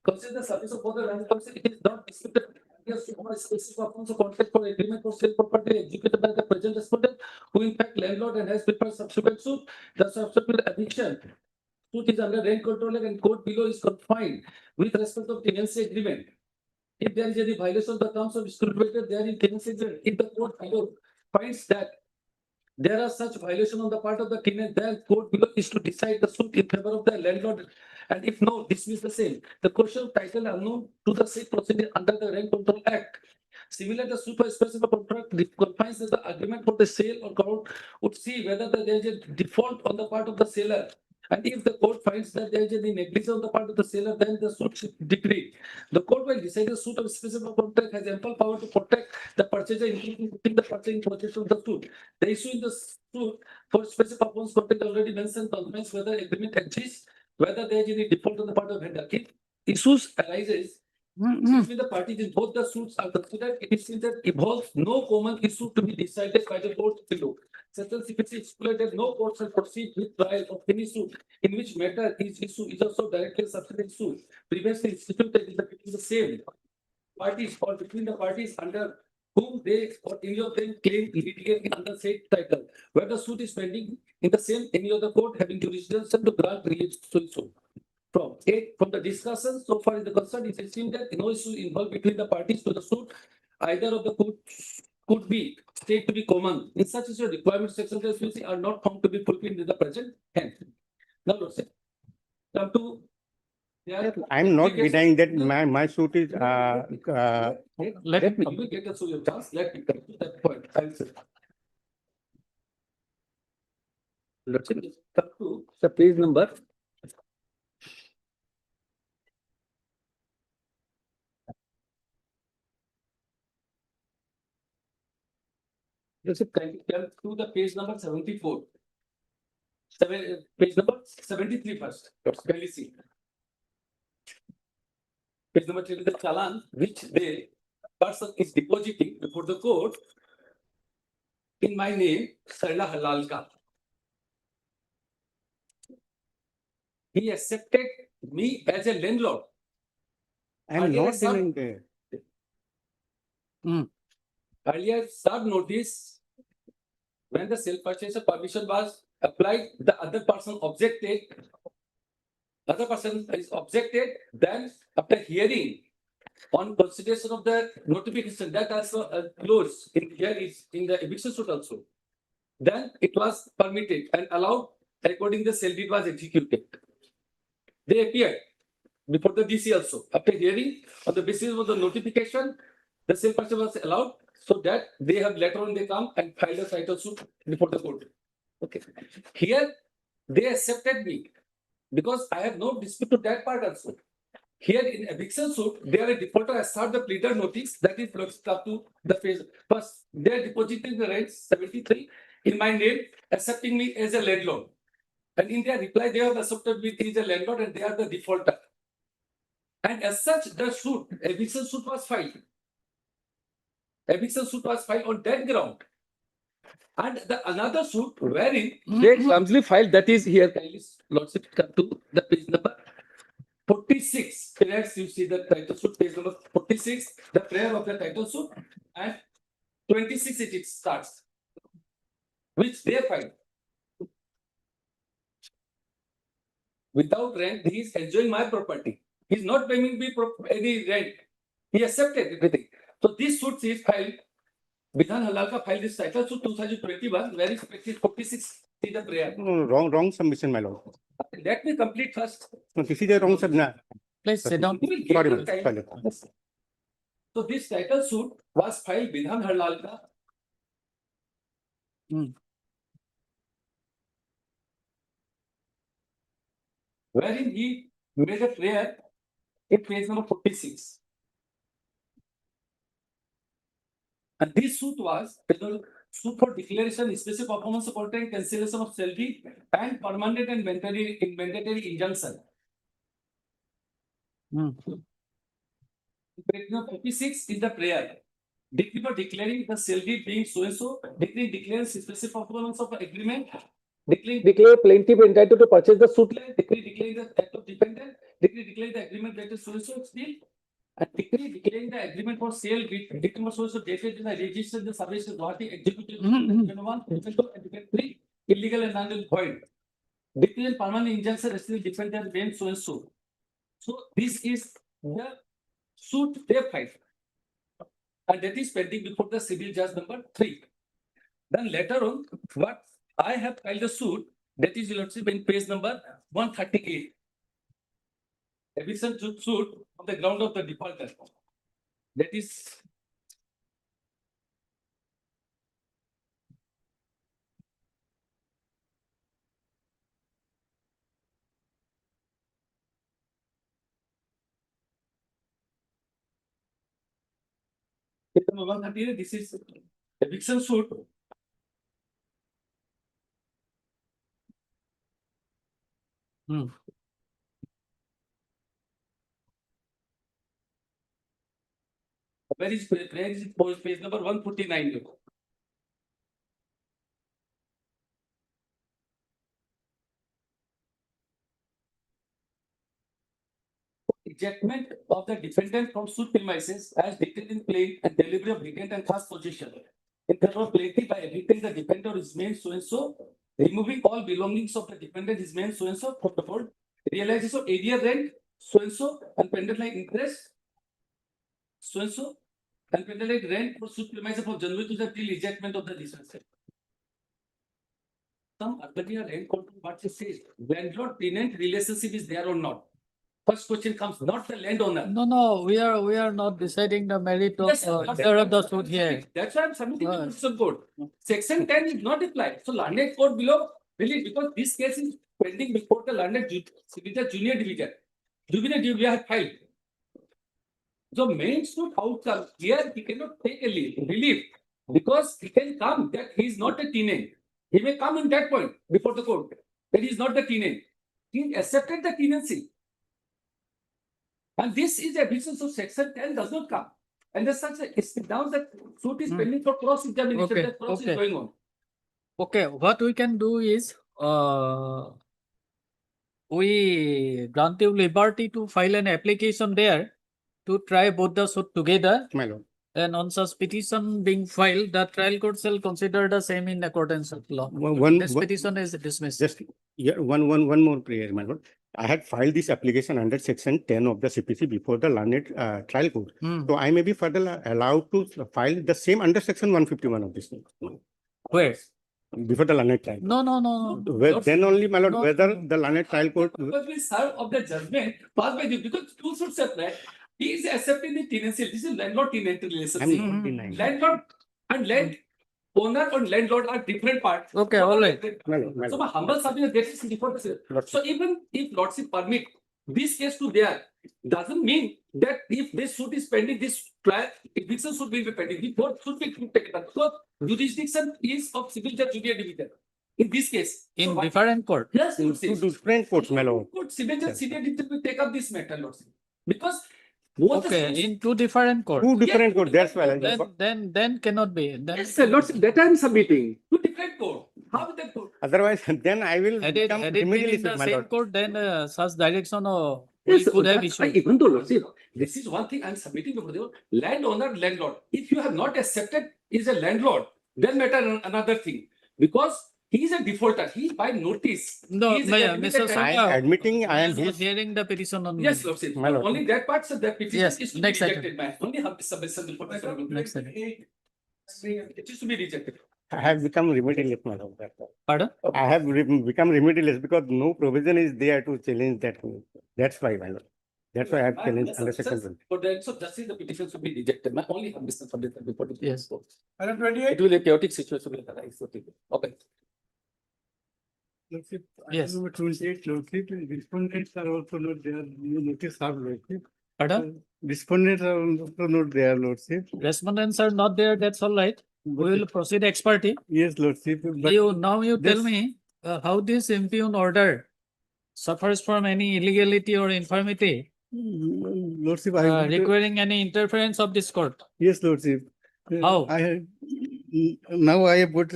Consider the service of other land policy, it is not disputed. Yes, one specific performance of contract for agreement for sale property executed by the present respondent, who in fact landlord and has prepared subsequent suit. The subsequent eviction suit is under rent control and court below is confined with respect of tenancy agreement. If there is any violation of the terms of stipulated there in tenancy agreement, if the court below finds that there are such violation on the part of the tenant, then court below is to decide the suit in favor of the landlord, and if no, dismiss the same. The question of title unknown to the said proceeding under the Rent Control Act. Similar, the super specific contract confines the agreement for the sale or court would see whether there is a default on the part of the seller. And if the court finds that there is any negligence on the part of the seller, then the suit should decree. The court will decide the suit of specific contract has ample power to protect the purchaser, including putting the purchasing process of the suit. The issue in the suit for specific purpose contract already mentioned confines whether agreement exists, whether there is any default on the part of vendor. If issues arises between the parties in both the suits are considered, it is that involves no common issue to be decided by the court below. Certain CPC exploited no court shall proceed with trial of any suit in which matter is issue is also directly subsidiary suit previously instituted in the same parties or between the parties under whom they or any of them claim litigate under said title, where the suit is pending in the same any other court having jurisdiction to grant relief so. From the discussion so far in the concern, it seems that no issue involved between the parties to the suit, either of the could be state to be common. In such a requirements section are not found to be fulfilled in the present. Hence, now let's say, come to I'm not denying that my suit is, Let me, you will get a your chance, let me come to that point. I'll say. Let's come to the page number. Let's come to the page number 74. Page number 73 first. Kindly see. Page number 3 is the challan which the person is depositing before the court in my name, Sarla Halalka. He accepted me as a landlord. I'm not denying that. Earlier, served notice when the self-purchase permission was applied, the other person objected. Other person is objected. Then, after hearing on consideration of the notification, that also closed in here is in the eviction suit also. Then it was permitted and allowed according the sale deed was executed. They appeared before the DC also. After hearing on the basis of the notification, the sale purchase was allowed, so that they have later on they come and filed a title suit before the court. Okay. Here they accepted me because I have no dispute to that part also. Here in eviction suit, they are a defaulter assert the pleader notice that is up to the phase. First, they are depositing the rent 73 in my name, accepting me as a landlord. And in their reply, they have accepted me as a landlord and they are the defaulter. And as such, the suit, eviction suit was filed. Eviction suit was filed on that ground. And the another suit wherein they clumsily filed, that is here, kindly lordship come to the page number 46. Perhaps you see the title suit, page number 46, the prayer of the title suit, and 26 it starts, which they filed. Without rent, he is enjoying my property. He is not paying me any rent. He accepted everything. So this suit is filed. Bidhan Halalka filed this title suit 2021, where is 46 is the prayer. No, wrong submission, my lord. Let me complete first. No, this is a wrong submission. Please sit down. You will get Sorry, your ma'am. time. Sorry. So this title suit was filed Bidhan Halalka. Wherein he made a prayer in page number 46. And this suit was suit for declaration, specific performance of contract, cancellation of salary, and permanent and mandatory injunction. Page number 46 is the prayer. Decree for declaring the salary being so and so. Decree declares specific performance of agreement. Declare plaintiff entitled to purchase the suit land. Decree declaring the act of dependent. Decree declaring the agreement that is so and so still. A decree declaring the agreement for sale victim was also dated in the register the service of Gauhati executed and 3 illegal and non-void. Decree and permanent injunction still defendant being so and so. So this is the suit they filed. And that is pending before the civil judge number 3. Then later on, what I have filed a suit that is lordship in page number 138. Eviction suit on the ground of the defaulter. That is page number 138. This is eviction suit. Where is page number 149? Ejectment of the defendant from suit premises as dictated in plain and delivery of vacant and first possession. In favor of plaintiff by evicting the defendant is made so and so, removing all belongings of the defendant is made so and so, realization of area rent so and pending interest so and pending rent for suit premises from January to the till ejectment of the license. Some earlier rent control what it says, landlord tenant relationship is there or not. First question comes, not the landowner. No, we are not deciding the merit of Yes, matter of the suit here. That's why I'm submitting the petition code. Section 10 is not applied. So landed court below, really, because this case is pending before the landed junior division. Juvenile division have filed. So main suit outcome here, he cannot take a relief because he can come that he is not a tenant. He may come in that point before the court that he is not the tenant. He accepted the tenancy. And this is a reason so section 10 does not come. And there's such a now the suit is pending for cross examination. Okay, The cross okay. is going on. Okay, what we can do is, we grant you liberty to file an application there to try both the suit together. My lord. And on such petition being filed, the trial court shall consider the same in accordance with law. This petition is dismissed. Just one more prayer, my lord. I had filed this application under section 10 of the CPC before the learned trial court. So I may be further allowed to file the same under section 151 of this. Where? Before the learned trial. No. Then only, my lord, whether the learned trial court. Because we serve of the judgment passed by you because two suits apply. He is accepting the tenancy. This is landlord-tenant relationship. Landlord and land owner and landlord are different parts. Okay, all right. So my humble submission that is different. So even if lordship permit this case to there, doesn't mean that if this suit is pending, this trial eviction suit will be pending. The both should be taken up. So jurisdiction is of civil judge junior division. In this case. In different court. Yes, Two different courts, my lord. Civil judge senior division will take up this matter, lordship. Because both Okay, in two different courts. Two different courts, that's why. Then cannot be. Then Yes, sir, lordship, that I am submitting. Two different court. How is that court? Otherwise, then I will Had it become been in immediately the my same lord. court, then such direction we Yes, could have that's why issued. even though lordship, this is one thing I am submitting before the landowner, landlord. If you have not accepted is a landlord, then matter another thing. Because he is a defaulter. He by notice. No, he is Mr. admitted- I am admitting I am his. hearing the petition on. Yes, lordship. My lord. Only that part, so that petition Yes, is to be next item. rejected. Man. Only have the submission before the Next item. It is to be rejected. I have become remedialist, my lord. That's all. Pardon? I have become remedialist because no provision is there to challenge that. That's why, my lord. That's why I have challenged under section 20. But then, so just the petition should be rejected. My only have business submission before the. Yes. Item 28. It will be a chaotic situation will arise. Okay. Lordship, Yes. item number 28, lordship, respondents are also not there. You notice served, lordship. Pardon? Respondents are also not there, lordship. Respondents are not there, that's all right. We will proceed expertise. Yes, lordship. But You tell this- me how this impugn order suffers from any illegality or infirmity Lordship, I want to- requiring any interference of this court. Yes, lordship. How? I have now I have put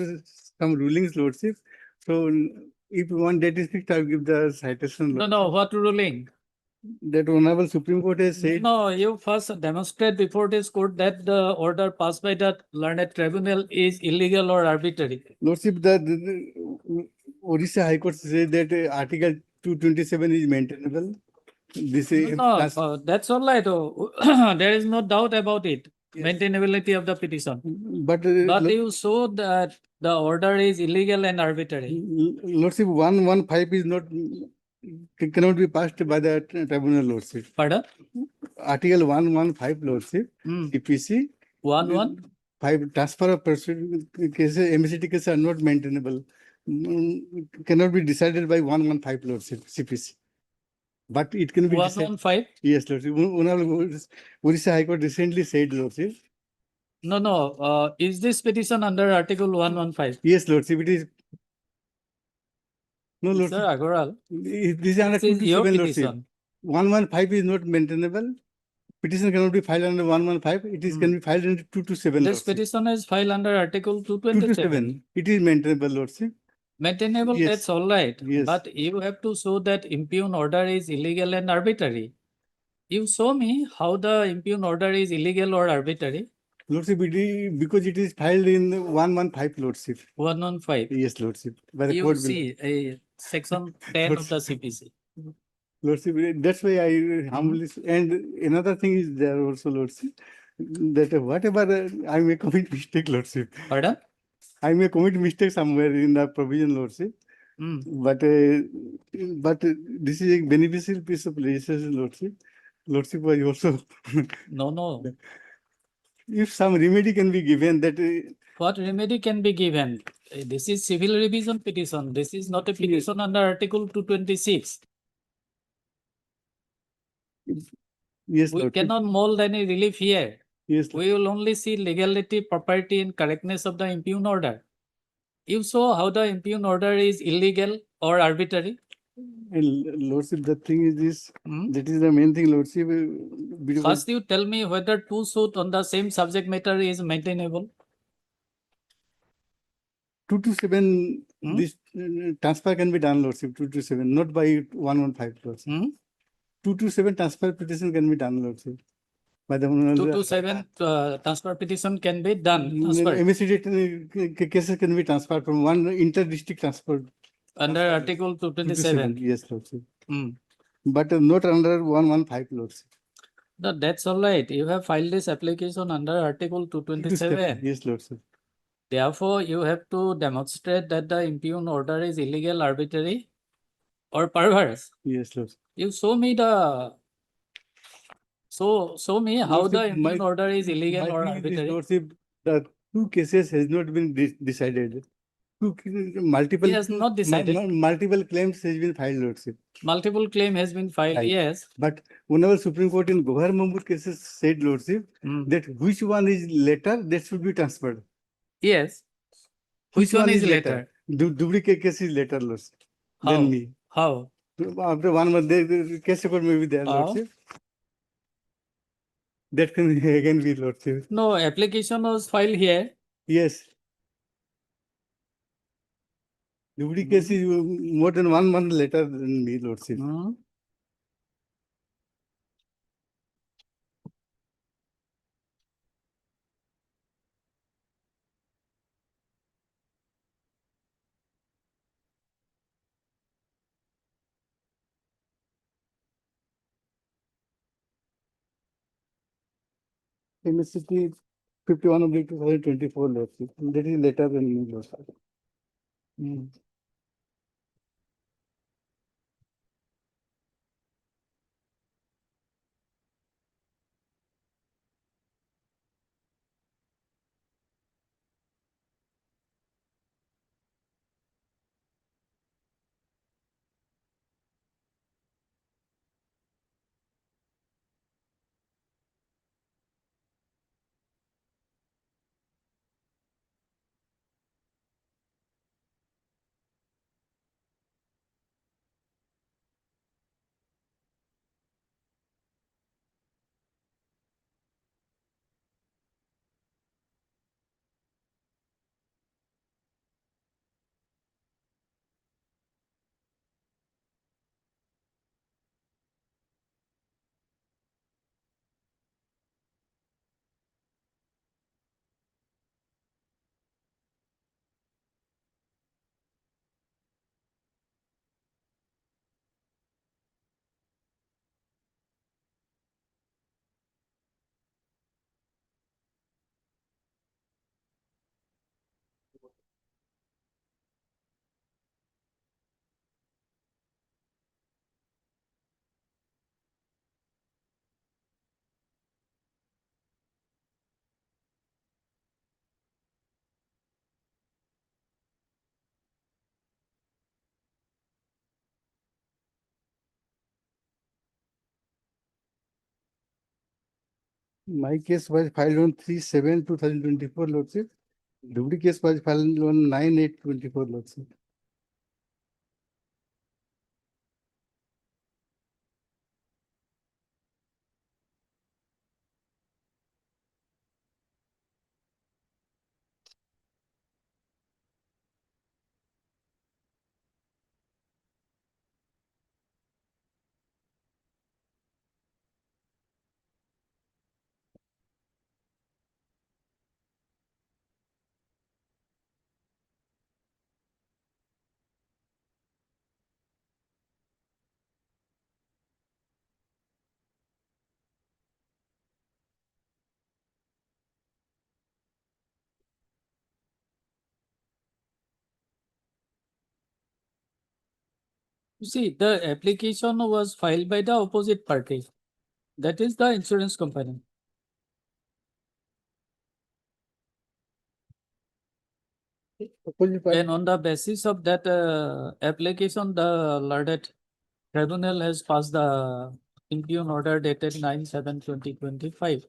some rulings, lordship. So if you want that is fixed, I'll give the citation. No, what ruling? That Honorable Supreme Court has said. No, you first demonstrate before this court that the order passed by the learned tribunal is illegal or arbitrary. Lordship, the Odisha High Court says that Article 227 is maintainable. This is No, that's all right. There is no doubt about it. Maintainability of the petition. But you show that the order is illegal and arbitrary. Lordship, 115 is not cannot be passed by the tribunal, lordship. Pardon? Article 115, lordship, CPC. 115 transfer of person cases, MCT cases are not maintainable. Cannot be decided by 115, lordship, CPC. But it can be 115? Yes, lordship. Odisha High Court recently said, lordship. No. Is this petition under Article 115? Yes, lordship. It is. No, lordship. Sir Agoral. This is under This is your 227, lordship. petition. 115 is not maintainable. Petition cannot be filed under 115. It is can be filed under 227. This petition is filed under Article 227. 227. It is maintainable, lordship. Maintainable, Yes. that's all right. Yes. But you have to show that impugn order is illegal and arbitrary. You show me how the impugn order is illegal or arbitrary. Lordship, because it is filed in 115, lordship. 115. Yes, lordship. By the You court see, section 10 of the CPC. Lordship, that's why I humbly, and another thing is there also, lordship, that whatever I may commit mistake, lordship. Pardon? I may commit mistake somewhere in the provision, lordship. But this is a beneficial piece of legislation, Lordship. Lordship was also. No. If some remedy can be given that. What remedy can be given? This is civil revision petition. This is not a petition under Article 226. Yes, We Lordship. cannot mold any relief here. Yes, we will only see legality, property, and correctness of the impugned order. You saw how the impugned order is illegal or arbitrary. And Lordship, the thing is this, that is the main thing, Lordship. First, you tell me whether two suits on the same subject matter is maintainable. 227, this transfer can be done, Lordship, 227, not by 115, Lordship. 227 transfer petition can be done, Lordship. By the 227 transfer petition can be done. MSCD cases can be transferred from one inter-district transfer. Under Article 227. Yes, Lordship. But not under 115, Lordship. No, that's all right. You have filed this application under Article 227. Yes, Lordship. Therefore, you have to demonstrate that the impugned order is illegal, arbitrary, or perverse. Yes, Lordship. You show me the. Show me how the impugned order is illegal or arbitrary. Lordship, the two cases has not been decided. Multiple. He has not decided. Multiple claims has been filed, Lordship. Multiple claim has been filed, Right. yes. But whenever Supreme Court in Gohar Mamur cases said, Lordship, that which one is later, that should be transferred. Yes. Which one is later? Duplicate case is later, Lordship. How? Than me. How? After 1 month, the case record may be there, Lordship. That can again be, Lordship. No, application was filed here. Yes. Duplicate case is more than 1 month later than me, Lordship. MSCT 51 of 2024, Lordship. That is later than me, Lordship. My case was filed on 3/7/2024, Lordship. Duplicate case was filed on 9/8/24, Lordship. You see, the application was filed by the opposite party. That is the insurance company. And on the basis of that application, the learned tribunal has passed the impugn order dated 9/7/2025.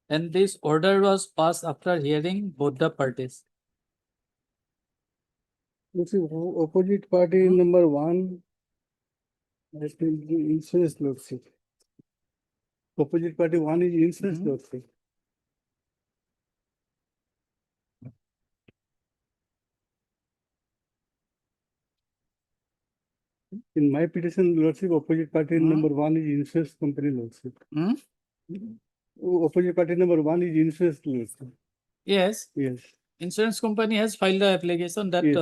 And this order was passed after hearing both the parties. You see, opposite party number one has been the insurance lordship. Opposite party one is insurance lordship. In my petition lordship, opposite party number one is insurance company lordship. Opposite party number one is insurance lordship. Yes. Yes. Insurance company has filed the application that Yes.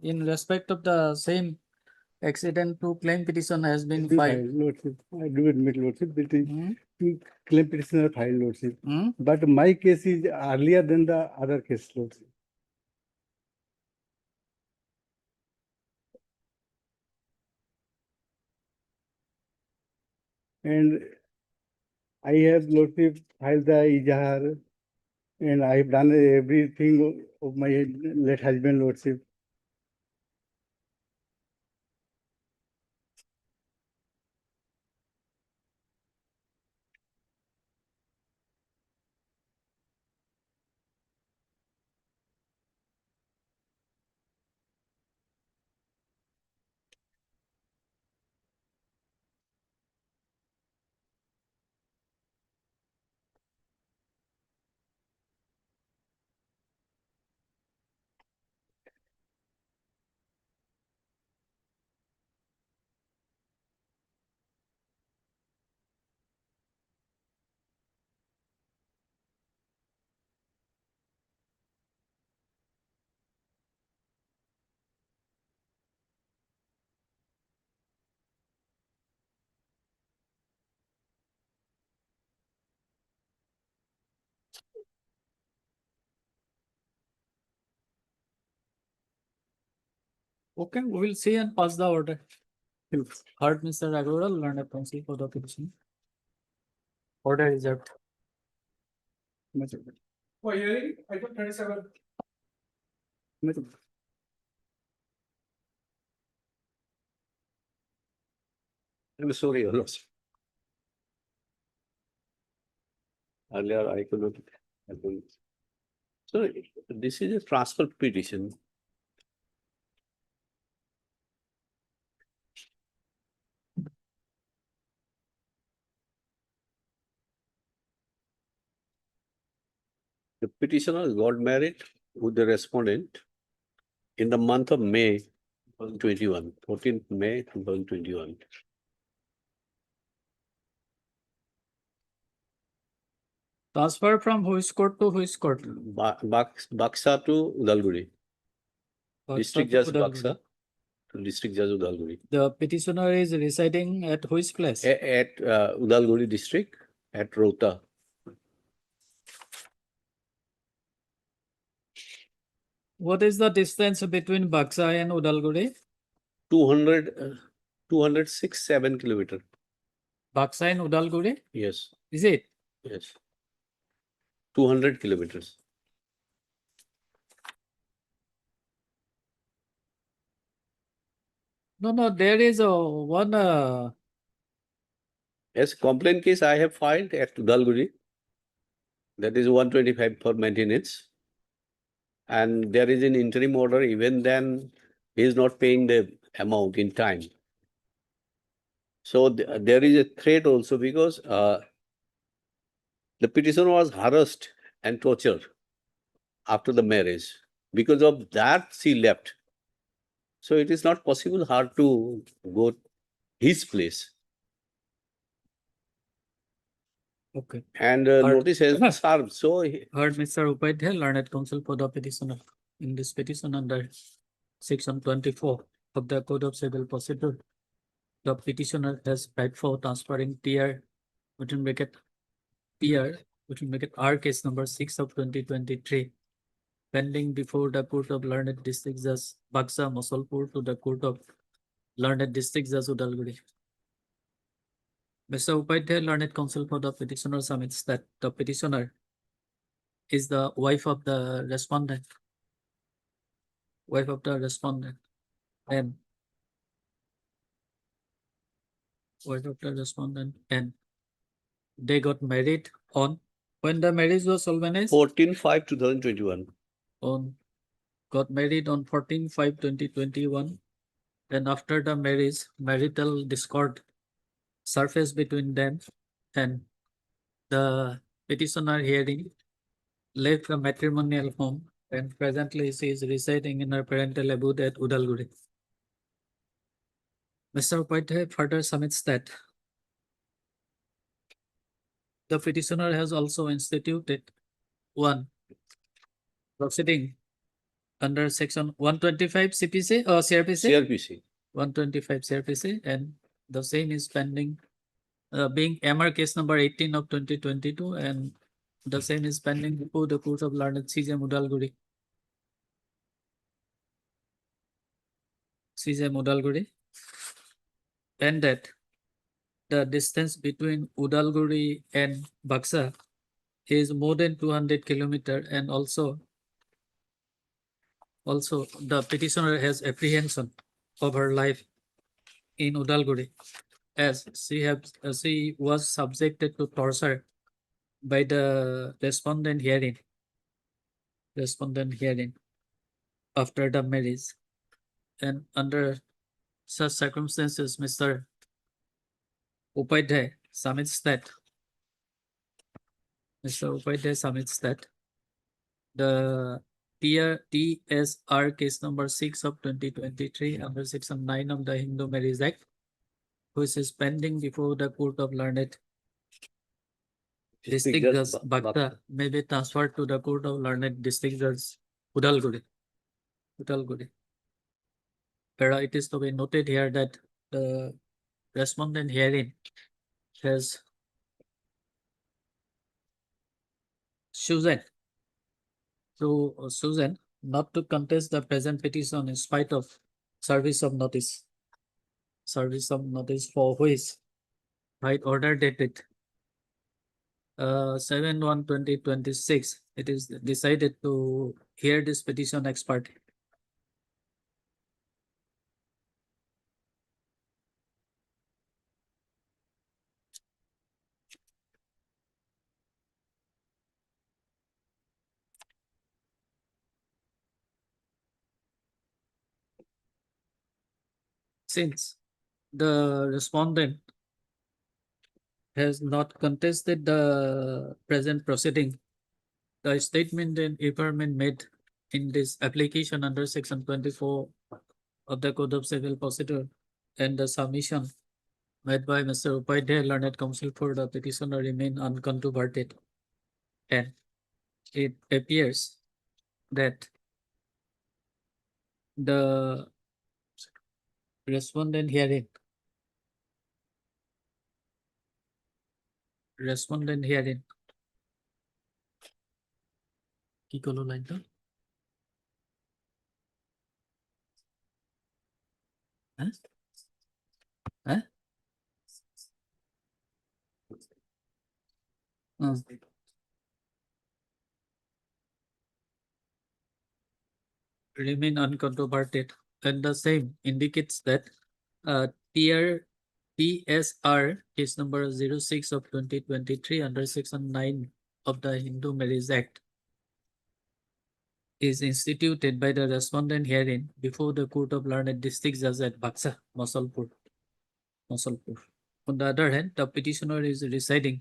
In respect of the same accident to claim petition has been filed. Lordship. I do admit lordship. That is two claim petitioner filed lordship. But my case is earlier than the other case lordship. And I have lordship filed the ijahar, and I have done everything of my late husband lordship. Okay, we will see and pass the order. Heard Mr. Agarwal, learned counsel for the petition. Order is out. For hearing, item 27. I'm sorry, Your Lordship. Earlier, I could not. So this is a transfer petition. The petitioner got married with the respondent in the month of May 2021, 14th May 2021. Transfer from which court to which court? Baksa to Udalguri. District to Judge Udalguri. Baksa to District Judge Udalguri. The petitioner is residing at which place? At Udalguri district at Rota. What is the distance between Baksa and Udalguri? 206.7 kilometer. Baksa and Udalguri? Yes. Is it? Yes. 200 kilometers. No, there is one. Yes, complaint case I have filed at Udalguri. That is 125 for maintenance. And there is an interim order. Even then, he is not paying the amount in time. So there is a threat also because the petitioner was harassed and tortured after the marriage. Because of that, she left. So it is not possible her to go his place. Okay. And notice has been served. So Heard Mr. Upadhyay, learned counsel for the petitioner. In this petition under section 24 of the Code of Civil Procedure, the petitioner has paid for transferring PR, between bracket PR, between bracket R case number 6 of 2023, pending before the Court of Learned District Judge Baksa Mosolpur to the Court of Learned District Judge Udalguri. Mr. Upadhyay, Learned Counsel for the petitioner, submits that the petitioner is the wife of the respondent. Wife of the respondent. And wife of the respondent. And they got married on when the marriage was solemnized? 14/5/2021. On got married on 14/5/2021. And after the marriage, marital discord surfaced between them, and the petitioner hearing left the matrimonial home, and presently she is residing in her parental abode at Udalguri. Mr. Upadhyay further submits that the petitioner has also instituted one proceeding under section 125 CPC or CRPC? CRPC. 125 CRPC, and the same is pending, being MR case number 18 of 2022, and the same is pending before the Court of Learned CJ Udalguri. CJ Udalguri, and that the distance between Udalguri and Baksa is more than 200 kilometers, and also the petitioner has apprehension of her life in Udalguri, as she was subjected to torture by the respondent hearing after the marriage. And under such circumstances, Mr. Upadhyay submits that the TSR case number 6 of 2023 under section 9 of the Hindu Marriage Act, which is pending before the Court of Learned District Judge Bakta, may be transferred to the Court of Learned District Judge Udalguri. But it is to be noted here that the respondent hearing has chosen not to contest the present petition in spite of service of notice for which by order dated 7/1/2026, it is decided to hear this petition ex parte. Since the respondent has not contested the present proceeding, the statement and impairment made in this application under section 24 of the Code of Civil Procedure and the submission made by Mr. Upadhyay, Learned Counsel for the petitioner, remain uncontroverted, and it appears that the respondent hearing কি কলো লাইনটা? হ্যাঁ হ্যাঁ remain uncontroverted, and the same indicates that TSR case number 06 of 2023 under section 9 of the Hindu Marriage Act is instituted by the respondent hearing before the Court of Learned District Judge at Baksa, Mosolpur. On the other hand, the petitioner is residing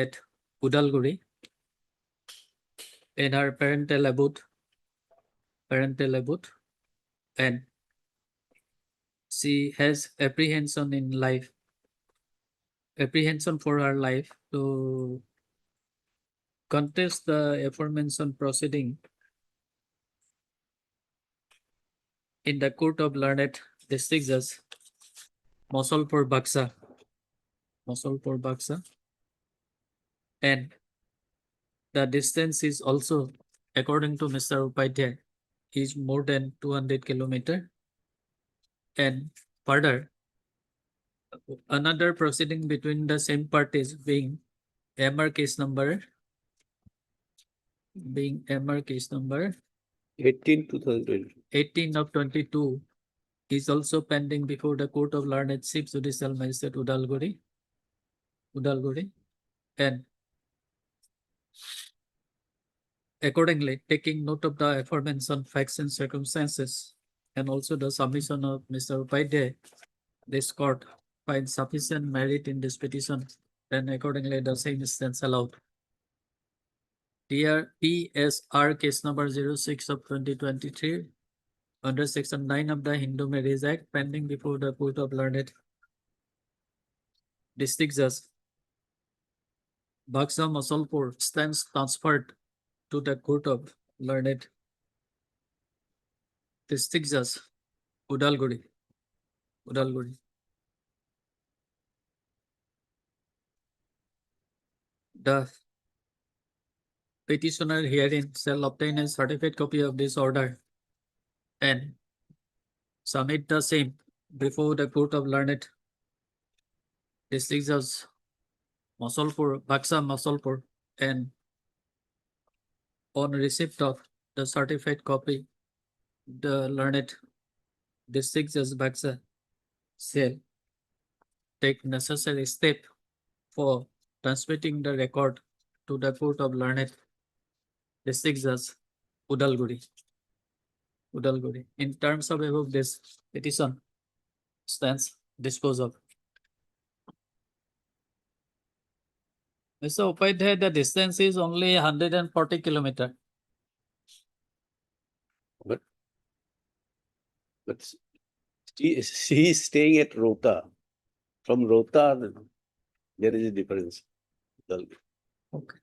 at Udalguri in her parental abode, and she has apprehension for her life to contest the aforementioned proceeding in the Court of Learned District Judge Mosolpur Baksa, and the distance is also, according to Mr. Upadhyay, is more than 200 kilometer. And further, another proceeding between the same parties being MR case number 18 of 22 is also pending before the Court of Learned Chief Judicial Magistrate Udalguri. And accordingly, taking note of the aforementioned facts and circumstances and also the submission of Mr. Upadhyay, this court finds sufficient merit in this petition, and accordingly the same stands allowed. PSR case number 06 of 2023 under section 9 of the Hindu Marriage Act pending before the Court of Learned District Judge Baksa Masalpur stands transferred to the Court of Learned District Judge Udalguri. The petitioner herein shall obtain a certified copy of this order and submit the same before the Court of Learned District Judge Baksa Masalpur, and on receipt of the certified copy, the Learned District Judge Baksa shall take necessary step for transmitting the record to the Court of Learned District Judge Udalguri. In terms of above, this petition stands disposed of. Mr. Upadhyay, the distance is only 140 kilometers. But she is staying at Rota. From Rota, there is a difference. Okay.